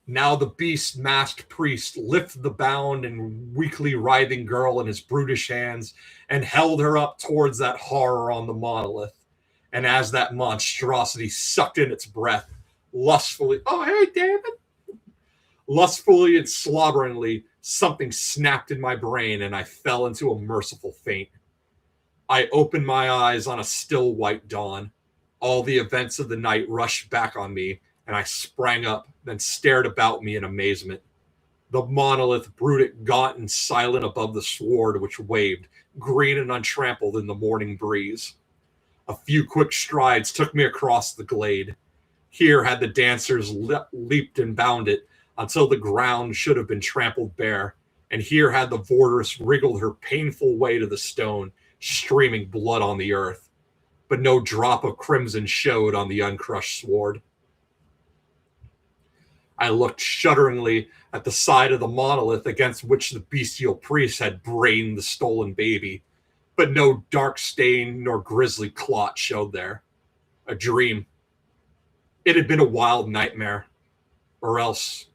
Now the beast-masked priest lifted the bound and weakly writhing girl in his brutish hands and held her up towards that horror on the monolith. And as that monstrosity sucked in its breath, lustfully, oh, hey, David! Lustfully and slobberingly, something snapped in my brain and I fell into a merciful faint. I opened my eyes on a still white dawn. All the events of the night rushed back on me, and I sprang up, then stared about me in amazement. The monolith brooded gaunt and silent above the sward which waved, green and untrampled in the morning breeze. A few quick strides took me across the glade. Here had the dancers leaped and bounded until the ground should have been trampled bare, and here had the vortress wriggled her painful way to the stone, streaming blood on the earth. But no drop of crimson showed on the uncrushed sward. I looked shudderingly at the side of the monolith against which the bestial priest had brained the stolen baby, but no dark stain nor grisly clot showed there. A dream. It had been a wild nightmare. Or else,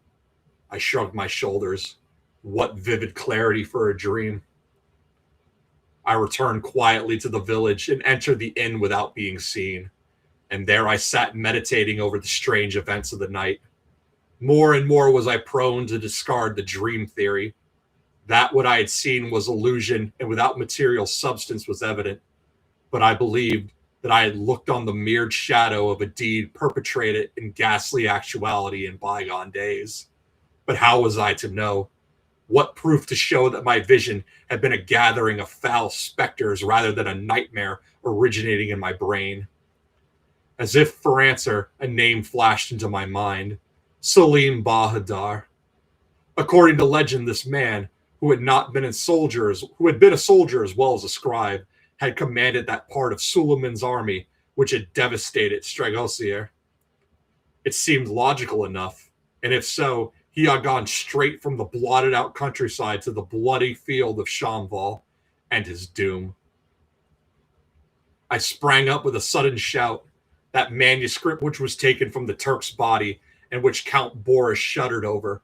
I shrugged my shoulders. What vivid clarity for a dream. I returned quietly to the village and entered the inn without being seen. And there I sat meditating over the strange events of the night. More and more was I prone to discard the dream theory. That what I had seen was illusion and without material substance was evident. But I believed that I had looked on the mere shadow of a deed perpetrated in ghastly actuality in bygone days. But how was I to know? What proof to show that my vision had been a gathering of foul specters rather than a nightmare originating in my brain? As if for answer, a name flashed into my mind. Salim Bahadar. According to legend, this man, who had been a soldier as well as a scribe, had commanded that part of Suleiman's army which had devastated Stragosier. It seemed logical enough, and if so, he had gone straight from the blotted out countryside to the bloody field of Shamval and his doom. I sprang up with a sudden shout. That manuscript which was taken from the Turk's body and which Count Boris shuddered over.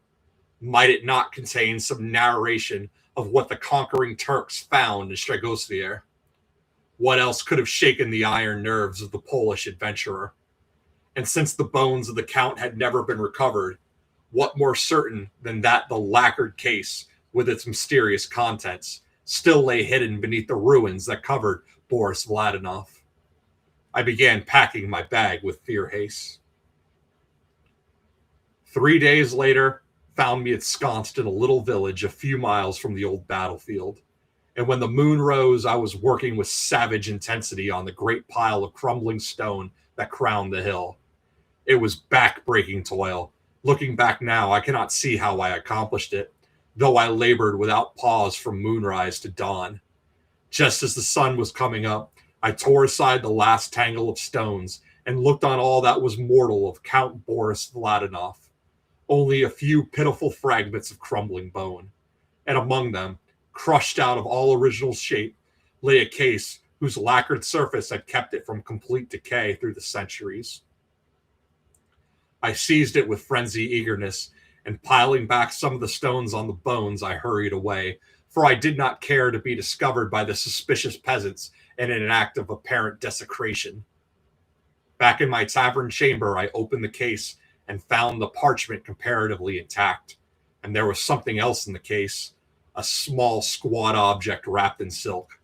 Might it not contain some narration of what the conquering Turks found in Stragosier? What else could have shaken the iron nerves of the Polish adventurer? And since the bones of the Count had never been recovered, what more certain than that the lacquered case, with its mysterious contents, still lay hidden beneath the ruins that covered Boris Vladinov? I began packing my bag with fear haste. 3 days later, found me ensconced in a little village a few miles from the old battlefield. And when the moon rose, I was working with savage intensity on the great pile of crumbling stone that crowned the hill. It was back-breaking toil. Looking back now, I cannot see how I accomplished it, though I labored without pause from moonrise to dawn. Just as the sun was coming up, I tore aside the last tangle of stones and looked on all that was mortal of Count Boris Vladinov. Only a few pitiful fragments of crumbling bone. And among them, crushed out of all original shape, lay a case whose lacquered surface had kept it from complete decay through the centuries. I seized it with frenzied eagerness, and piling back some of the stones on the bones, I hurried away, for I did not care to be discovered by the suspicious peasants and in an act of apparent desecration. Back in my tavern chamber, I opened the case and found the parchment comparatively intact. And there was something else in the case, a small, squat object wrapped in silk.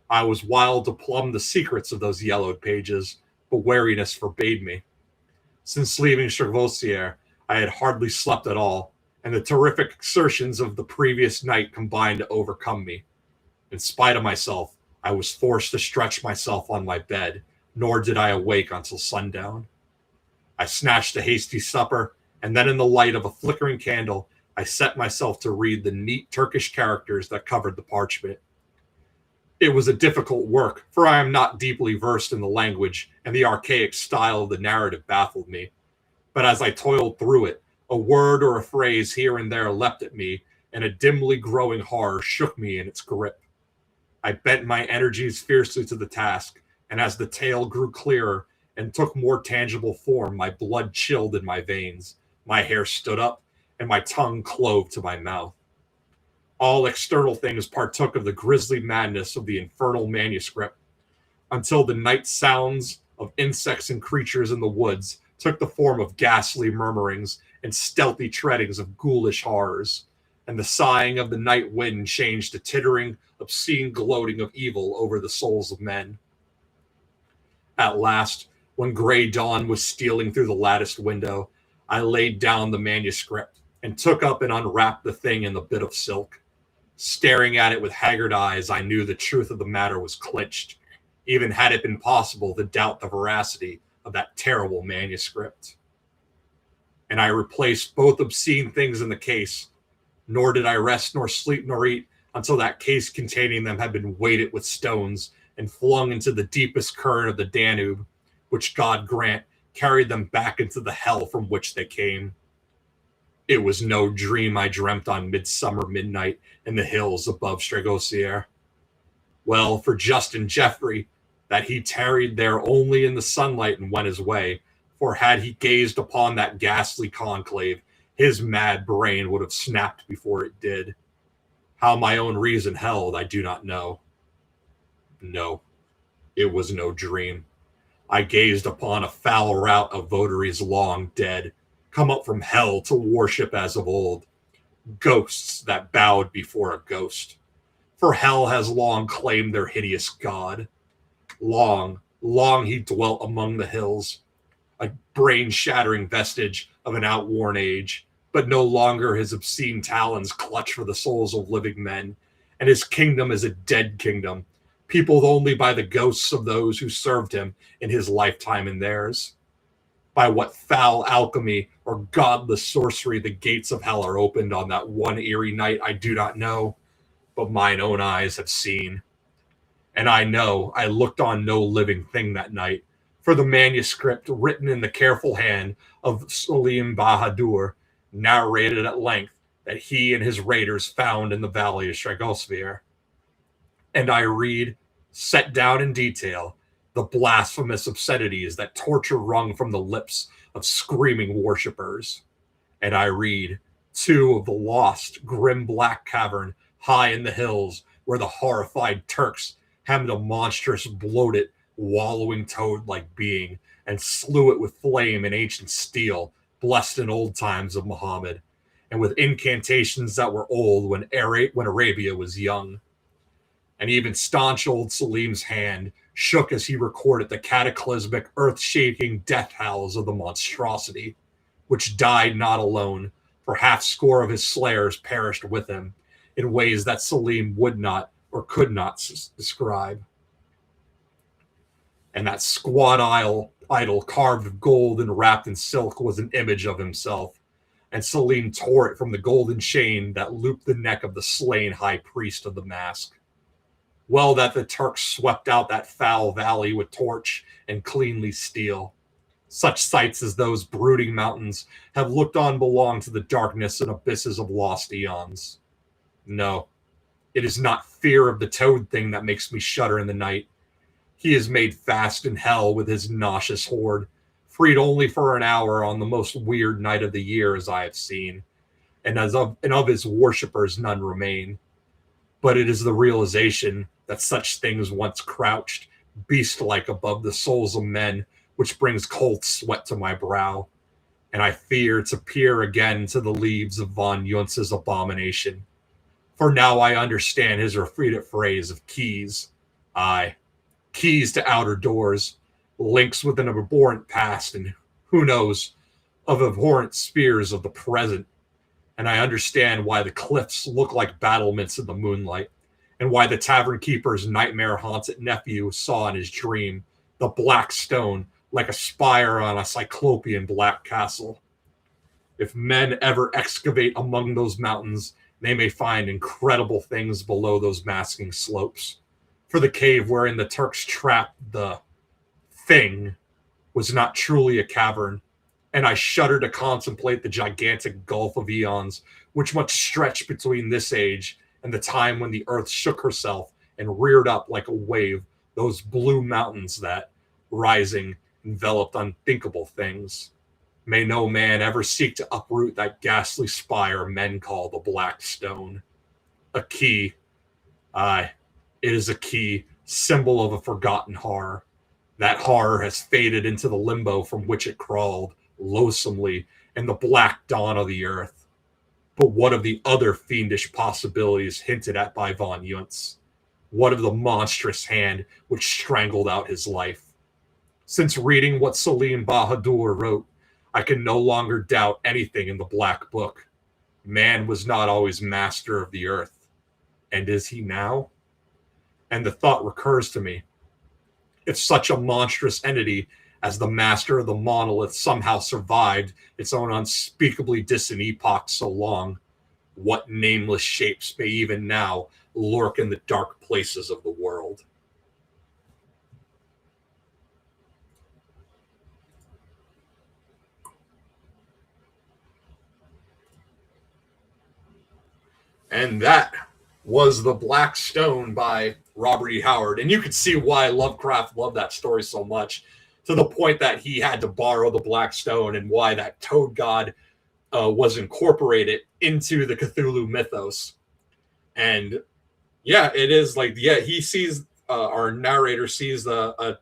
I was wild to plumb the secrets of those yellowed pages, but wariness forbade me. Since leaving Stragosier, I had hardly slept at all, and the terrific exertions of the previous night combined to overcome me. In spite of myself, I was forced to stretch myself on my bed, nor did I awake until sundown. I snatched a hasty supper, and then in the light of a flickering candle, I set myself to read the neat Turkish characters that covered the parchment. It was a difficult work, for I am not deeply versed in the language, and the archaic style of the narrative baffled me. But as I toiled through it, a word or a phrase here and there leapt at me, and a dimly growing horror shook me in its grip. I bent my energies fiercely to the task, and as the tale grew clearer and took more tangible form, my blood chilled in my veins, my hair stood up, and my tongue clove to my mouth. All external things partook of the grisly madness of the infernal manuscript, until the night sounds of insects and creatures in the woods took the form of ghastly murmurings and stealthy treadings of ghoulish horrors, and the sighing of the night wind changed to tittering, obscene gloating of evil over the souls of men. At last, when gray dawn was stealing through the latticed window, I laid down the manuscript and took up and unwrapped the thing in the bit of silk. Staring at it with haggard eyes, I knew the truth of the matter was clinched, even had it been possible to doubt the veracity of that terrible manuscript. And I replaced both obscene things in the case, nor did I rest nor sleep nor eat until that case containing them had been weighted with stones and flung into the deepest current of the Danube, which God grant carried them back into the hell from which they came. It was no dream I dreamt on midsummer midnight in the hills above Stragosier. Well, for Justin Jeffrey, that he tarried there only in the sunlight and went his way, for had he gazed upon that ghastly conclave, his mad brain would have snapped before it did. How my own reason held, I do not know. No, it was no dream. I gazed upon a foul rout of votaries long dead, come up from hell to worship as of old, ghosts that bowed before a ghost. For hell has long claimed their hideous god. Long, long he dwelt among the hills, a brain-shattering vestige of an outworn age, but no longer his obscene talons clutch for the souls of living men, and his kingdom is a dead kingdom, peopled only by the ghosts of those who served him in his lifetime and theirs. By what foul alchemy or godless sorcery the gates of hell are opened on that one eerie night, I do not know, but mine own eyes have seen. And I know I looked on no living thing that night, for the manuscript written in the careful hand of Salim Bahadur narrated at length that he and his raiders found in the valley of Stragosvir. And I read, set down in detail, the blasphemous obscenities that torture wrung from the lips of screaming worshippers. And I read, too, of the lost, grim black cavern high in the hills where the horrified Turks hemmed a monstrous, bloated, wallowing toad-like being and slew it with flame and ancient steel, blessed in old times of Muhammad, and with incantations that were old when Arabia was young. And even staunch old Salim's hand shook as he recorded the cataclysmic, earth-shaking death howls of the monstrosity, which died not alone, for half-score of his slayers perished with him, in ways that Salim would not or could not describe. And that squat idol carved of gold and wrapped in silk was an image of himself, and Salim tore it from the golden chain that looped the neck of the slain high priest of the mask. Well that the Turks swept out that foul valley with torch and cleanly steel. Such sights as those brooding mountains have looked on belong to the darkness and abysses of lost eons. No, it is not fear of the toad thing that makes me shudder in the night. He is made fast in hell with his nauseous horde, freed only for an hour on the most weird night of the year as I have seen, and of his worshippers none remain. But it is the realization that such things once crouched, beast-like above the souls of men, which brings cold sweat to my brow, and I fear to peer again to the leaves of von Juntz's abomination. For now I understand his repeated phrase of keys. Aye, keys to outer doors, links with an abhorrent past, and who knows, of abhorrent spears of the present. And I understand why the cliffs look like battlements in the moonlight, and why the tavern keeper's nightmare-haunted nephew saw in his dream the black stone like a spire on a cyclopean black castle. If men ever excavate among those mountains, they may find incredible things below those masking slopes. For the cave wherein the Turks trapped the thing was not truly a cavern, and I shudder to contemplate the gigantic gulf of eons which must stretch between this age and the time when the earth shook herself and reared up like a wave those blue mountains that, rising, enveloped unthinkable things. May no man ever seek to uproot that ghastly spire men call the Black Stone. A key, aye, it is a key, symbol of a forgotten horror. That horror has faded into the limbo from which it crawled, loathsomely, in the black dawn of the earth. But what of the other fiendish possibilities hinted at by von Yuntz? What of the monstrous hand which strangled out his life? Since reading what Salim Bahadur wrote, I can no longer doubt anything in the Black Book. Man was not always master of the earth. And is he now? And the thought recurs to me. If such a monstrous entity as the master of the monolith somehow survived its own unspeakably distant epoch so long, what nameless shapes may even now lurk in the dark places of the world? And that was The Black Stone by Robert E. Howard. And you could see why Lovecraft loved that story so much, to the point that he had to borrow the Black Stone, and why that toad god was incorporated into the Cthulhu mythos. And yeah, it is like, yeah, he sees, our narrator sees a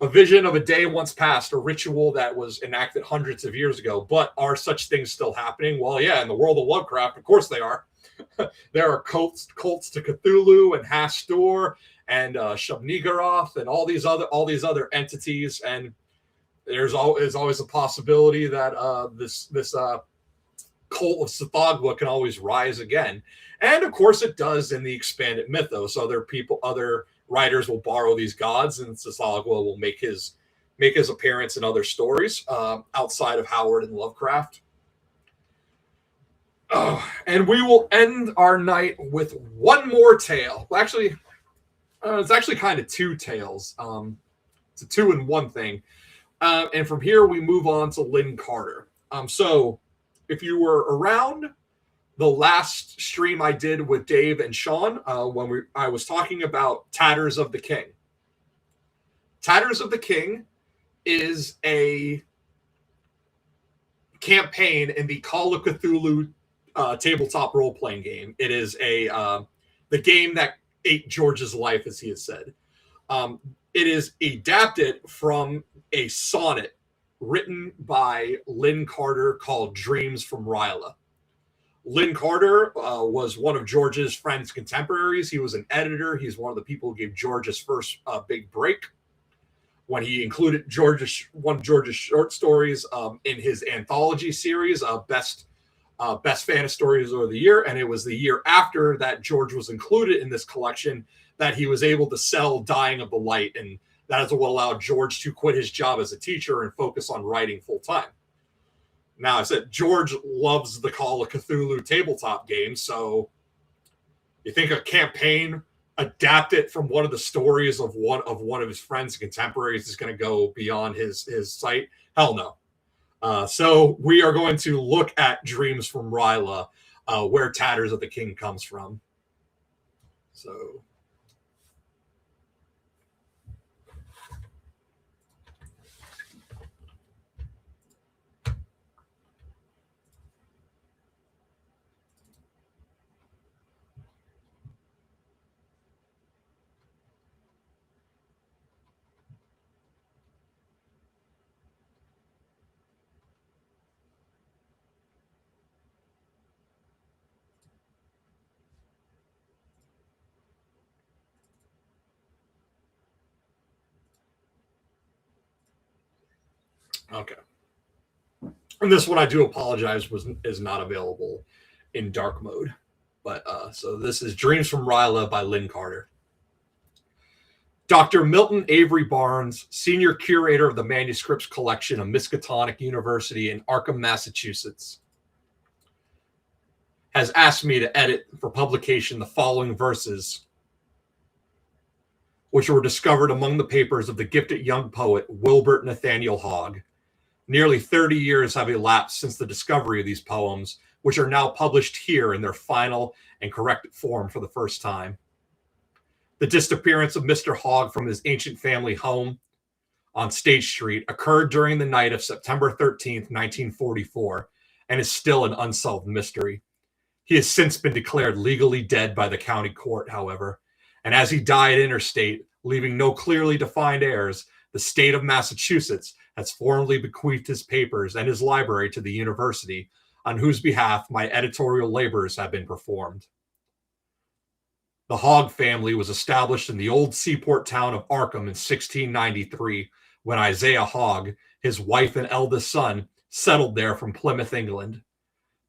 vision of a day once past, a ritual that was enacted hundreds of years ago. But are such things still happening? Well, yeah, in the world of Lovecraft, of course they are. There are cults to Cthulhu and Hastur and Shub-Niggurath and all these other entities, and there's always a possibility that this cult of Tsathoggua can always rise again. And of course it does in the expanded mythos. Other writers will borrow these gods, and Tsathoggua will make his appearance in other stories outside of Howard and Lovecraft. And we will end our night with one more tale. Well, actually, it's actually kind of two tales. It's a two in one thing. And from here, we move on to Lynn Carter. So if you were around the last stream I did with Dave and Sean, when I was talking about Tatters of the King. Tatters of the King is a campaign in the Call of Cthulhu tabletop role-playing game. It is the game that ate George's life, as he has said. It is adapted from a sonnet written by Lynn Carter called Dreams from Ryla. Lynn Carter was one of George's friends' contemporaries. He was an editor. He's one of the people who gave George his first big break, when he included one of George's short stories in his anthology series, Best Fantasy Stories of the Year. And it was the year after that George was included in this collection that he was able to sell Dying of the Light. And that is what allowed George to quit his job as a teacher and focus on writing full time. Now, I said George loves the Call of Cthulhu tabletop game, so you think a campaign adapted from one of the stories of one of his friends and contemporaries is going to go beyond his site? Hell no. So we are going to look at Dreams from Ryla, where Tatters of the King comes from. So... Okay. And this one, I do apologize, is not available in dark mode. But so this is Dreams from Ryla by Lynn Carter. Dr. Milton Avery Barnes, senior curator of the manuscripts collection of Miskatonic University in Arkham, Massachusetts, has asked me to edit for publication the following verses, which were discovered among the papers of the gifted young poet Wilbert Nathaniel Hogg. Nearly 30 years have elapsed since the discovery of these poems, which are now published here in their final and corrected form for the first time. The disappearance of Mr. Hogg from his ancient family home on State Street occurred during the night of September 13th, 1944, and is still an unsolved mystery. He has since been declared legally dead by the county court, however, and as he died interstate, leaving no clearly defined heirs, the state of Massachusetts has formally bequeathed his papers and his library to the university, on whose behalf my editorial labors have been performed. The Hogg family was established in the old seaport town of Arkham in 1693, when Isaiah Hogg, his wife and eldest son, settled there from Plymouth, England.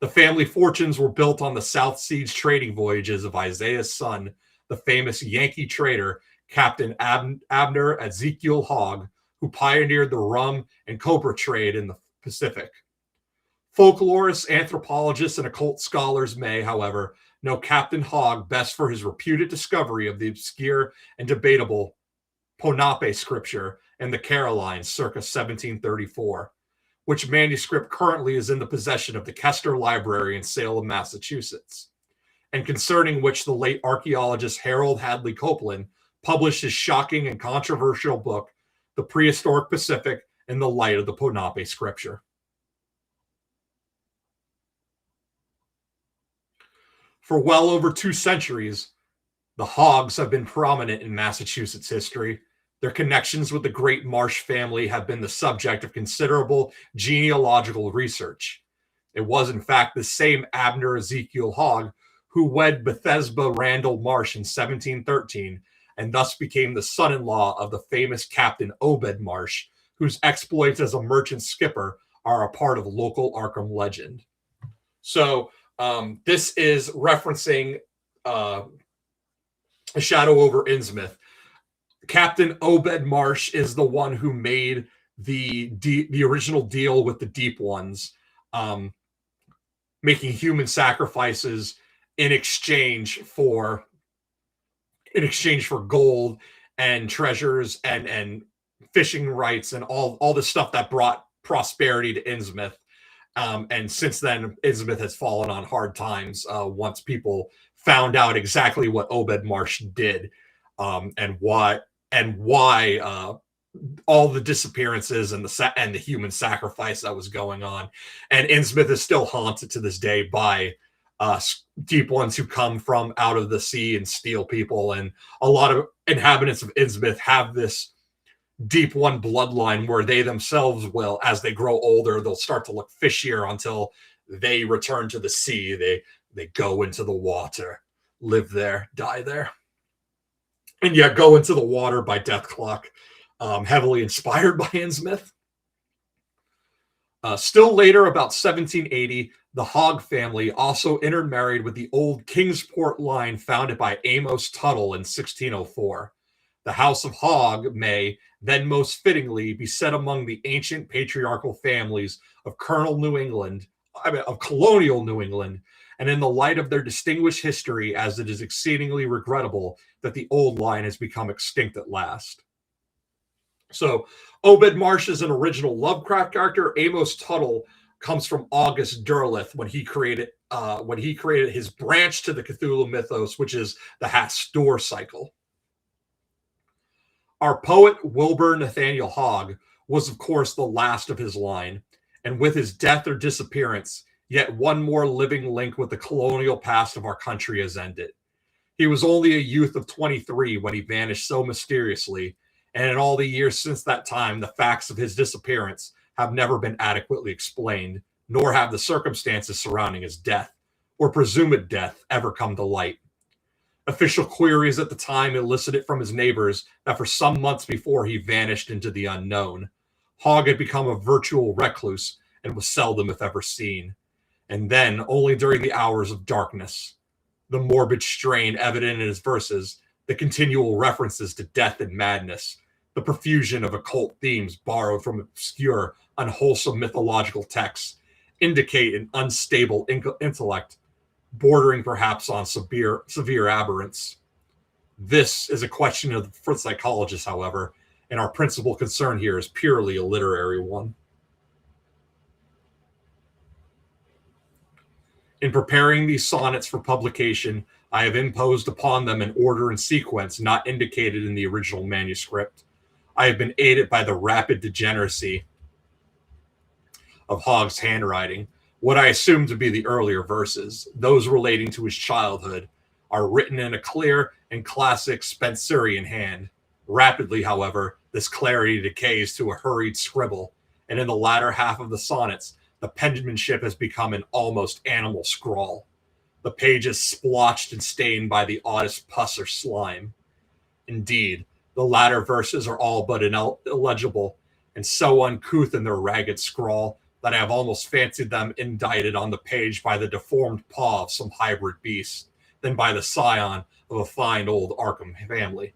The family fortunes were built on the South Seas trading voyages of Isaiah's son, the famous Yankee trader, Captain Abner Ezekiel Hogg, who pioneered the rum and copra trade in the Pacific. Folklorists, anthropologists, and occult scholars may, however, know Captain Hogg best for his reputed discovery of the obscure and debatable Ponape scripture in the Carolines circa 1734, which manuscript currently is in the possession of the Kester Library in Salem, Massachusetts, and concerning which the late archaeologist Harold Hadley Copeland published his shocking and controversial book, The Prehistoric Pacific in the Light of the Ponape Scripture. For well over 2 centuries, the Hoggs have been prominent in Massachusetts history. Their connections with the Great Marsh family have been the subject of considerable genealogical research. It was, in fact, the same Abner Ezekiel Hogg who wed Bethesda Randall Marsh in 1713 and thus became the son-in-law of the famous Captain Obed Marsh, whose exploits as a merchant skipper are a part of local Arkham legend. So this is referencing A Shadow over Innsmouth. Captain Obed Marsh is the one who made the original deal with the Deep Ones, making human sacrifices in exchange for gold and treasures and fishing rights and all the stuff that brought prosperity to Innsmouth. And since then, Innsmouth has fallen on hard times once people found out exactly what Obed Marsh did, and why all the disappearances and the human sacrifice that was going on. And Innsmouth is still haunted to this day by Deep Ones who come from out of the sea and steal people. And a lot of inhabitants of Innsmouth have this Deep One bloodline where they themselves will, as they grow older, they'll start to look fishier until they return to the sea. They go into the water, live there, die there. And yeah, Go Into the Water by Death Clock, heavily inspired by Innsmouth. Still later, about 1780, the Hogg family also intermarried with the old Kingsport line founded by Amos Tuttle in 1604. The House of Hogg may, then most fittingly, be set among the ancient patriarchal families of colonial New England, and in the light of their distinguished history, as it is exceedingly regrettable that the old line has become extinct at last. So Obed Marsh is an original Lovecraft character. Amos Tuttle comes from August Derleth when he created his branch to the Cthulhu mythos, which is the Hastur cycle. Our poet Wilbur Nathaniel Hogg was, of course, the last of his line, and with his death or disappearance, yet one more living link with the colonial past of our country has ended. He was only a youth of 23 when he vanished so mysteriously, and in all the years since that time, the facts of his disappearance have never been adequately explained, nor have the circumstances surrounding his death, or presumed death, ever come to light. Official queries at the time elicited from his neighbors that for some months before he vanished into the unknown, Hogg had become a virtual recluse and was seldom, if ever, seen. And then, only during the hours of darkness. The morbid strain evident in his verses, The continual references to death and madness, the profusion of occult themes borrowed from obscure, unwholesome mythological texts indicate an unstable intellect, bordering perhaps on severe aberrance. This is a question for psychologists, however, and our principal concern here is purely a literary one. In preparing these sonnets for publication, I have imposed upon them an order and sequence not indicated in the original manuscript. I have been aided by the rapid degeneracy of Hogg's handwriting. What I assume to be the earlier verses, those relating to his childhood, are written in a clear and classic Spenserian hand. Rapidly, however, this clarity decays to a hurried scribble, and in the latter half of the sonnets, the penmanship has become an almost animal scrawl. The page is splotched and stained by the oddest pus or slime. Indeed, the latter verses are all but illegible, and so uncouth in their ragged scrawl that I have almost fancied them indited on the page by the deformed paw of some hybrid beast, than by the scion of a fine old Arkham family.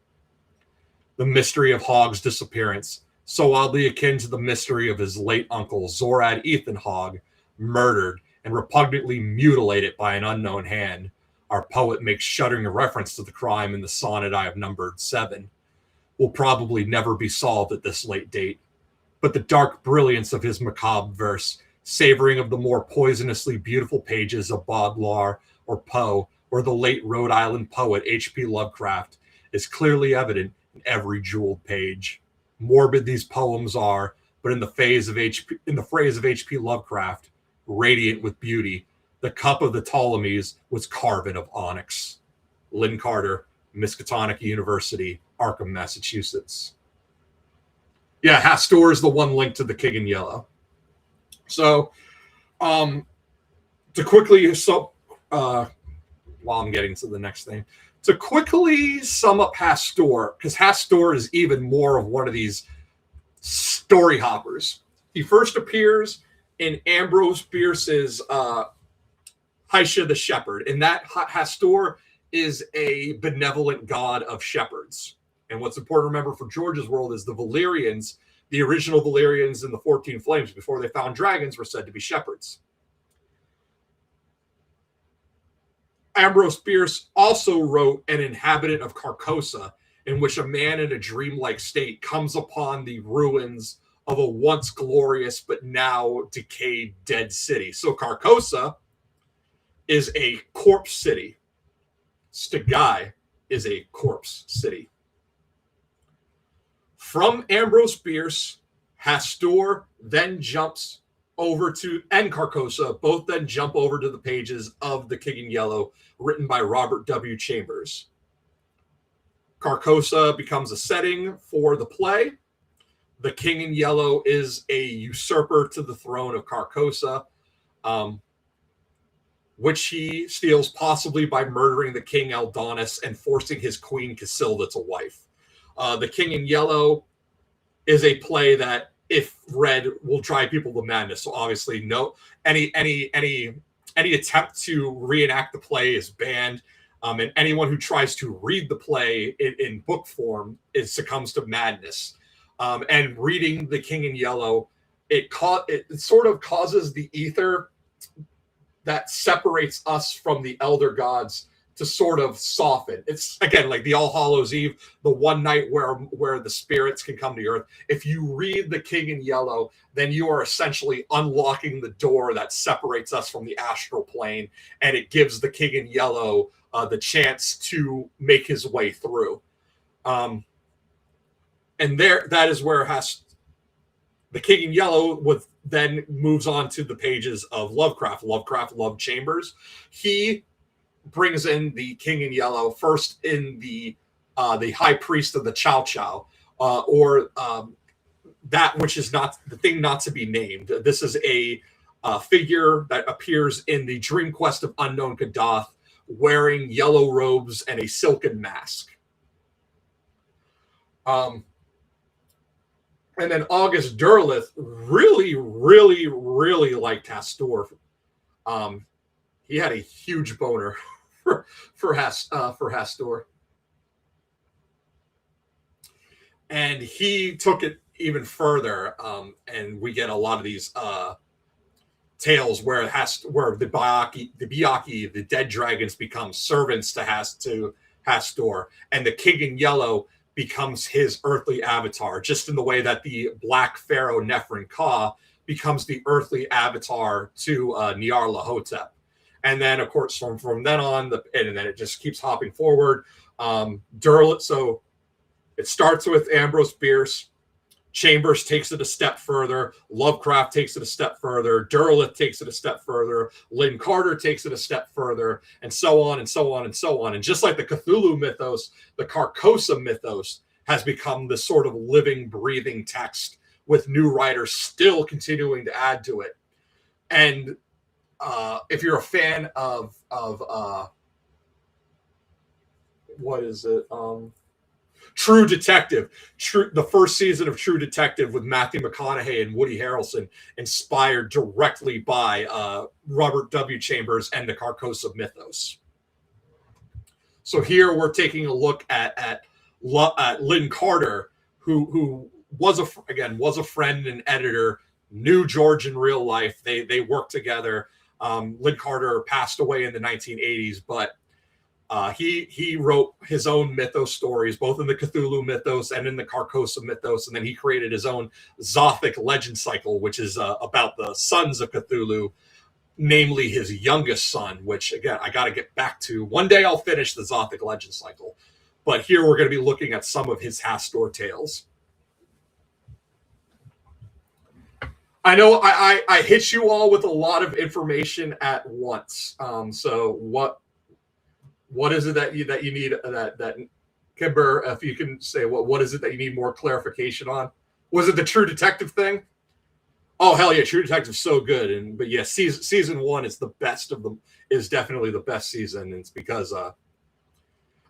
The mystery of Hogg's disappearance, so oddly akin to the mystery of his late uncle Zorad Ethan Hogg, murdered and repugnantly mutilated by an unknown hand, our poet makes shuddering reference to the crime in the sonnet I have numbered 7, will probably never be solved at this late date. But the dark brilliance of his macabre verse, savoring of the more poisonously beautiful pages of Baudelaire or Poe, or the late Rhode Island poet H.P. Lovecraft, is clearly evident in every jeweled page. Morbid these poems are, but in the phrase of H.P. Lovecraft, radiant with beauty, the cup of the Ptolemies was carven of onyx. Lynn Carter, Miskatonic University, Arkham, Massachusetts. Yeah, Hastur is the one linked to the King in Yellow. So, to quickly while I'm getting to the next thing, to quickly sum up Hastur, because Hastur is even more of one of these story hoppers. He first appears in Ambrose Bierce's Haisha the Shepherd, and that Hastur is a benevolent god of shepherds. And what's important to remember for George's world is the Valyrians, the original Valyrians in the 14 Flames, before they found dragons, were said to be shepherds. Ambrose Bierce also wrote An Inhabitant of Carcosa, in which a man in a dreamlike state comes upon the ruins of a once glorious but now decayed dead city. So Carcosa is a corpse city. Stgai is a corpse city. From Ambrose Bierce, Hastur then jumps over to, and Carcosa, both then jump over to the pages of The King in Yellow, written by Robert W. Chambers. Carcosa becomes a setting for the play. The King in Yellow is a usurper to the throne of Carcosa, which he steals possibly by murdering the King Eldonis and forcing his queen Casilda to wife. The King in Yellow is a play that, if read, will drive people to madness. So obviously, no any attempt to reenact the play is banned, and anyone who tries to read the play in book form succumbs to madness. And reading The King in Yellow, it sort of causes the ether that separates us from the elder gods to sort of soften. It's, again, like the All Hallows Eve, the one night where the spirits can come to earth. If you read The King in Yellow, then you are essentially unlocking the door that separates us from the astral plane, and it gives the King in Yellow the chance to make his way through. And that is where the King in Yellow then moves on to the pages of Lovecraft. Lovecraft loved Chambers. He brings in the King in Yellow first in the High Priest of the Chow Chow, or that which is not the thing not to be named. This is a figure that appears in the Dream Quest of Unknown Kadath, wearing yellow robes and a silken mask. And then August Derleth really, really, really liked Hastur. He had a huge boner for Hastur. And he took it even further, and we get a lot of these tales where the Byakhee, the dead dragons, become servants to Hastur, and the King in Yellow becomes his earthly avatar, just in the way that the Black Pharaoh Nephrin Ka becomes the earthly avatar to Nyarlathotep. And then, of course, from then on, and then it just keeps hopping forward. So it starts with Ambrose Bierce. Chambers takes it a step further. Lovecraft takes it a step further. Derleth takes it a step further. Lynn Carter takes it a step further, and so on and so on and so on. And just like the Cthulhu mythos, the Carcosa mythos has become this sort of living, breathing text with new writers still continuing to add to it. And if you're a fan of what is it? True Detective, the first season of True Detective with Matthew McConaughey and Woody Harrelson, inspired directly by Robert W. Chambers and the Carcosa mythos. So here we're taking a look at Lynn Carter, who was a friend and editor, knew George in real life. They worked together. Lynn Carter passed away in the 1980s, but he wrote his own mythos stories, both in the Cthulhu mythos and in the Carcosa mythos, and then he created his own Zothic legend cycle, which is about the sons of Cthulhu, namely his youngest son, which, again, I got to get back to. One day I'll finish the Zothic legend cycle, but here we're going to be looking at some of his Hastur tales. I know I hit you all with a lot of information at once. So what is it that you need that Kimber, if you can say what is it that you need more clarification on? Was it the True Detective thing? Oh, hell yeah, True Detective's so good. But yeah, season 1 is the best of them, is definitely the best season. And it's because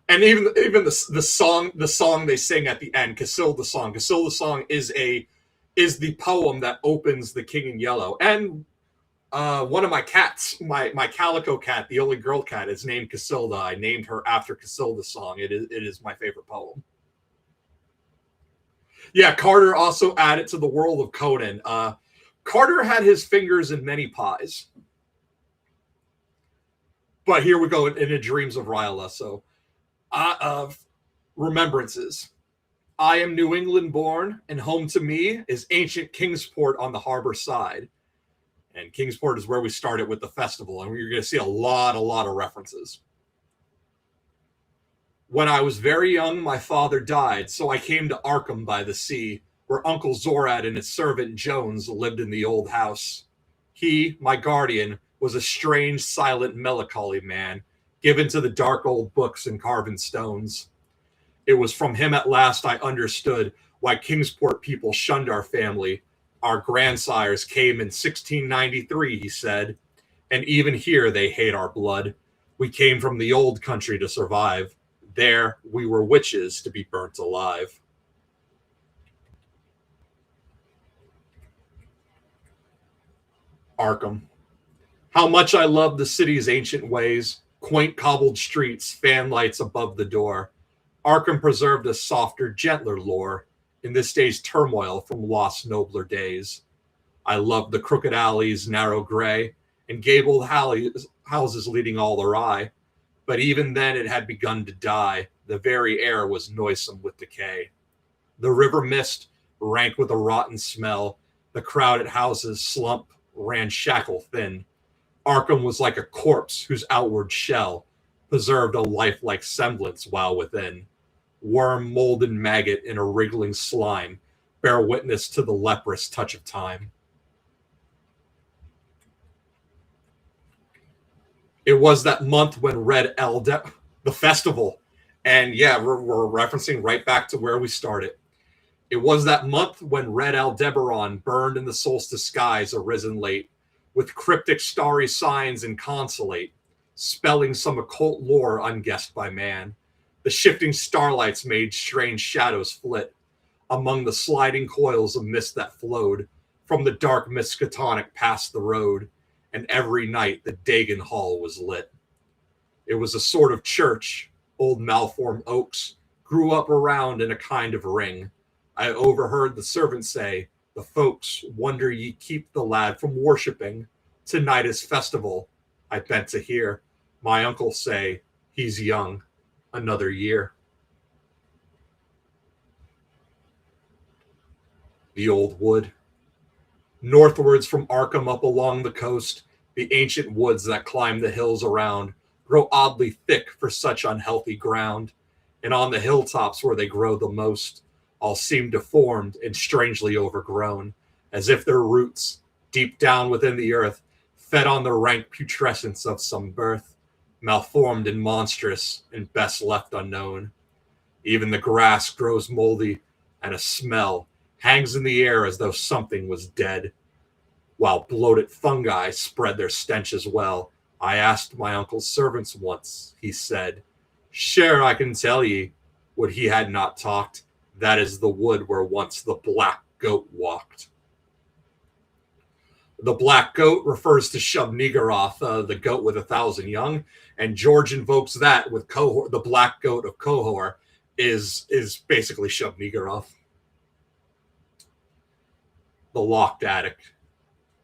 and even the song they sing at the end, Casilda song is the poem that opens The King in Yellow. And one of my cats, my calico cat, the only girl cat, is named Casilda. I named her after Casilda's song. It is my favorite poem. Yeah, Carter also added to the world of Conan. Carter had his fingers in many pies. But here we go in the Dreams of Ryla. So, remembrances. I am New England born, and home to me is ancient Kingsport on the harbor side. And Kingsport is where we started with the festival, and you're going to see a lot of references. When I was very young, my father died, so I came to Arkham by the sea, where Uncle Zorad and his servant Jones lived in the old house. He, my guardian, was a strange, silent, melancholy man, given to the dark old books and carven stones. It was from him at last I understood why Kingsport people shunned our family. Our grandsires came in 1693, he said, and even here they hate our blood. We came from the old country to survive. There we were witches to be burnt alive. Arkham. How much I love the city's ancient ways, quaint cobbled streets, fan lights above the door. Arkham preserved a softer, gentler lore in this day's turmoil from lost, nobler days. I love the crooked alleys, narrow gray, and gabled houses leading all awry. But even then it had begun to die. The very air was noisome with decay. The river mist, rank with a rotten smell. The crowded houses slump, ran shackle thin. Arkham was like a corpse whose outward shell preserved a lifelike semblance while within. Worm, mold, and maggot in a wriggling slime bear witness to the leprous touch of time. It was that month when the festival, and yeah, we're referencing right back to where we started. It was that month when red Aldebaran burned in the solstice skies arisen late, with cryptic starry signs inconsolate, spelling some occult lore unguessed by man. The shifting starlights made strange shadows flit among the sliding coils of mist that flowed from the dark Miskatonic past the road, and every night the Dagon Hall was lit. It was a sort of church, old malformed oaks grew up around in a kind of ring. I overheard the servant say, "The folks wonder ye keep the lad from worshipping. Tonight is festival." I bent to hear my uncle say, "He's young, another year." The old wood. Northwards from Arkham up along the coast, the ancient woods that climb the hills around grow oddly thick for such unhealthy ground, and on the hilltops where they grow the most, all seem deformed and strangely overgrown, as if their roots, deep down within the earth, fed on the rank putrescence of some birth, malformed and monstrous, and best left unknown. Even the grass grows moldy, and a smell hangs in the air as though something was dead, while bloated fungi spread their stench as well. I asked my uncle's servants once, he said, "Sure, I can tell ye what he had not talked. That is the wood where once the black goat walked." The black goat refers to Shub-Niggurath, the goat with 1,000 young, and George invokes that with Qohor. The black goat of Qohor is basically Shub-Niggurath. The locked attic.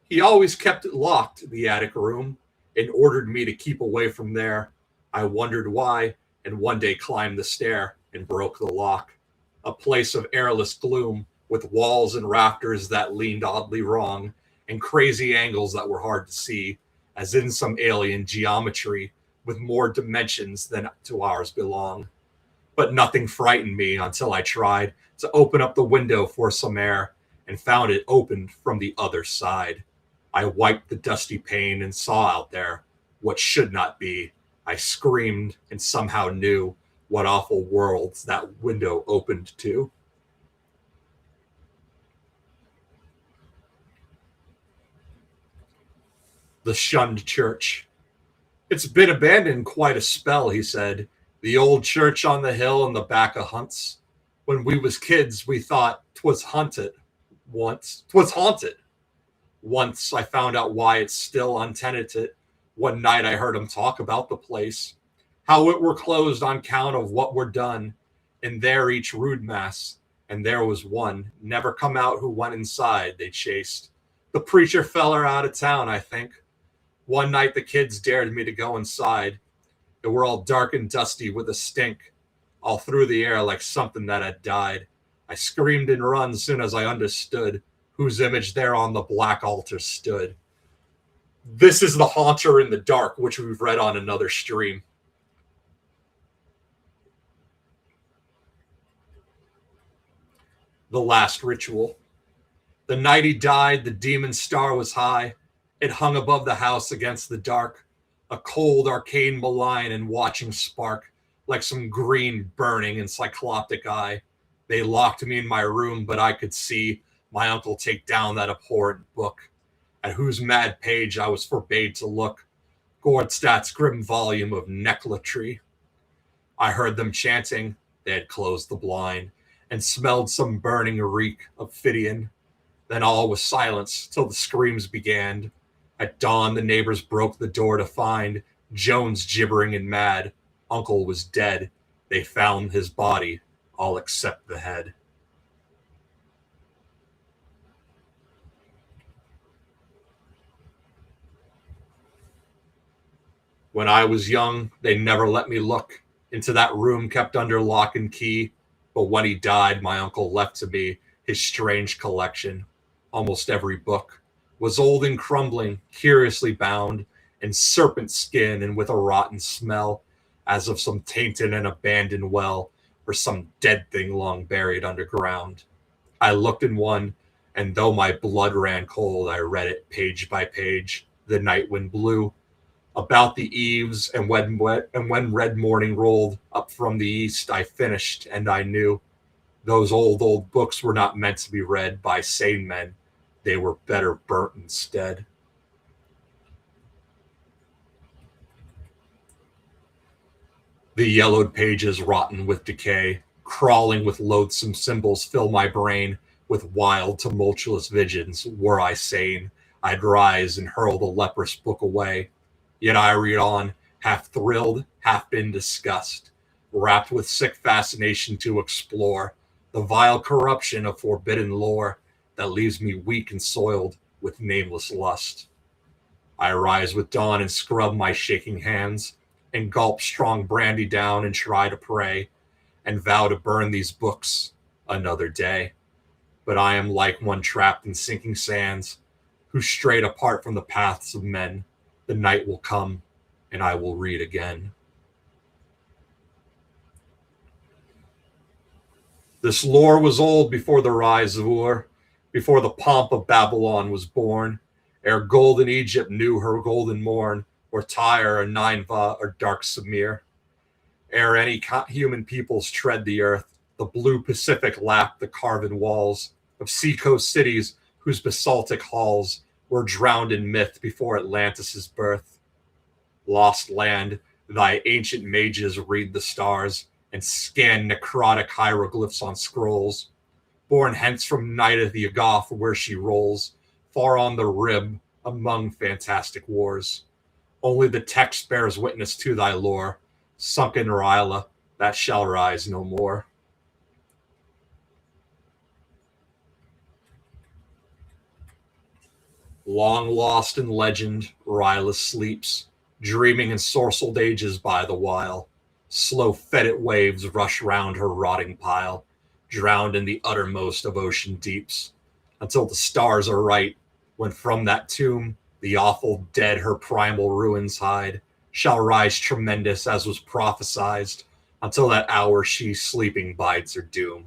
He always kept it locked, the attic room, and ordered me to keep away from there. I wondered why, and one day climbed the stair and broke the lock. A place of airless gloom, with walls and rafters that leaned oddly wrong, and crazy angles that were hard to see, as in some alien geometry, with more dimensions than to ours belong. But nothing frightened me until I tried to open up the window for some air, and found it opened from the other side. I wiped the dusty pane and saw out there what should not be. I screamed and somehow knew what awful worlds that window opened to. The shunned church. "It's been abandoned quite a spell," he said. "The old church on the hill in the back of Hunts. When we was kids, we thought 'twas haunted. Once I found out why it's still untenanted. One night I heard him talk about the place, how it were closed on count of what were done, and there each rude mass, and there was one never come out who went inside, they chased. The preacher feller out of town, I think. One night the kids dared me to go inside. It were all dark and dusty with a stink, all through the air like something that had died. I screamed and run soon as I understood whose image there on the black altar stood." This is the Haunter in the Dark, which we've read on another stream. The last ritual. The night he died, the demon star was high. It hung above the house against the dark, a cold, arcane malign and watching spark, like some green burning and cycloptic eye. They locked me in my room, but I could see my uncle take down that abhorrent book, at whose mad page I was forbade to look, Gordstadt's grim volume of necrolatry. I heard them chanting. They had closed the blind, and smelled some burning reek of Phidian. Then all was silence till the screams began. At dawn, the neighbors broke the door to find Jones gibbering and mad. Uncle was dead. They found his body, all except the head. When I was young, they never let me look into that room kept under lock and key. But when he died, my uncle left to me his strange collection. Almost every book was old and crumbling, curiously bound, in serpent skin and with a rotten smell, as of some tainted and abandoned well, or some dead thing long buried underground. I looked in one, and though my blood ran cold, I read it page by page. The night wind blew about the eaves, and when red morning rolled up from the east, I finished, and I knew those old books were not meant to be read by sane men. They were better burnt instead. The yellowed pages, rotten with decay, crawling with loathsome symbols, fill my brain with wild, tumultuous visions. Were I sane, I'd rise and hurl the leprous book away. Yet I read on, half thrilled, half in disgust, wrapped with sick fascination to explore the vile corruption of forbidden lore that leaves me weak and soiled with nameless lust. I rise with dawn and scrub my shaking hands, and gulp strong brandy down and try to pray, and vow to burn these books another day. But I am like one trapped in sinking sands, who strayed apart from the paths of men. The night will come, and I will read again. This lore was old before the rise of Ur, before the pomp of Babylon was born, ere golden Egypt knew her golden morn, or Tyre or Nineveh or dark Samir. Ere any human peoples tread the earth, the blue Pacific lapped the carven walls of seacoast cities whose basaltic halls were drowned in myth before Atlantis' birth. Lost land, thy ancient mages read the stars and scan necrotic hieroglyphs on scrolls, born hence from night of the Agath where she rolls, far on the rib among fantastic wars. Only the text bears witness to thy lore, sunken Ryla, that shall rise no more. Long lost in legend, Ryla sleeps, dreaming in sorcelled ages by the while. Slow fetid waves rush round her rotting pile, drowned in the uttermost of ocean deeps, until the stars are right, when from that tomb the awful dead her primal ruins hide, shall rise tremendous as was prophesied, until that hour she sleeping bides her doom.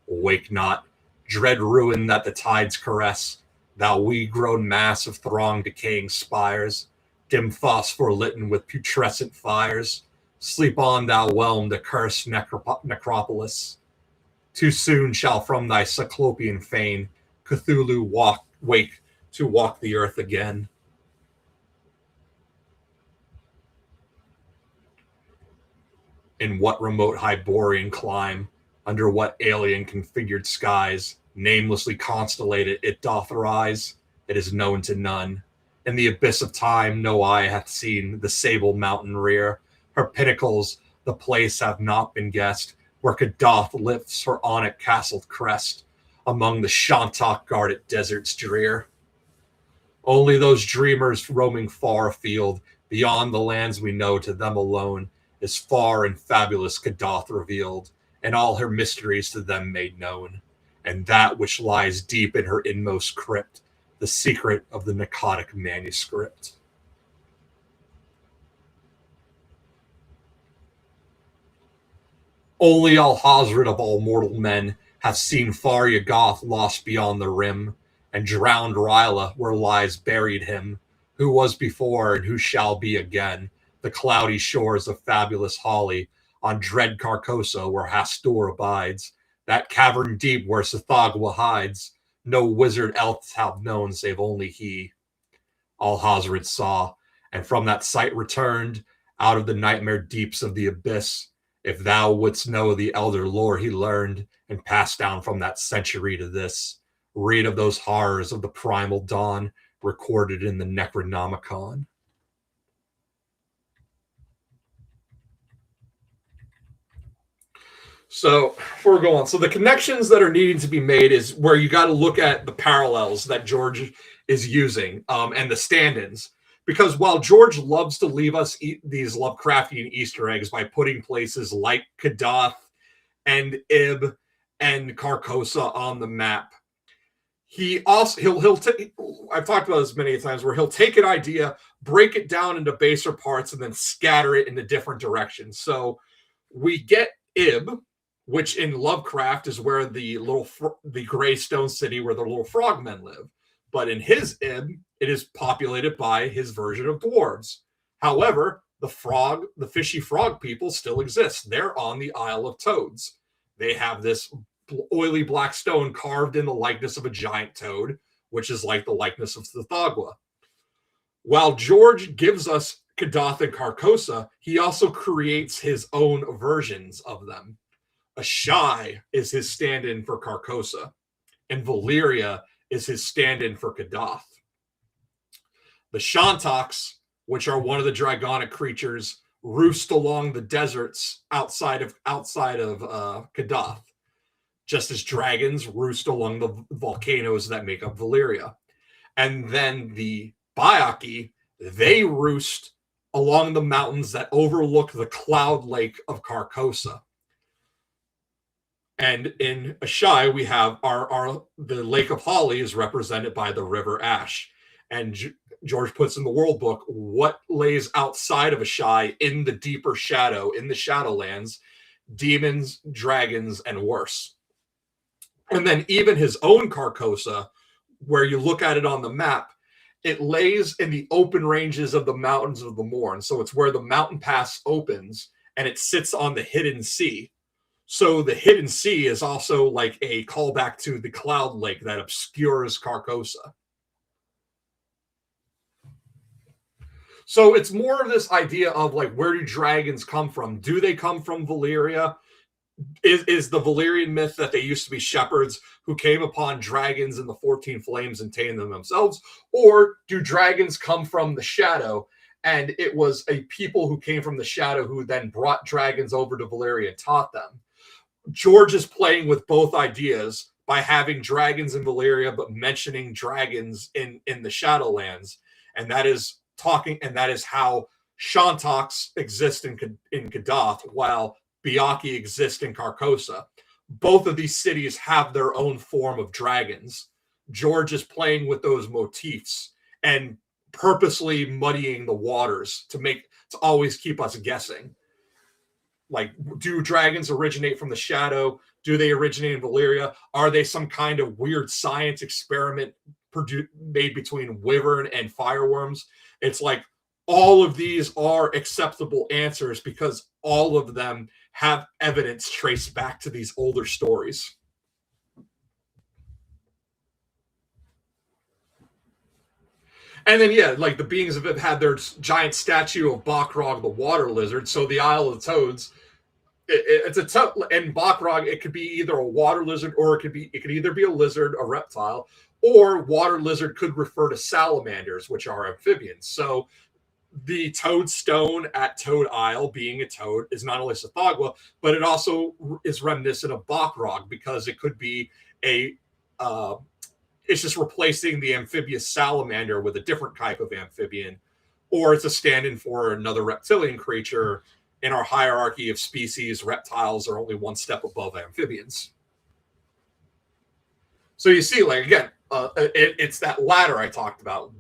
Awake not, dread ruin that the tides caress, thou weed-grown mass of throng decaying spires, dim phosphor-litten with putrescent fires. Sleep on, thou whelmed, accursed necropolis. Too soon shall from thy cyclopean fane Cthulhu wake to walk the earth again. In what remote Hyborian clime, under what alien configured skies, namelessly constellated it doth rise, it is known to none. In the abyss of time no eye hath seen the sable mountain rear, her pinnacles the place have not been guessed, where Kadath lifts her onyx castled crest, among the Shantok guarded deserts drear. Only those dreamers roaming far afield, beyond the lands we know, to them alone is far and fabulous Kadath revealed, and all her mysteries to them made known, and that which lies deep in her inmost crypt, the secret of the Narcotic manuscript. Only Alhazred of all mortal men hath seen far Yuggoth lost beyond the rim, and drowned Ryla where lies buried him, who was before and who shall be again, the cloudy shores of fabulous Hawley, on dread Carcosa where Hastur abides, that cavern deep where Sithagwa hides, no wizard else hath known save only he. Alhazred saw, and from that sight returned, out of the nightmare deeps of the abyss. If thou wouldst know the elder lore he learned, and passed down from that century to this, read of those horrors of the primal dawn, recorded in the Necronomicon. So before we go on, so the connections that are needing to be made is where you got to look at the parallels that George is using, and the stand-ins. Because while George loves to leave us these Lovecraftian Easter eggs by putting places like Kadath and Ib and Carcosa on the map, he also he'll take. I've talked about this many times, where he'll take an idea, break it down into baser parts, and then scatter it into different directions. So we get Ib, which in Lovecraft is where the gray stone city where the little frogmen live. But in his Ib, it is populated by his version of dwarves. However, the fishy frog people still exist. They're on the Isle of Toads. They have this oily black stone carved in the likeness of a giant toad, which is like the likeness of Thithagwa. While George gives us Kadath and Carcosa, he also creates his own versions of them. Ashai is his stand-in for Carcosa, and Valyria is his stand-in for Kadath. The Shantoks, which are one of the dragonic creatures, roost along the deserts outside of Kadath. just as dragons roost along the volcanoes that make up Valyria. And then the Byakhee, they roost along the mountains that overlook the cloud lake of Carcosa. And in Ashai, we have the Lake of Holly is represented by the River Ash. And George puts in the world book what lays outside of Ashai in the deeper shadow, in the Shadowlands, demons, dragons, and worse. And then even his own Carcosa, where you look at it on the map, it lays in the open ranges of the mountains of the Morn. So it's where the mountain pass opens, and it sits on the hidden sea. So the hidden sea is also like a callback to the cloud lake that obscures Carcosa. So it's more of this idea of like, where do dragons come from? Do they come from Valyria? Is the Valyrian myth that they used to be shepherds who came upon dragons in the 14 Flames and tamed them themselves? Or do dragons come from the shadow, and it was a people who came from the shadow who then brought dragons over to Valyria and taught them? George is playing with both ideas by having dragons in Valyria, but mentioning dragons in the Shadowlands. And that is how Shantox exist in Kadath, while Byakhee exists in Carcosa. Both of these cities have their own form of dragons. George is playing with those motifs and purposely muddying the waters to always keep us guessing. Like, do dragons originate from the shadow? Do they originate in Valyria? Are they some kind of weird science experiment made between wyvern and fireworms? It's like all of these are acceptable answers because all of them have evidence traced back to these older stories. And then, yeah, like the beings of it had their giant statue of Bachrog the water lizard. So the Isle of Toads, it's a toad. And Bachrog, it could be either a water lizard, or it could either be a lizard, a reptile, or water lizard could refer to salamanders, which are amphibians. So the toadstone at Toad Isle, being a toad, is not only Sathagwa, but it also is reminiscent of Bachrog because it could be it's just replacing the amphibious salamander with a different type of amphibian, or it's a stand-in for another reptilian creature. In our hierarchy of species, reptiles are only one step above amphibians. So you see, like, again, it's that ladder I talked about.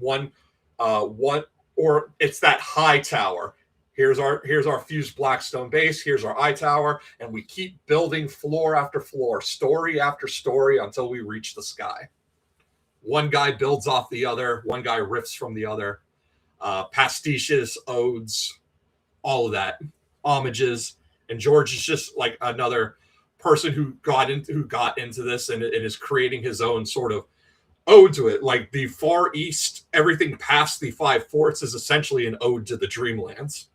Or it's that high tower. Here's our fused blackstone base. Here's our eye tower, and we keep building floor after floor, story after story, until we reach the sky. One guy builds off the other. One guy riffs from the other. Pastiches, odes, all of that, homages. And George is just like another person who got into this and is creating his own sort of ode to it. Like the Far East, everything past the Five Forts is essentially an ode to the Dreamlands.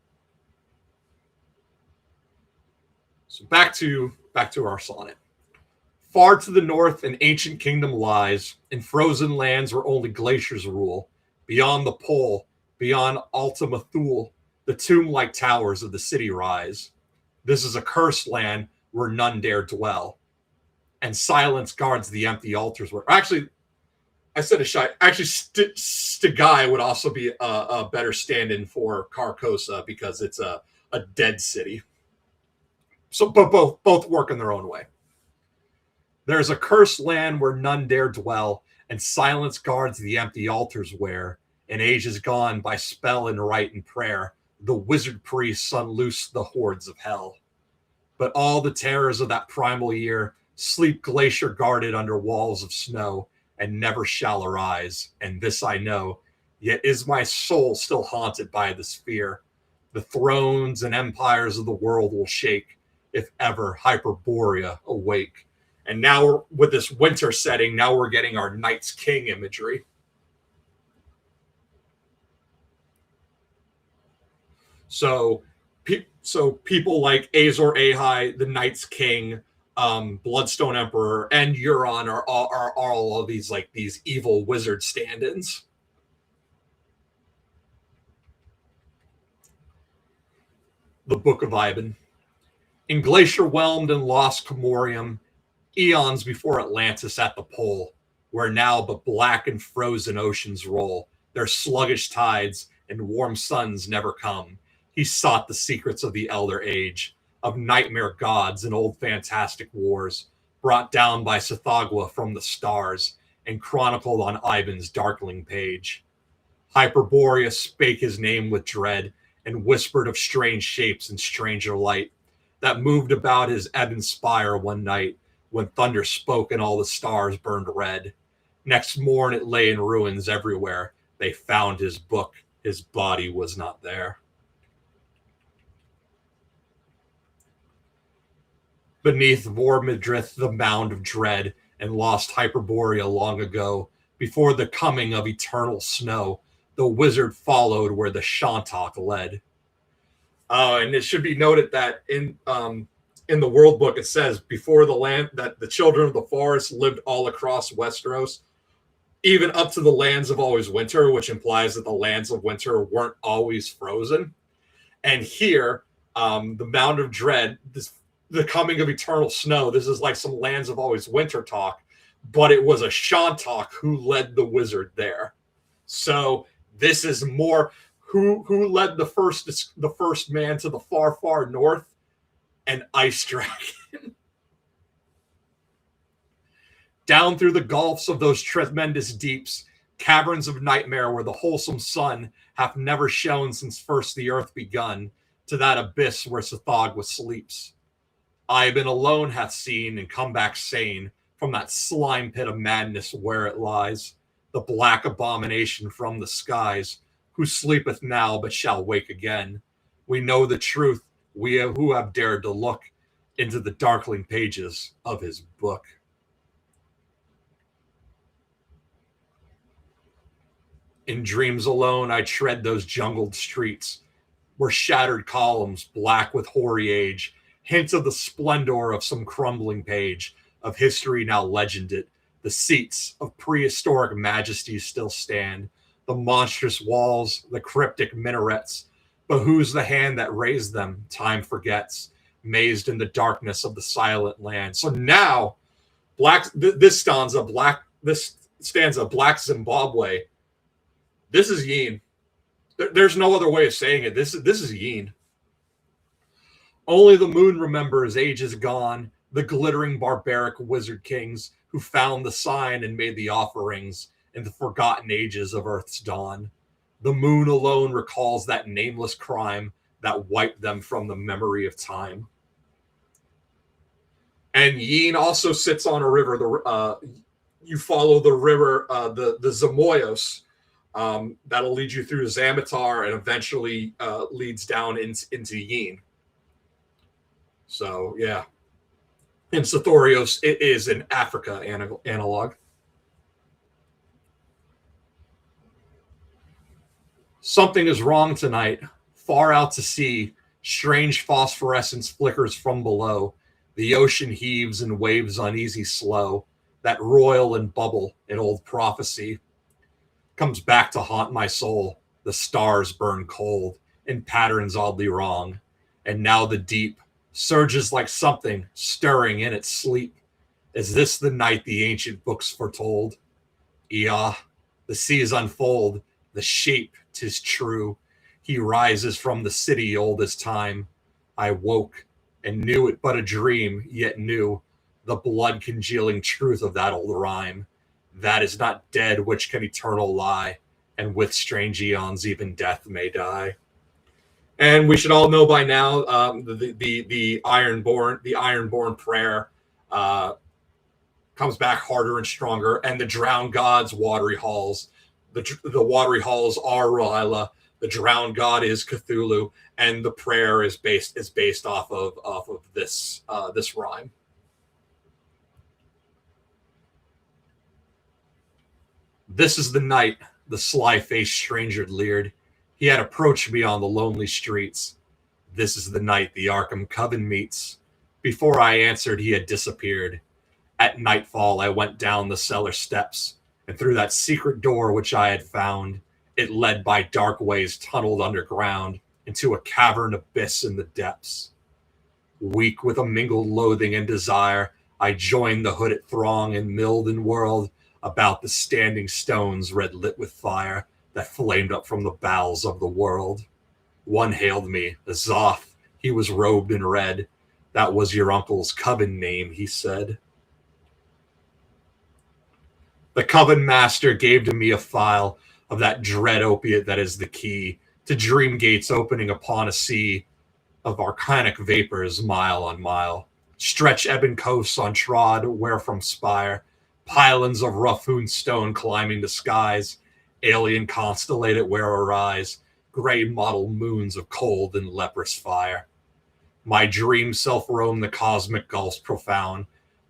So back to our sonnet. Far to the north an ancient kingdom lies, in frozen lands where only glaciers rule. Beyond the pole, beyond Ultima Thule, the tomb-like towers of the city rise. This is a cursed land where none dare dwell, and silence guards the empty altars where... Actually, I said Ashai. Actually, Stgai would also be a better stand-in for Carcosa because it's a dead city. So, but both work in their own way. There's a cursed land where none dare dwell, and silence guards the empty altars where, in ages gone, by spell and rite and prayer, the wizard priests unloosed the hordes of hell. But all the terrors of that primal year sleep glacier guarded under walls of snow, and never shall arise, and this I know, yet is my soul still haunted by this fear. The thrones and empires of the world will shake, if ever Hyperborea awake. And now, with this winter setting, now we're getting our Night's King imagery. So people like Azor Ahai, the Night's King, Bloodstone Emperor, and Euron are all of these evil wizard stand-ins. The Book of Iban. In glacier-whelmed and lost Comorium, Eons before Atlantis at the pole, where now but black and frozen oceans roll, their sluggish tides and warm suns never come. He sought the secrets of the elder age, of nightmare gods and old fantastic wars, brought down by Sithagwa from the stars, and chronicled on Ivan's darkling page. Hyperboreus spake his name with dread, and whispered of strange shapes and stranger light, that moved about his ebon spire one night, when thunder spoke and all the stars burned red. Next morn it lay in ruins everywhere. They found his book. His body was not there. Beneath Vormidrith, the mound of dread, and lost Hyperborea long ago, before the coming of eternal snow, the wizard followed where the Shantok led. And it should be noted that in the World Book it says before the land that the children of the forest lived all across Westeros, even up to the lands of always winter, which implies that the lands of winter weren't always frozen. And here, the Mound of Dread, the coming of eternal snow, this is like some lands of always winter talk, but it was a Shantok who led the wizard there. So this is more who led the first man to the far, far north, an ice dragon. Down through the gulfs of those tremendous deeps, caverns of nightmare where the wholesome sun hath never shone since first the earth begun, to that abyss where Sithagwa sleeps. Ivan alone hath seen and come back sane from that slime pit of madness where it lies, the black abomination from the skies, who sleepeth now but shall wake again. We know the truth, we who have dared to look into the darkling pages of his book. In dreams alone I tread those jungled streets, where shattered columns, black with hoary age, hint of the splendor of some crumbling page of history now legended. The seats of prehistoric majesties still stand, the monstrous walls, the cryptic minarets, but whose the hand that raised them time forgets, mazed in the darkness of the silent land. So now, this stanza, Black Zimbabwe, this is Yin. There's no other way of saying it. This is Yin. Only the moon remembers ages gone, the glittering barbaric wizard kings who found the sign and made the offerings in the forgotten ages of Earth's dawn. The moon alone recalls that nameless crime that wiped them from the memory of time. And Yin also sits on a river. You follow the river, the Zamoyos, that'll lead you through Zamatar and eventually leads down into Yin. So, yeah. In Sithorios, it is an Africa analog. Something is wrong tonight. Far out to sea, strange phosphorescence flickers from below. The ocean heaves and waves uneasy slow. That roil and bubble in old prophecy comes back to haunt my soul. The stars burn cold in patterns oddly wrong. And now the deep surges like something stirring in its sleep. Is this the night the ancient books foretold? Yeah, the seas unfold, the shape 'tis true. He rises from the city old as time. I woke and knew it but a dream, yet knew the blood congealing truth of that old rhyme. That is not dead which can eternal lie, and with strange eons even death may die. And we should all know by now the Ironborn prayer comes back harder and stronger, and the drowned gods' watery halls. The watery halls are R'lyeh. The drowned god is Cthulhu, and the prayer is based off of this rhyme. This is the night the sly-faced stranger leered. He had approached me on the lonely streets. This is the night the Arkham Coven meets. Before I answered, he had disappeared. At nightfall, I went down the cellar steps, and through that secret door which I had found, it led by dark ways tunneled underground into a cavern abyss in the depths. Weak with a mingled loathing and desire, I joined the hooded throng and milled and whirled about the standing stones red lit with fire that flamed up from the bowels of the world. One hailed me, Zoth. He was robed in red. That was your uncle's coven name, he said. The coven master gave to me a phial of that dread opiate that is the key to dream gates opening upon a sea of arcanic vapors mile on mile. Stretch ebon coasts untrod, where from spire, pylons of rough-hewn stone climbing the skies, alien constellated where arise gray mottled moons of cold and leprous fire. My dream self roamed the cosmic gulfs profound,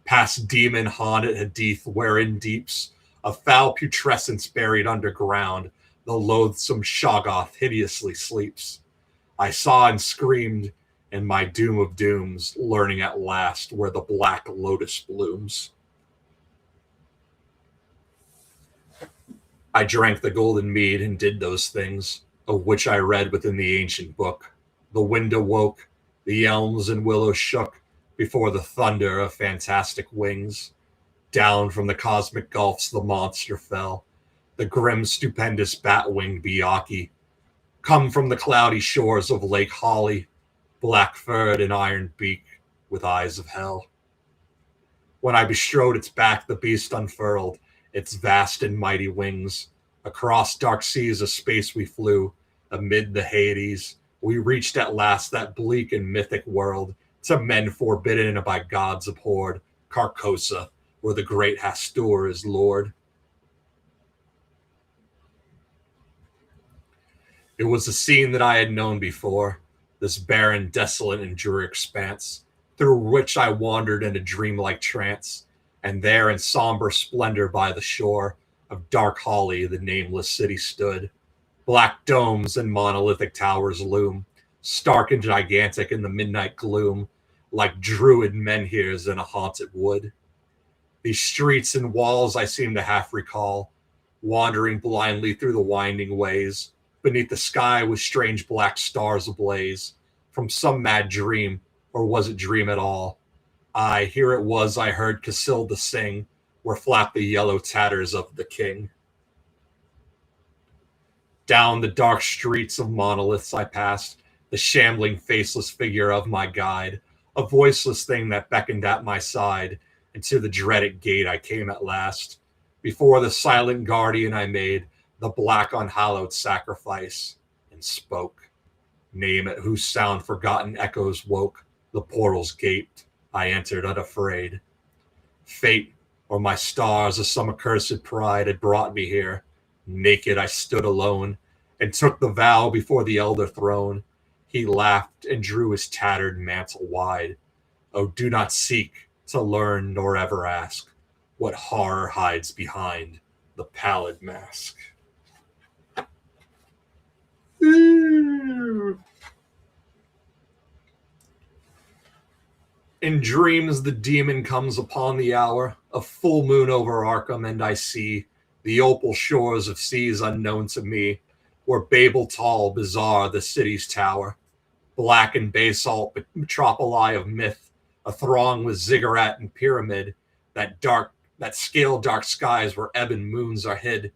past demon-haunted Hadith, wherein deeps of foul putrescence buried underground, the loathsome Shoggoth hideously sleeps. I saw and screamed in my doom of dooms, learning at last where the black lotus blooms. I drank the golden mead and did those things, of which I read within the ancient book. The wind awoke, the elms and willows shook before the thunder of fantastic wings. Down from the cosmic gulfs the monster fell, the grim, stupendous bat-winged Byakhee, come from the cloudy shores of Lake Holly, black-furred and iron-beaked with eyes of hell. When I bestrode its back, the beast unfurled its vast and mighty wings. Across dark seas of space we flew, amid the Hades. We reached at last that bleak and mythic world, to men forbidden and by gods abhorred, Carcosa, where the great Hastur is lord. It was a scene that I had known before, this barren, desolate, and dreary expanse, through which I wandered in a dreamlike trance, and there in somber splendor by the shore of dark Holly the nameless city stood. Black domes and monolithic towers loom, stark and gigantic in the midnight gloom, like druid menhirs in a haunted wood. These streets and walls I seem to half recall, wandering blindly through the winding ways, beneath the sky with strange black stars ablaze, from some mad dream, or was it dream at all? Aye, here it was I heard Casilda sing, where flapped the yellow tatters of the king. Down the dark streets of monoliths I passed, the shambling, faceless figure of my guide, a voiceless thing that beckoned at my side, and to the dreaded gate I came at last. Before the silent guardian I made the black unhallowed sacrifice, and spoke. Name at whose sound forgotten echoes woke, the portals gaped, I entered unafraid. Fate, or my stars, or some accursed pride had brought me here. Naked I stood alone, and took the vow before the elder throne. He laughed and drew his tattered mantle wide. Oh, do not seek to learn nor ever ask what horror hides behind the pallid mask. Ooh. In dreams the demon comes upon the hour, a full moon over Arkham, and I see the opal shores of seas unknown to me, where Babel tall, bizarre, the city's tower. Black and basalt metropoli of myth, a throng with ziggurat and pyramid, that scale dark skies where ebon moons are hid.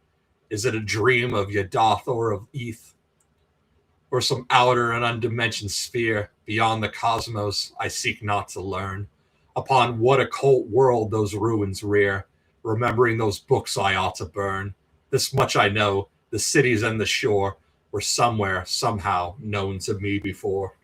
Is it a dream of Yadath or of Eth? Or some outer and undimensioned sphere beyond the cosmos I seek not to learn? Upon what occult world those ruins rear, remembering those books I ought to burn. This much I know, the cities and the shore were somewhere, somehow, known to me before.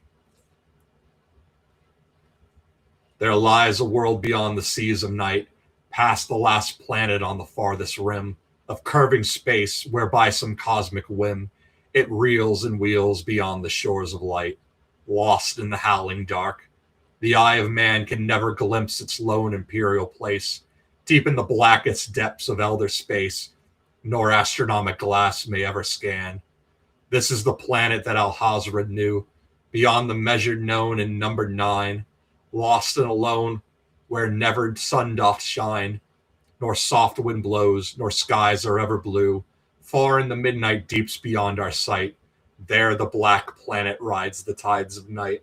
There lies a world beyond the seas of night, past the last planet on the farthest rim of curving space, where by some cosmic whim it reels and wheels beyond the shores of light, lost in the howling dark. The eye of man can never glimpse its lone imperial place, deep in the blackest depths of elder space, nor astronomic glass may ever scan. This is the planet that Alhazred knew, beyond the measured known and numbered 9, lost and alone, where never sun doth shine, nor soft wind blows, nor skies are ever blue. Far in the midnight deeps beyond our sight, there the black planet rides the tides of night.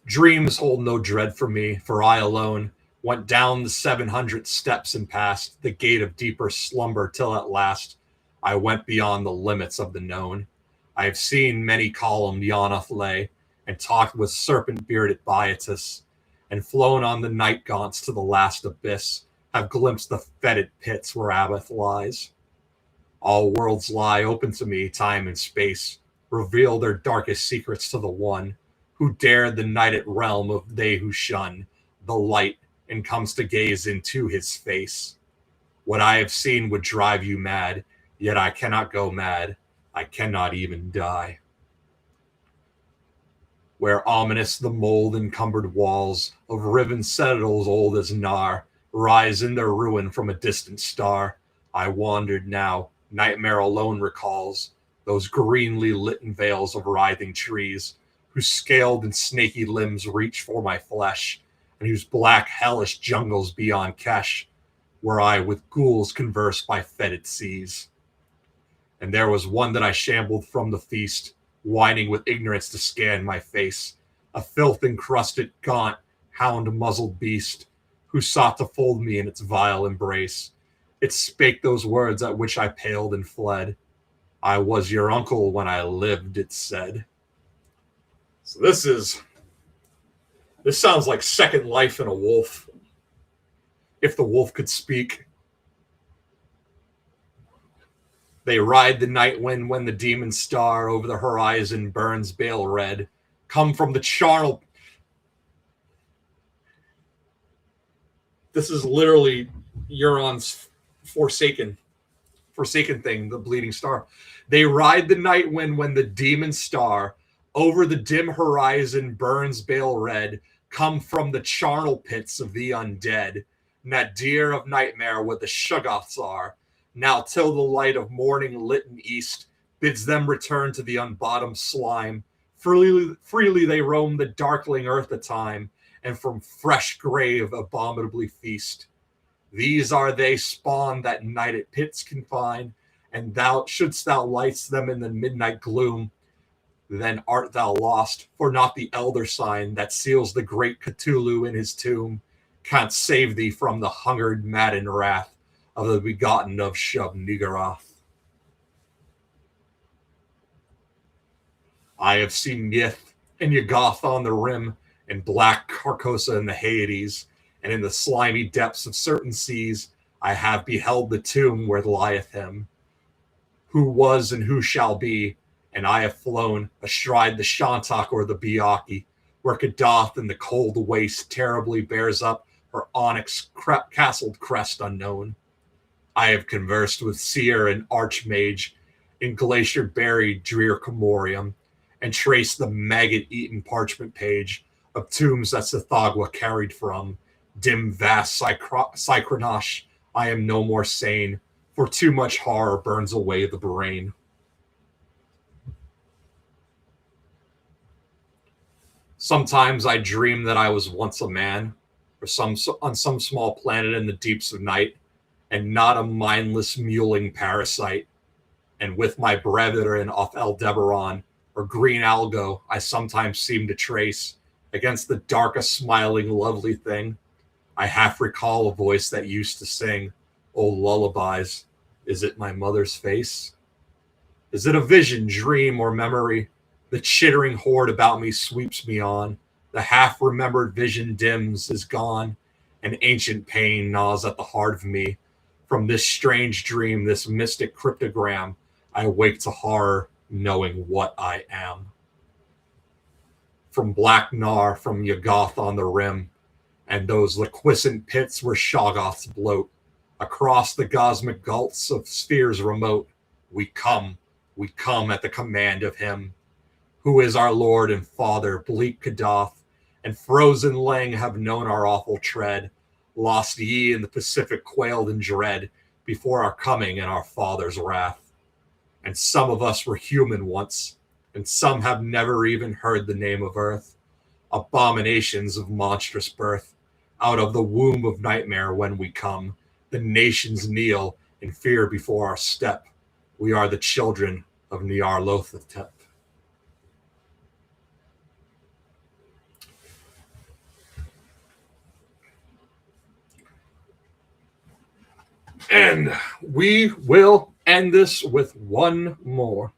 Dreams hold no dread for me, for I alone went down the 700 steps and past the gate of deeper slumber till at last I went beyond the limits of the known. I have seen many columned Yawnoth lay, and talked with serpent-bearded Byakhee, and flown on the night gaunts to the last abyss, have glimpsed the fetid pits where Abath lies. All worlds lie open to me, time and space, reveal their darkest secrets to the one who dared the nighted realm of they who shun the light and comes to gaze into his face. What I have seen would drive you mad, yet I cannot go mad. I cannot even die. Where ominous the mold-encumbered walls of riven citadels old as Nar rise in their ruin from a distant star, I wandered now, nightmare alone recalls those greenly litten vales of writhing trees, whose scaled and snaky limbs reach for my flesh, and whose black hellish jungles beyond Kesh, where I with ghouls converse by fetid seas. And there was one that I shambled from the feast, whining with ignorance to scan my face, a filth-encrusted, gaunt, hound-muzzled beast, who sought to fold me in its vile embrace. It spake those words at which I paled and fled. I was your uncle when I lived, it said. So this sounds like Second Life in a wolf. If the wolf could speak. They ride the night wind when the demon star over the horizon burns bale red. Come from the charnel. This is literally Euron's forsaken thing, the bleeding star. They ride the night wind when the demon star over the dim horizon burns bale red. Come from the charnel pits of the undead. Nadir of nightmare where the Shoggoths are. Now till the light of morning lit in east bids them return to the unbottomed slime. Freely they roam the darkling earth a time, and from fresh grave abominably feast. These are they spawn that night at pits confine, and thou shouldst thou lights them in the midnight gloom, then art thou lost, for not the elder sign that seals the great Cthulhu in his tomb can't save thee from the hungered maddened wrath of the begotten of Shub-Niggurath. I have seen Yith and Yuggoth on the rim, and black Carcosa in the Hades, and in the slimy depths of certain seas I have beheld the tomb where lieth him, who was and who shall be, and I have flown astride the Shantak or the Byakhee, where Kadath in the cold waste terribly bears up her onyx-castled crest unknown. I have conversed with seer and archmage in glacier-buried drear Comorium, and traced the maggot-eaten parchment page of tombs that Sithagwa carried from. Dim vast Sychronosh, I am no more sane, for too much horror burns away the brain. Sometimes I dream that I was once a man, or on some small planet in the deeps of night, and not a mindless mewling parasite. And with my brethren off Aldebaran, or Green Algo, I sometimes seem to trace, against the dark a smiling lovely thing. I half recall a voice that used to sing, "Oh lullabies, is it my mother's face? Is it a vision, dream, or memory? The chittering horde about me sweeps me on. The half-remembered vision dims, is gone. An ancient pain gnaws at the heart of me. From this strange dream, this mystic cryptogram, I wake to horror, knowing what I am." From Black Nar, from Yuggoth on the rim, and those liquescent pits where Shoggoths bloat, across the cosmic gulfs of spheres remote, we come at the command of him, who is our Lord and Father, bleak Kadath, and frozen Lang have known our awful tread. Lost ye in the Pacific quailed in dread before our coming and our Father's wrath. And some of us were human once, and some have never even heard the name of earth. Abominations of monstrous birth, out of the womb of nightmare when we come, the nations kneel in fear before our step. We are the children of Nyarlathotep. And we will end this with one more.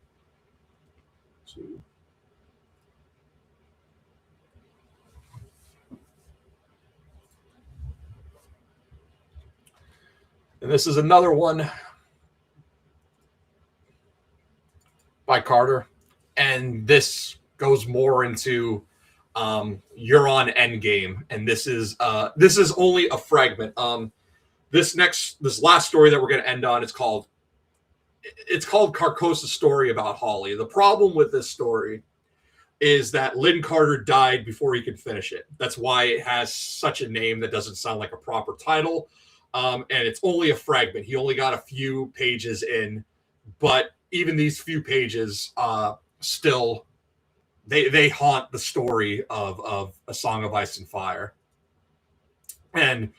And this is another one by Carter. And this goes more into Euron Endgame. And this is only a fragment. This last story that we're going to end on, it's called Carcosa's Story About Holly. The problem with this story is that Lynn Carter died before he could finish it. That's why it has such a name that doesn't sound like a proper title. And it's only a fragment. He only got a few pages in, but even these few pages still they haunt the story of A Song of Ice and Fire. And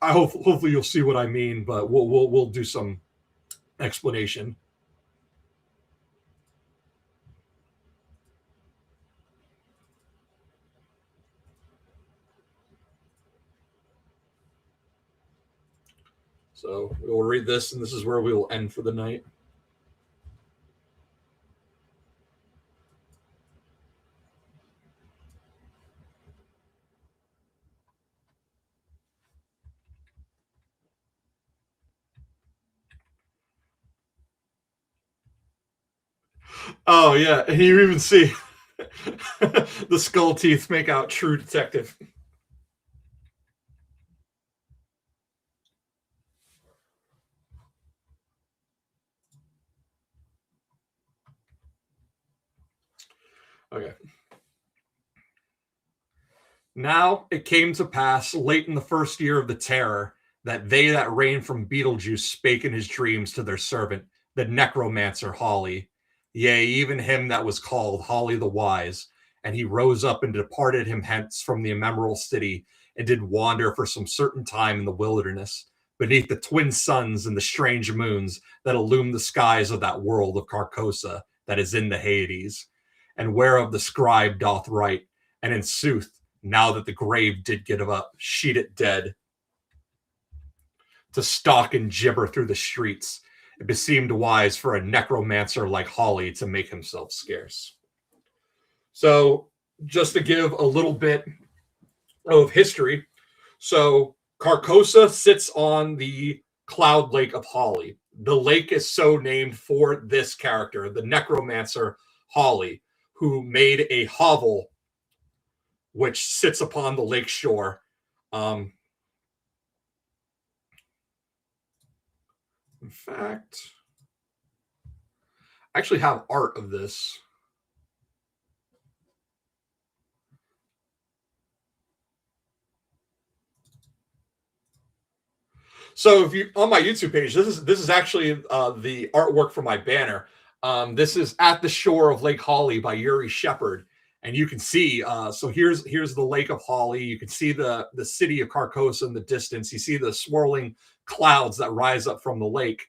hopefully you'll see what I mean, but we'll do some explanation. So we'll read this, and this is where we will end for the night. Oh yeah, and you even see the skull teeth make out True Detective. Okay. Now it came to pass late in the first year of the terror that they that reigned from Beetlejuice spake in his dreams to their servant, the necromancer Holly, yea, even him that was called Holly the Wise. And he rose up and departed him hence from the immemorial city, and did wander for some certain time in the wilderness, beneath the twin suns and the strange moons that illume the skies of that world of Carcosa that is in the Hades, and whereof the scribe doth write. And in sooth, now that the grave did give up, sheet it dead, to stalk and gibber through the streets, it beseemed wise for a necromancer like Holly to make himself scarce. So, just to give a little bit of history, so Carcosa sits on the Cloud Lake of Holly. The lake is so named for this character, the necromancer Holly, who made a hovel which sits upon the lake shore. In fact, I actually have art of this. So if you on my YouTube page, this is actually the artwork for my banner. This is At the Shore of Lake Holly by Yuri Shepard. And you can see, so here's the Lake of Holly. You can see the city of Carcosa in the distance. You see the swirling clouds that rise up from the lake.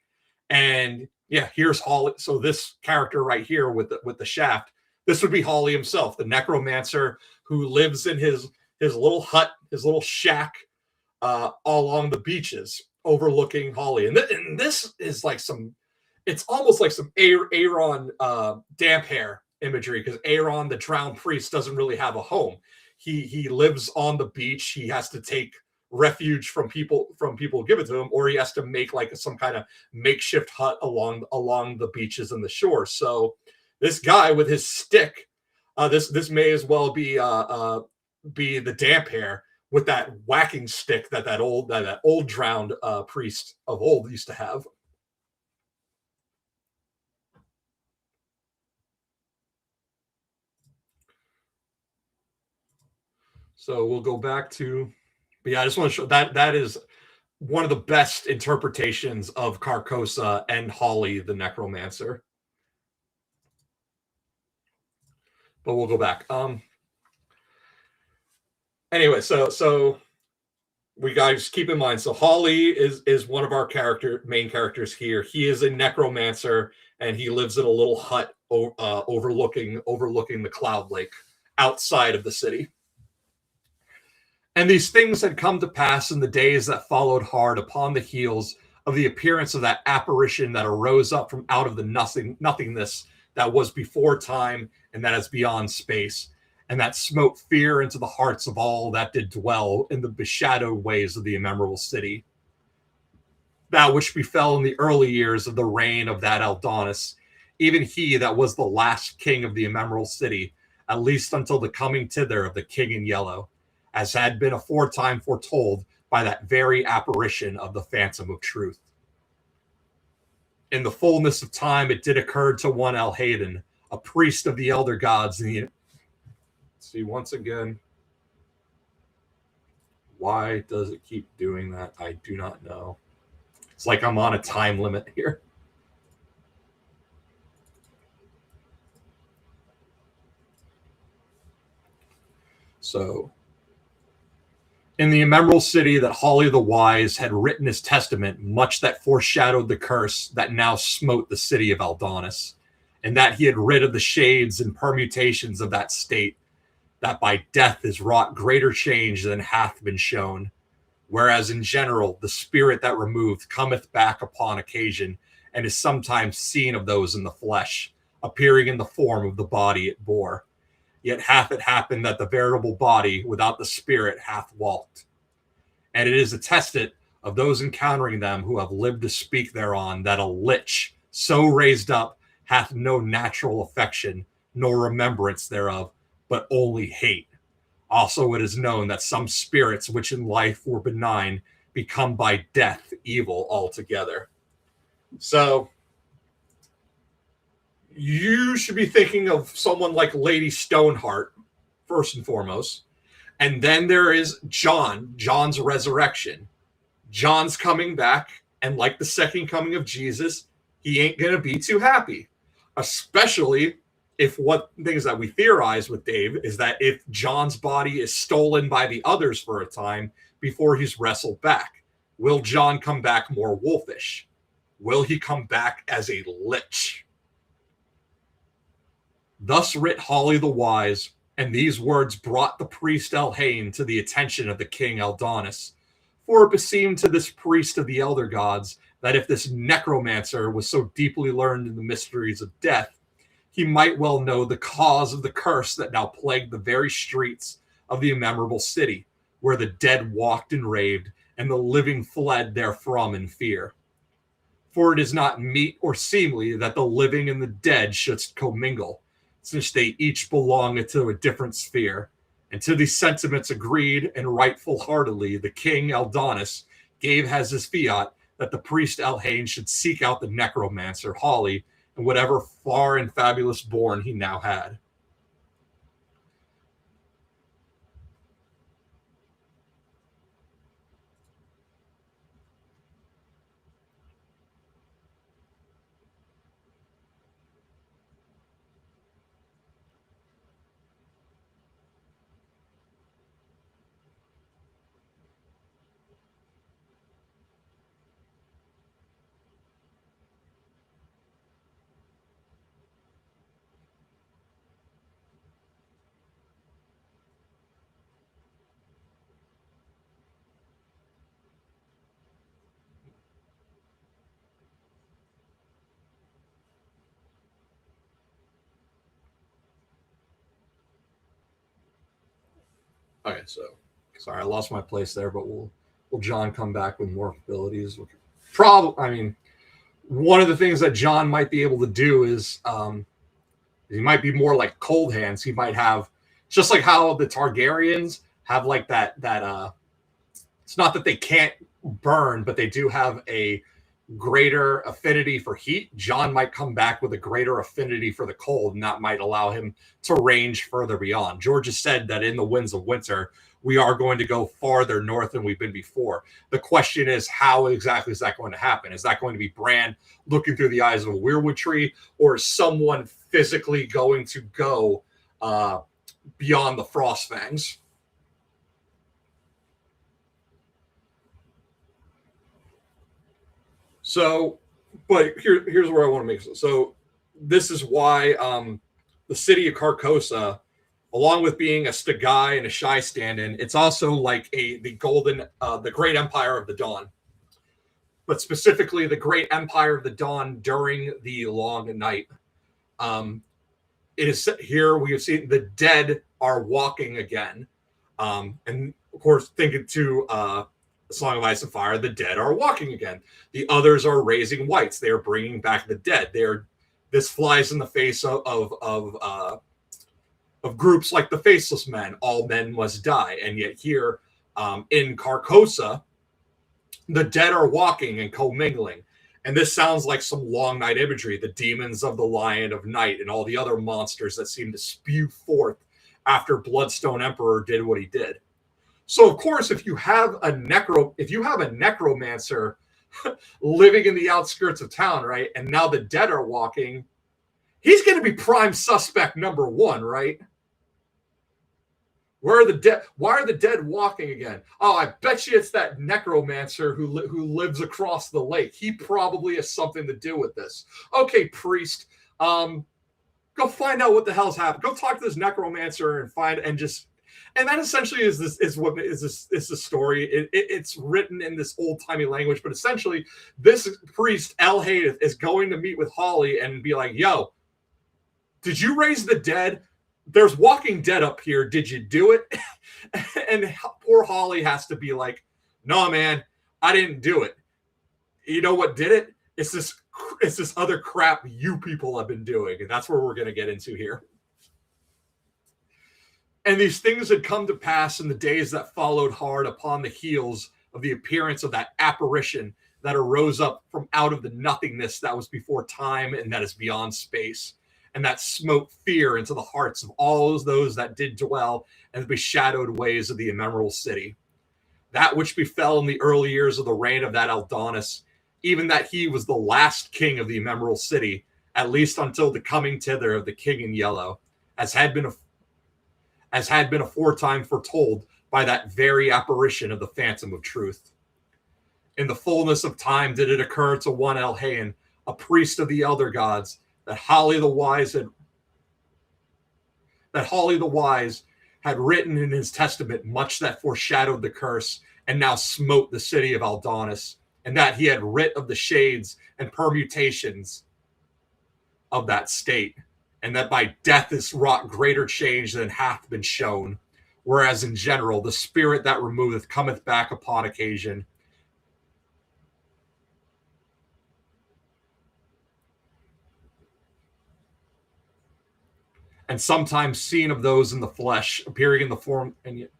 And yeah, here's Holly. So this character right here with the shaft, this would be Holly himself, the necromancer who lives in his little hut, his little shack all along the beaches overlooking Holly. And this is like it's almost like some Euron damp hair imagery, because Euron, the drowned priest, doesn't really have a home. He lives on the beach. He has to take refuge from people who give it to him, or he has to make like some kind of makeshift hut along the beaches and the shore. So this guy with his stick, this may as well be the damp hair with that whacking stick that old drowned priest of old used to have. So we'll go back to, but yeah, I just want to show that is one of the best interpretations of Carcosa and Holly the necromancer. But we'll go back. Anyway, so we guys keep in mind. So Holly is one of our main characters here. He is a necromancer, and he lives in a little hut overlooking the Cloud Lake outside of the city. And these things had come to pass in the days that followed hard upon the heels of the appearance of that apparition that arose up from out of the nothingness that was before time and that is beyond space, and that smote fear into the hearts of all that did dwell in the beshadowed ways of the immemorable city. That which befell in the early years of the reign of that Aldonis, even he that was the last king of the immemorable city, at least until the coming thither of the king in yellow, as had been aforetime foretold by that very apparition of the phantom of truth. In the fullness of time, it did occur to one Alhaden, a priest of the elder gods. See, once again, why does it keep doing that? I do not know. It's like I'm on a time limit here. So, in the immemorable city that Hawley the Wise had written his testament, much that foreshadowed the curse that now smote the city of Aldonis, and that he had rid of the shades and permutations of that state, that by death is wrought greater change than hath been shown. Whereas in general, the spirit that removed cometh back upon occasion, and is sometimes seen of those in the flesh, appearing in the form of the body it bore. Yet hath it happened that the veritable body without the spirit hath walked. And it is attested of those encountering them who have lived to speak thereon, that a lich so raised up hath no natural affection, nor remembrance thereof, but only hate. Also it is known that some spirits which in life were benign become by death evil altogether. So you should be thinking of someone like Lady Stoneheart, first and foremost. And then there is John's resurrection. John's coming back, and like the second coming of Jesus, he ain't going to be too happy. Especially if what things that we theorize with Dave is that if John's body is stolen by the others for a time before he's wrestled back, will John come back more wolfish? Will he come back as a lich? Thus writ Hawley the Wise, and these words brought the priest Elhain to the attention of the king Aldonis. For it beseemed to this priest of the elder gods that if this necromancer was so deeply learned in the mysteries of death, he might well know the cause of the curse that now plagued the very streets of the immemorable city, where the dead walked and raved, and the living fled therefrom in fear. For it is not meet or seemly that the living and the dead should commingle, since they each belong to a different sphere. And to these sentiments agreed and rightful heartily, the king Aldonis gave as his fiat that the priest Elhain should seek out the necromancer Hawley and whatever far and fabulous born he now had. Okay, so sorry, I lost my place there, but will John come back with more abilities? Probably. I mean, one of the things that John might be able to do is he might be more like cold hands. He might have just like how the Targaryens have like that it's not that they can't burn, but they do have a greater affinity for heat. John might come back with a greater affinity for the cold, and that might allow him to range further beyond. George has said that in the Winds of Winter, we are going to go farther north than we've been before. The question is, how exactly is that going to happen? Is that going to be Bran looking through the eyes of a weirwood tree, or is someone physically going to go beyond the Frostfangs? So, but here's where I want to make it. So this is why the city of Carcosa along with being a Stagai and a Shy stand-in, it's also like the Great Empire of the Dawn. But specifically the Great Empire of the Dawn during the Long Night. It is here we have seen the dead are walking again. And of course, thinking to Song of Ice and Fire, the dead are walking again. The others are raising whites. They are bringing back the dead. This flies in the face of groups like the Faceless Men. All men must die. And yet here in Carcosa, the dead are walking and commingling. And this sounds like some Long Night imagery, the demons of the Lion of Night and all the other monsters that seem to spew forth after Bloodstone Emperor did what he did. So, of course, if you have a necromancer living in the outskirts of town, right, and now the dead are walking, he's going to be prime suspect number one, right? Where are the dead? Why are the dead walking again? Oh, I bet you it's that necromancer who lives across the lake. He probably has something to do with this. Okay, priest, go find out what the hell's happened. Go talk to this necromancer and that essentially is the story. It's written in this old timey language, but essentially this priest El-Hadith is going to meet with Holly and be like, "Yo, did you raise the dead? There's walking dead up here. Did you do it?" And poor Holly has to be like, "No, man, I didn't do it. You know what did it? It's this other crap you people have been doing." And that's where we're going to get into here. And these things had come to pass in the days that followed hard upon the heels of the appearance of that apparition that arose up from out of the nothingness that was before time and that is beyond space, and that smote fear into the hearts of all those that did dwell in the beshadowed ways of the Emerald City. That which befell in the early years of the reign of that Aldonis, even that he was the last king of the Emerald City, at least until the coming thither of the King in Yellow, as had been aforetime foretold by that very apparition of the Phantom of Truth. In the fullness of time did it occur to one Elhain, a priest of the elder gods, that Holly the Wise had written in his testament much that foreshadowed the curse, and now smote the city of Aldonis, and that he had writ of the shades and permutations of that state, and that by death is wrought greater change than hath been shown, whereas in general the spirit that removeth cometh back upon occasion. And sometimes seen of those in the flesh, appearing in the form, and yet...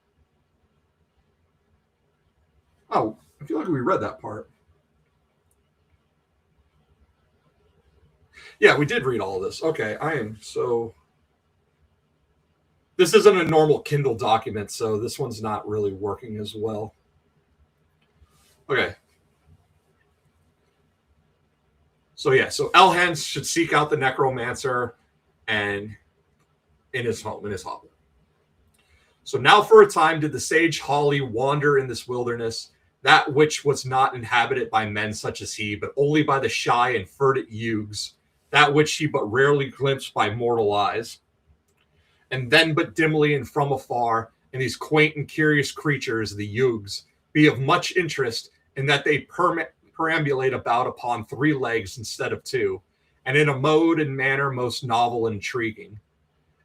Oh, I feel like we read that part. Yeah, we did read all of this. Okay, this isn't a normal Kindle document, so this one's not really working as well. Okay. So Elhain should seek out the necromancer and in his hovel. So now for a time did the sage Holly wander in this wilderness, that which was not inhabited by men such as he, but only by the shy and furtive youths, that which he but rarely glimpsed by mortal eyes. And then but dimly and from afar, in these quaint and curious creatures, the youths, be of much interest in that they perambulate about upon 3 legs instead of 2, and in a mode and manner most novel and intriguing.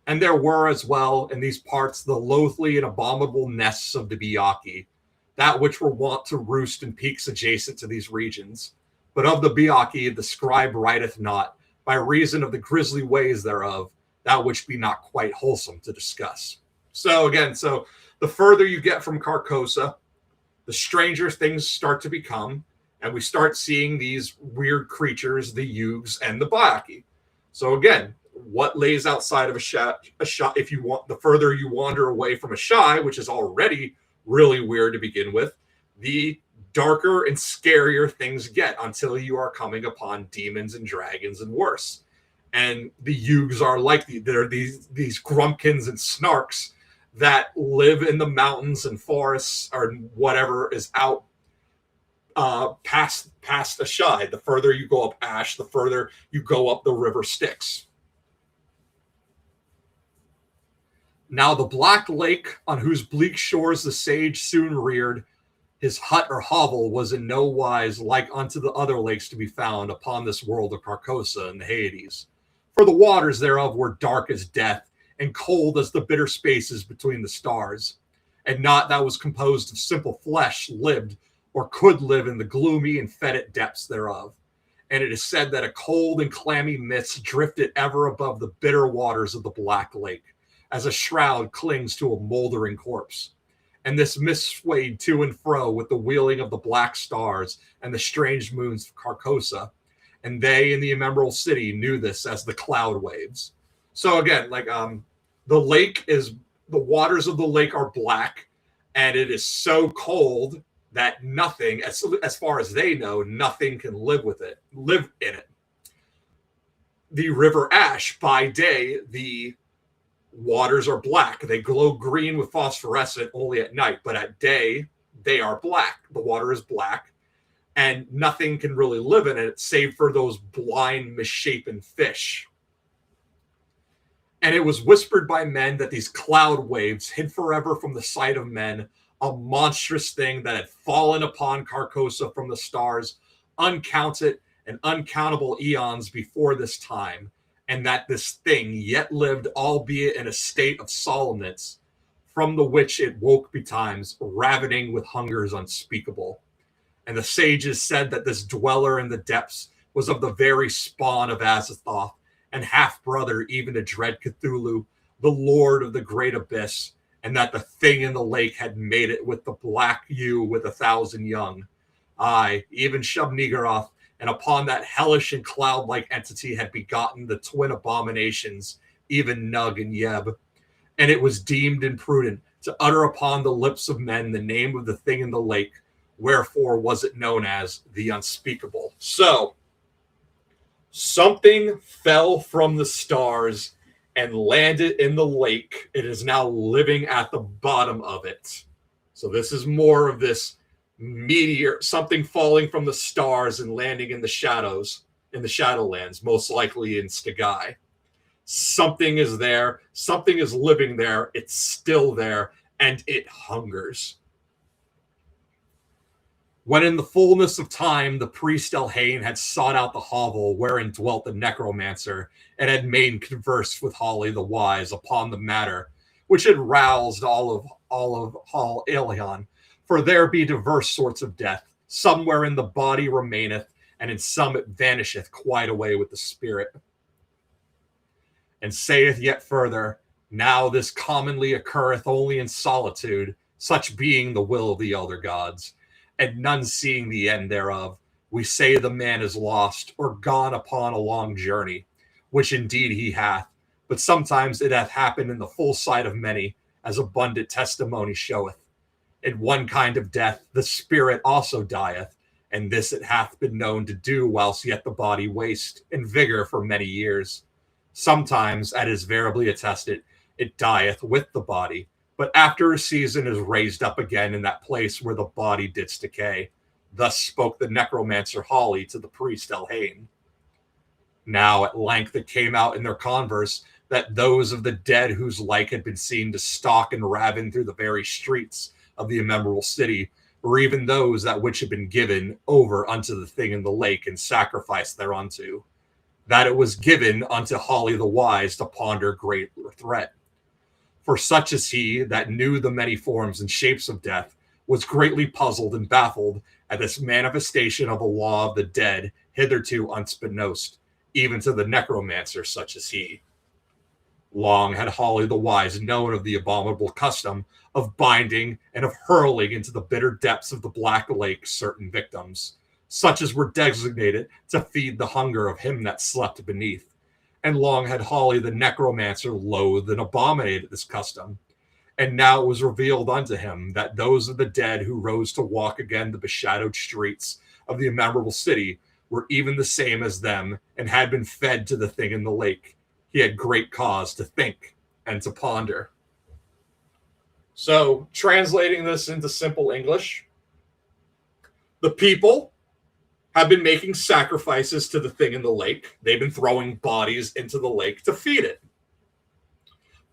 And there were as well in these parts the loathly and abominable nests of the Byakhee, that which were wont to roost in peaks adjacent to these regions. But of the Byakhee the scribe writeth not, by reason of the grisly ways thereof, that which be not quite wholesome to discuss. So the further you get from Carcosa, the stranger things start to become, and we start seeing these weird creatures, the Yugs and the Byakhee. So again, what lays outside of a shy, if you want, the further you wander away from a shy, which is already really weird to begin with, the darker and scarier things get until you are coming upon demons and dragons and worse. And the Yugs are like they're these grumpkins and snarks that live in the mountains and forests or whatever is out past a shy. The further you go up Ash, the further you go up the river Styx. Now the black lake, on whose bleak shores the sage soon reared his hut or hovel, was in no wise like unto the other lakes to be found upon this world of Carcosa and the Hades. For the waters thereof were dark as death, and cold as the bitter spaces between the stars. And naught that was composed of simple flesh lived or could live in the gloomy and fetid depths thereof. And it is said that a cold and clammy mist drifted ever above the bitter waters of the black lake, as a shroud clings to a moldering corpse. And this mist swayed to and fro with the wheeling of the black stars and the strange moons of Carcosa. And they in the Emerald City knew this as the cloud waves. So again, the lake is, the waters of the lake are black, and it is so cold that nothing, as far as they know, nothing can live in it. The River Ash, by day, the waters are black. They glow green with phosphorescent only at night, but at day, they are black. The water is black, and nothing can really live in it save for those blind, misshapen fish. And it was whispered by men that these cloud waves hid forever from the sight of men a monstrous thing that had fallen upon Carcosa from the stars, uncounted and uncountable eons before this time, and that this thing yet lived, albeit in a state of somnolence, from the which it woke betimes, ravening with hungers unspeakable. And the sages said that this dweller in the depths was of the very spawn of Azathoth, and half-brother even to dread Cthulhu, the lord of the great abyss, and that the thing in the lake had made it with the black ewe with 1,000 young. Aye, even Shub-Niggurath, and upon that hellish and cloud-like entity had begotten the twin abominations, even Nug and Yeb. And it was deemed imprudent to utter upon the lips of men the name of the thing in the lake, wherefore was it known as the unspeakable. So, something fell from the stars and landed in the lake. It is now living at the bottom of it. So this is more of this meteor, something falling from the stars and landing in the shadows, in the Shadowlands, most likely in Skagai. Something is there. Something is living there. It's still there, and it hungers. When in the fullness of time the priest Elhain had sought out the hovel wherein dwelt the necromancer, and had made converse with Holly the Wise upon the matter, which had roused all of Hall Elion, for there be diverse sorts of death, some wherein the body remaineth, and in some it vanisheth quite away with the spirit. And saith yet further, now this commonly occurreth only in solitude, such being the will of the elder gods, and none seeing the end thereof, we say the man is lost, or gone upon a long journey, which indeed he hath, but sometimes it hath happened in the full sight of many, as abundant testimony showeth. In one kind of death the spirit also dieth, and this it hath been known to do whilst yet the body waste in vigor for many years. Sometimes, as is verily attested, it dieth with the body, but after a season is raised up again in that place where the body didst decay. Thus spoke the necromancer Holly to the priest Elhain. Now at length it came out in their converse that those of the dead whose like had been seen to stalk and raven through the very streets of the immemorable city, or even those that which had been given over unto the thing in the lake and sacrificed thereunto, that it was given unto Holly the Wise to ponder great threat. For such as he that knew the many forms and shapes of death was greatly puzzled and baffled at this manifestation of a law of the dead hitherto unbeknownst, even to the necromancer such as he. Long had Holly the Wise known of the abominable custom of binding and of hurling into the bitter depths of the black lake certain victims, such as were designated to feed the hunger of him that slept beneath. And long had Holly the necromancer loathed and abominated this custom. And now it was revealed unto him that those of the dead who rose to walk again the beshadowed streets of the immemorable city were even the same as them, and had been fed to the thing in the lake. He had great cause to think and to ponder. So, translating this into simple English, the people have been making sacrifices to the thing in the lake. They've been throwing bodies into the lake to feed it.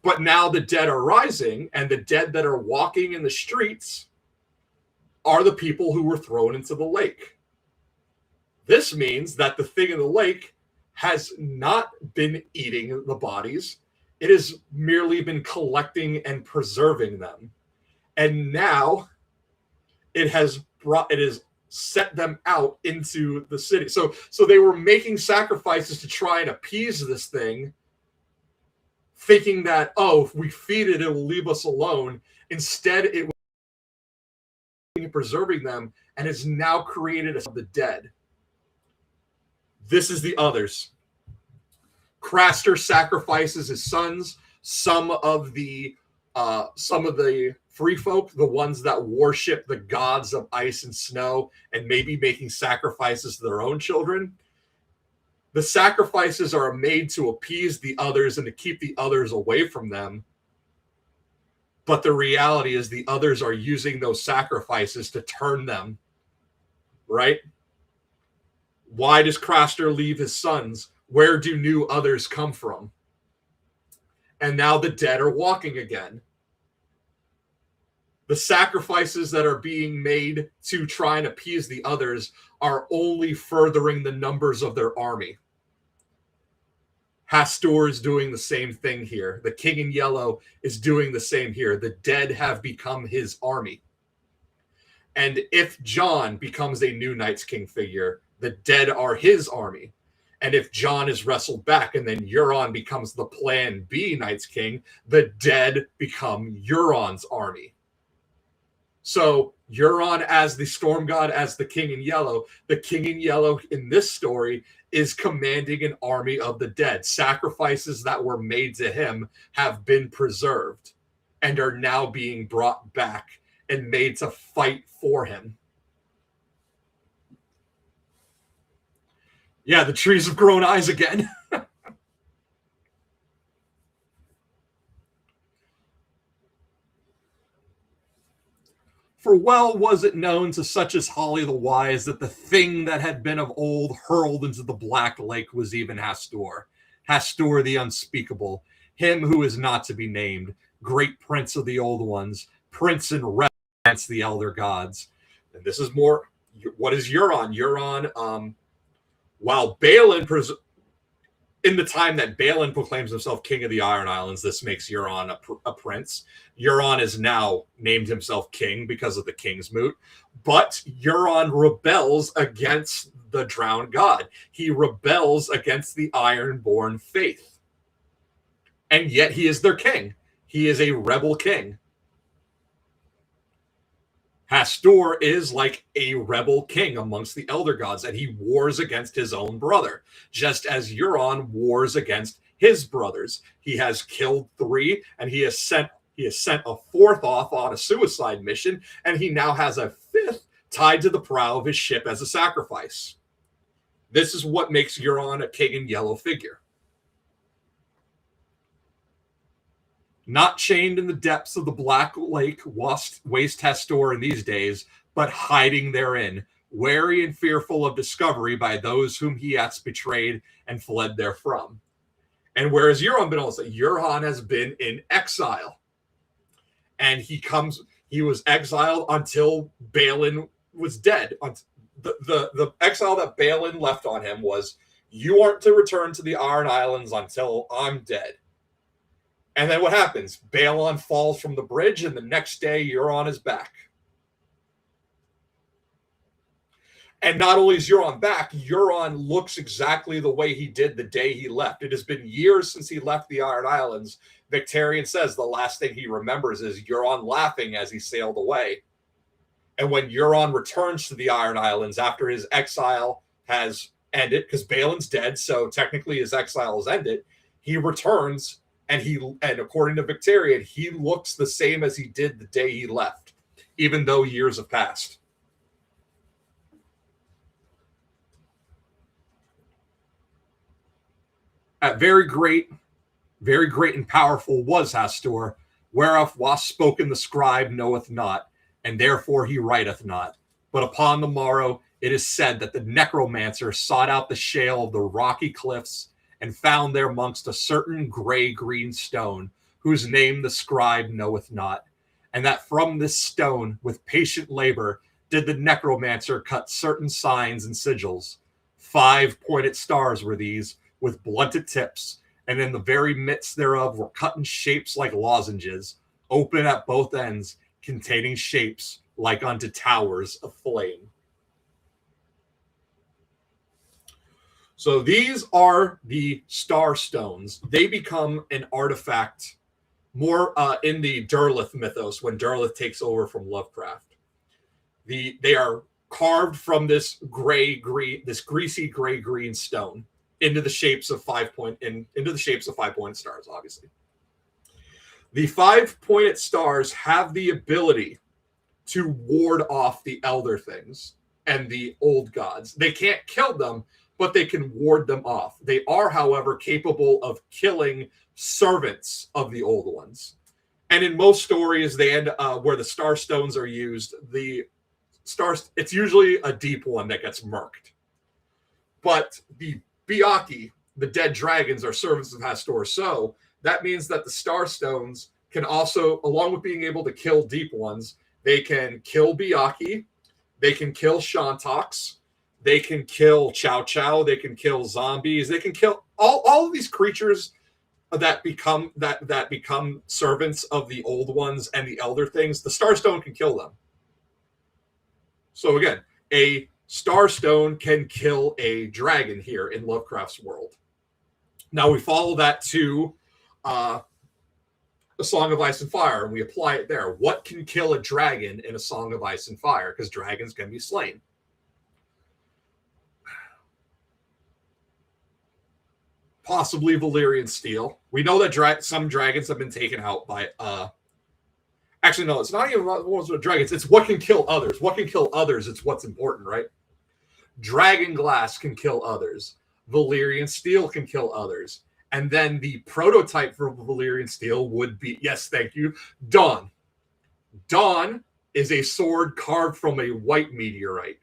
But now the dead are rising, and the dead that are walking in the streets are the people who were thrown into the lake. This means that the thing in the lake has not been eating the bodies. It has merely been collecting and preserving them. And now it has set them out into the city. So they were making sacrifices to try and appease this thing, thinking that, oh, if we feed it, it will leave us alone. Instead, it was preserving them and has now created the dead. This is the others. Craster sacrifices his sons. Some of the free folk, the ones that worship the gods of ice and snow, and maybe making sacrifices to their own children. The sacrifices are made to appease the others and to keep the others away from them. But the reality is the others are using those sacrifices to turn them, right? Why does Craster leave his sons? Where do new others come from? And now the dead are walking again. The sacrifices that are being made to try and appease the others are only furthering the numbers of their army. Hastur is doing the same thing here. The King in Yellow is doing the same here. The dead have become his army. And if Jon becomes a new Night's King figure, the dead are his army. And if Jon is wrestled back and then Euron becomes the Plan B Night's King, the dead become Euron's army. So Euron as the Storm God, as the King in Yellow, the King in Yellow in this story is commanding an army of the dead. Sacrifices that were made to him have been preserved and are now being brought back and made to fight for him. Yeah, the trees have grown eyes again. For well was it known to such as Holly the Wise that the thing that had been of old hurled into the Black Lake was even Hastur. Hastur the unspeakable, him who is not to be named, great prince of the old ones, prince and rebel against the elder gods. And this is more, what is Euron? Euron, while Balin, in the time that Balin proclaims himself king of the Iron Islands, this makes Euron a prince. Euron has now named himself king because of the King's Moot. But Euron rebels against the drowned god. He rebels against the Ironborn faith. And yet he is their king. He is a rebel king. Hastur is like a rebel king amongst the elder gods, and he wars against his own brother, just as Euron wars against his brothers. He has killed 3, and he has sent a 4th off on a suicide mission, and he now has a 5th tied to the prow of his ship as a sacrifice. This is what makes Euron a King in Yellow figure. Not chained in the depths of the Black Lake waste Hastur in these days, but hiding therein, wary and fearful of discovery by those whom he hath betrayed and fled therefrom. And whereas Euron has been in exile. And he was exiled until Balin was dead. The exile that Balin left on him was, you aren't to return to the Iron Islands until I'm dead. And then what happens? Balon falls from the bridge, and the next day Euron is back. And not only is Euron back, Euron looks exactly the way he did the day he left. It has been years since he left the Iron Islands. Victarion says the last thing he remembers is Euron laughing as he sailed away. And when Euron returns to the Iron Islands after his exile has ended, because Balin's dead, so technically his exile has ended, he returns. And according to Victarion, he looks the same as he did the day he left, even though years have passed. At very great and powerful was Hastur, whereof was spoken the scribe knoweth not, and therefore he writeth not. But upon the morrow it is said that the necromancer sought out the shale of the rocky cliffs and found there amongst a certain gray-green stone, whose name the scribe knoweth not, and that from this stone with patient labor did the necromancer cut certain signs and sigils. 5 pointed stars were these, with blunted tips, and in the very midst thereof were cut in shapes like lozenges, open at both ends, containing shapes like unto towers of flame. So these are the star stones. They become an artifact more in the Derleth mythos, when Derleth takes over from Lovecraft. They are carved from this greasy gray green stone into the shapes of 5-pointed stars. Obviously, the 5-pointed stars have the ability to ward off the elder things and the old gods. They can't kill them, but they can ward them off. They are, however, capable of killing servants of the old ones. And in most stories, they end where the star stones are used. The stars, it's usually a deep one that gets murked. But the Byakhee, the dead dragons, are servants of Hastur. So that means that the star stones can also, along with being able to kill deep ones, they can kill Byakhee, they can kill Shantox, they can kill Chow Chow, they can kill zombies, they can kill all of these creatures that become servants of the old ones and the elder things. The Starstone can kill them. So again, a Starstone can kill a dragon here in Lovecraft's world. Now we follow that to A Song of Ice and Fire, and we apply it there. What can kill a dragon in A Song of Ice and Fire? Because dragons can be slain. Possibly Valyrian steel. We know that some dragons have been taken out by... Actually, no, it's not even about the ones with dragons. It's what can kill others. What can kill others? It's what's important, right? Dragon glass can kill others. Valyrian steel can kill others. And then the prototype for Valyrian steel would be, yes, thank you, Dawn. Dawn is a sword carved from a white meteorite.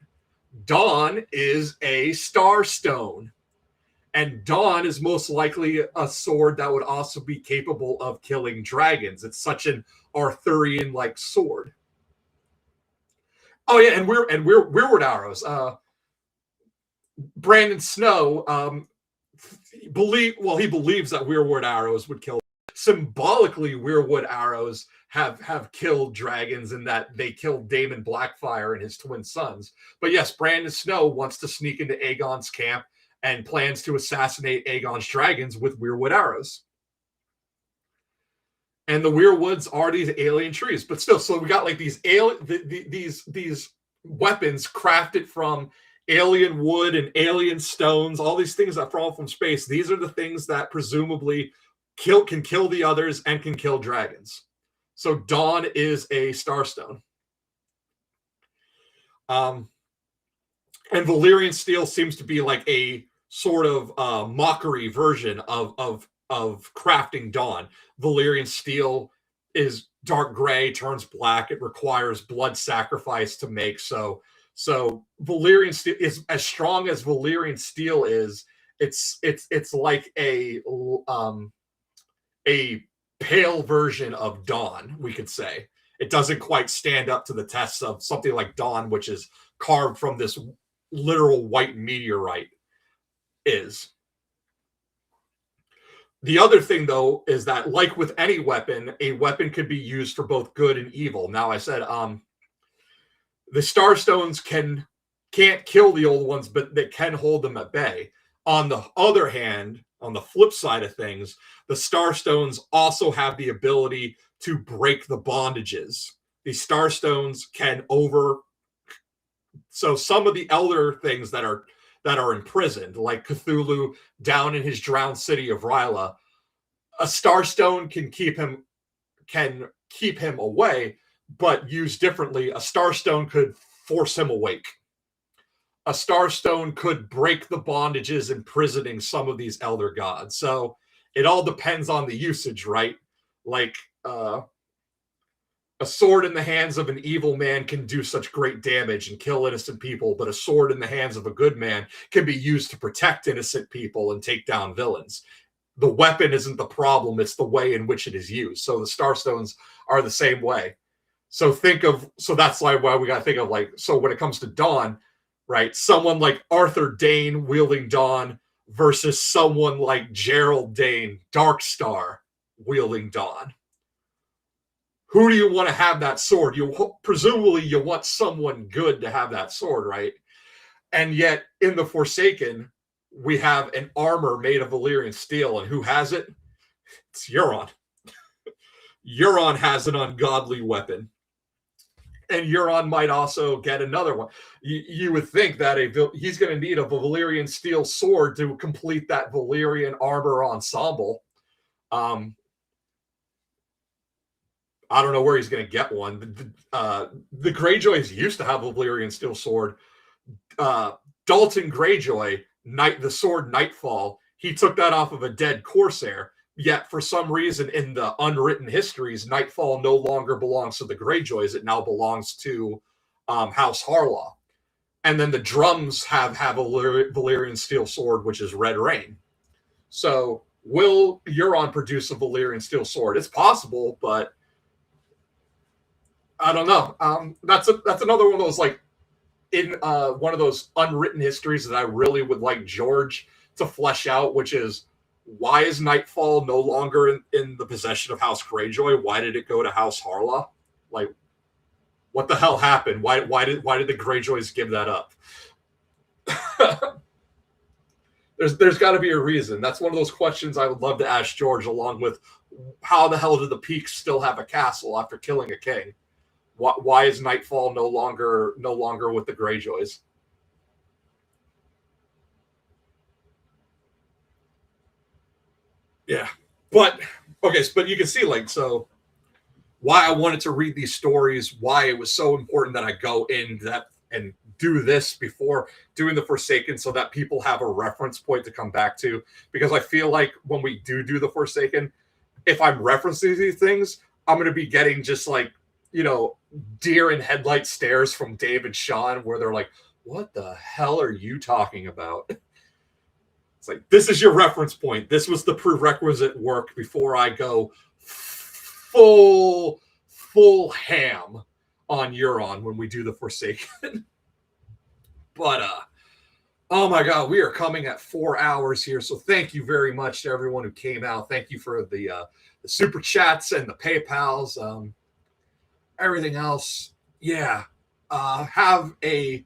Dawn is a star stone. And Dawn is most likely a sword that would also be capable of killing dragons. It's such an Arthurian-like sword. Oh yeah, and weirwood arrows. Brandon Snow he believes that weirwood arrows would kill. Symbolically, weirwood arrows have killed dragons in that they killed Daemon Blackfire and his twin sons. But yes, Brandon Snow wants to sneak into Aegon's camp and plans to assassinate Aegon's dragons with weirwood arrows. And the weirwoods are these alien trees, but still, so we got like these these weapons crafted from alien wood and alien stones, all these things that fall from space. These are the things that presumably can kill the others and can kill dragons. So Dawn is a starstone. And Valyrian steel seems to be like a sort of mockery version of crafting Dawn. Valyrian steel is dark gray, turns black. It requires blood sacrifice to make. So Valyrian steel is as strong as Valyrian steel is. It's like a pale version of Dawn, we could say. It doesn't quite stand up to the tests of something like Dawn, which is carved from this literal white meteorite. Is the other thing, though, is that like with any weapon, a weapon could be used for both good and evil. Now, I said the Starstones can't kill the old ones, but they can hold them at bay. On the other hand, on the flip side of things, the Starstones also have the ability to break the bondages. The Starstones can so some of the elder things that are imprisoned, like Cthulhu down in his drowned city of Ryla, a Starstone can keep him away, but used differently. A Starstone could force him awake. A Starstone could break the bondages imprisoning some of these elder gods. So it all depends on the usage, right? Like a sword in the hands of an evil man can do such great damage and kill innocent people, but a sword in the hands of a good man can be used to protect innocent people and take down villains. The weapon isn't the problem, it's the way in which it is used. So the Starstones are the same way. So that's why we got to think of, like, so when it comes to Dawn, right? Someone like Arthur Dane wielding Dawn versus someone like Gerald Dane, Darkstar, wielding Dawn. Who do you want to have that sword? Presumably you want someone good to have that sword, right? And yet in the Forsaken, we have an armor made of Valyrian steel, and who has it? It's Euron. Euron has an ungodly weapon. And Euron might also get another one. You would think that he's going to need a Valyrian steel sword to complete that Valyrian armor ensemble. I don't know where he's going to get one. The Greyjoys used to have a Valyrian steel sword. Dalton Greyjoy, the sword Nightfall, he took that off of a dead Corsair. Yet, for some reason, in the unwritten histories, Nightfall no longer belongs to the Greyjoys. It now belongs to House Harlaw. And then the drums have a Valyrian steel sword, which is Red Rain. So, will Euron produce a Valyrian steel sword? It's possible, but I don't know. That's another one of those, like, in one of those unwritten histories that I really would like George to flesh out, which is, why is Nightfall no longer in the possession of House Greyjoy? Why did it go to House Harlaw? Like, what the hell happened? Why did the Greyjoys give that up? There's got to be a reason. That's one of those questions I would love to ask George, along with how the hell did the Peaks still have a castle after killing a king? Why is Nightfall no longer with the Greyjoys? Yeah, but you can see, like, so why I wanted to read these stories, why it was so important that I go in depth and do this before doing the Forsaken, so that people have a reference point to come back to. Because I feel like when we do the Forsaken, if I'm referencing these things, I'm going to be getting just, like, deer in headlight stares from Dave and Sean, where they're like, what the hell are you talking about? It's like, this is your reference point. This was the prerequisite work before I go full ham on Euron when we do the Forsaken. But oh my God, we are coming at 4 hours here. So thank you very much to everyone who came out. Thank you for the super chats and the PayPals. Everything else, yeah. Have a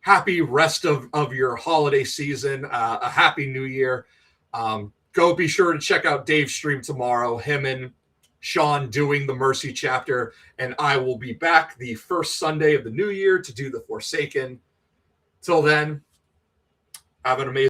happy rest of your holiday season, a happy new year. Go be sure to check out Dave's stream tomorrow, him and Sean doing the Mercy chapter, and I will be back the first Sunday of the new year to do the Forsaken. Till then, have an amazing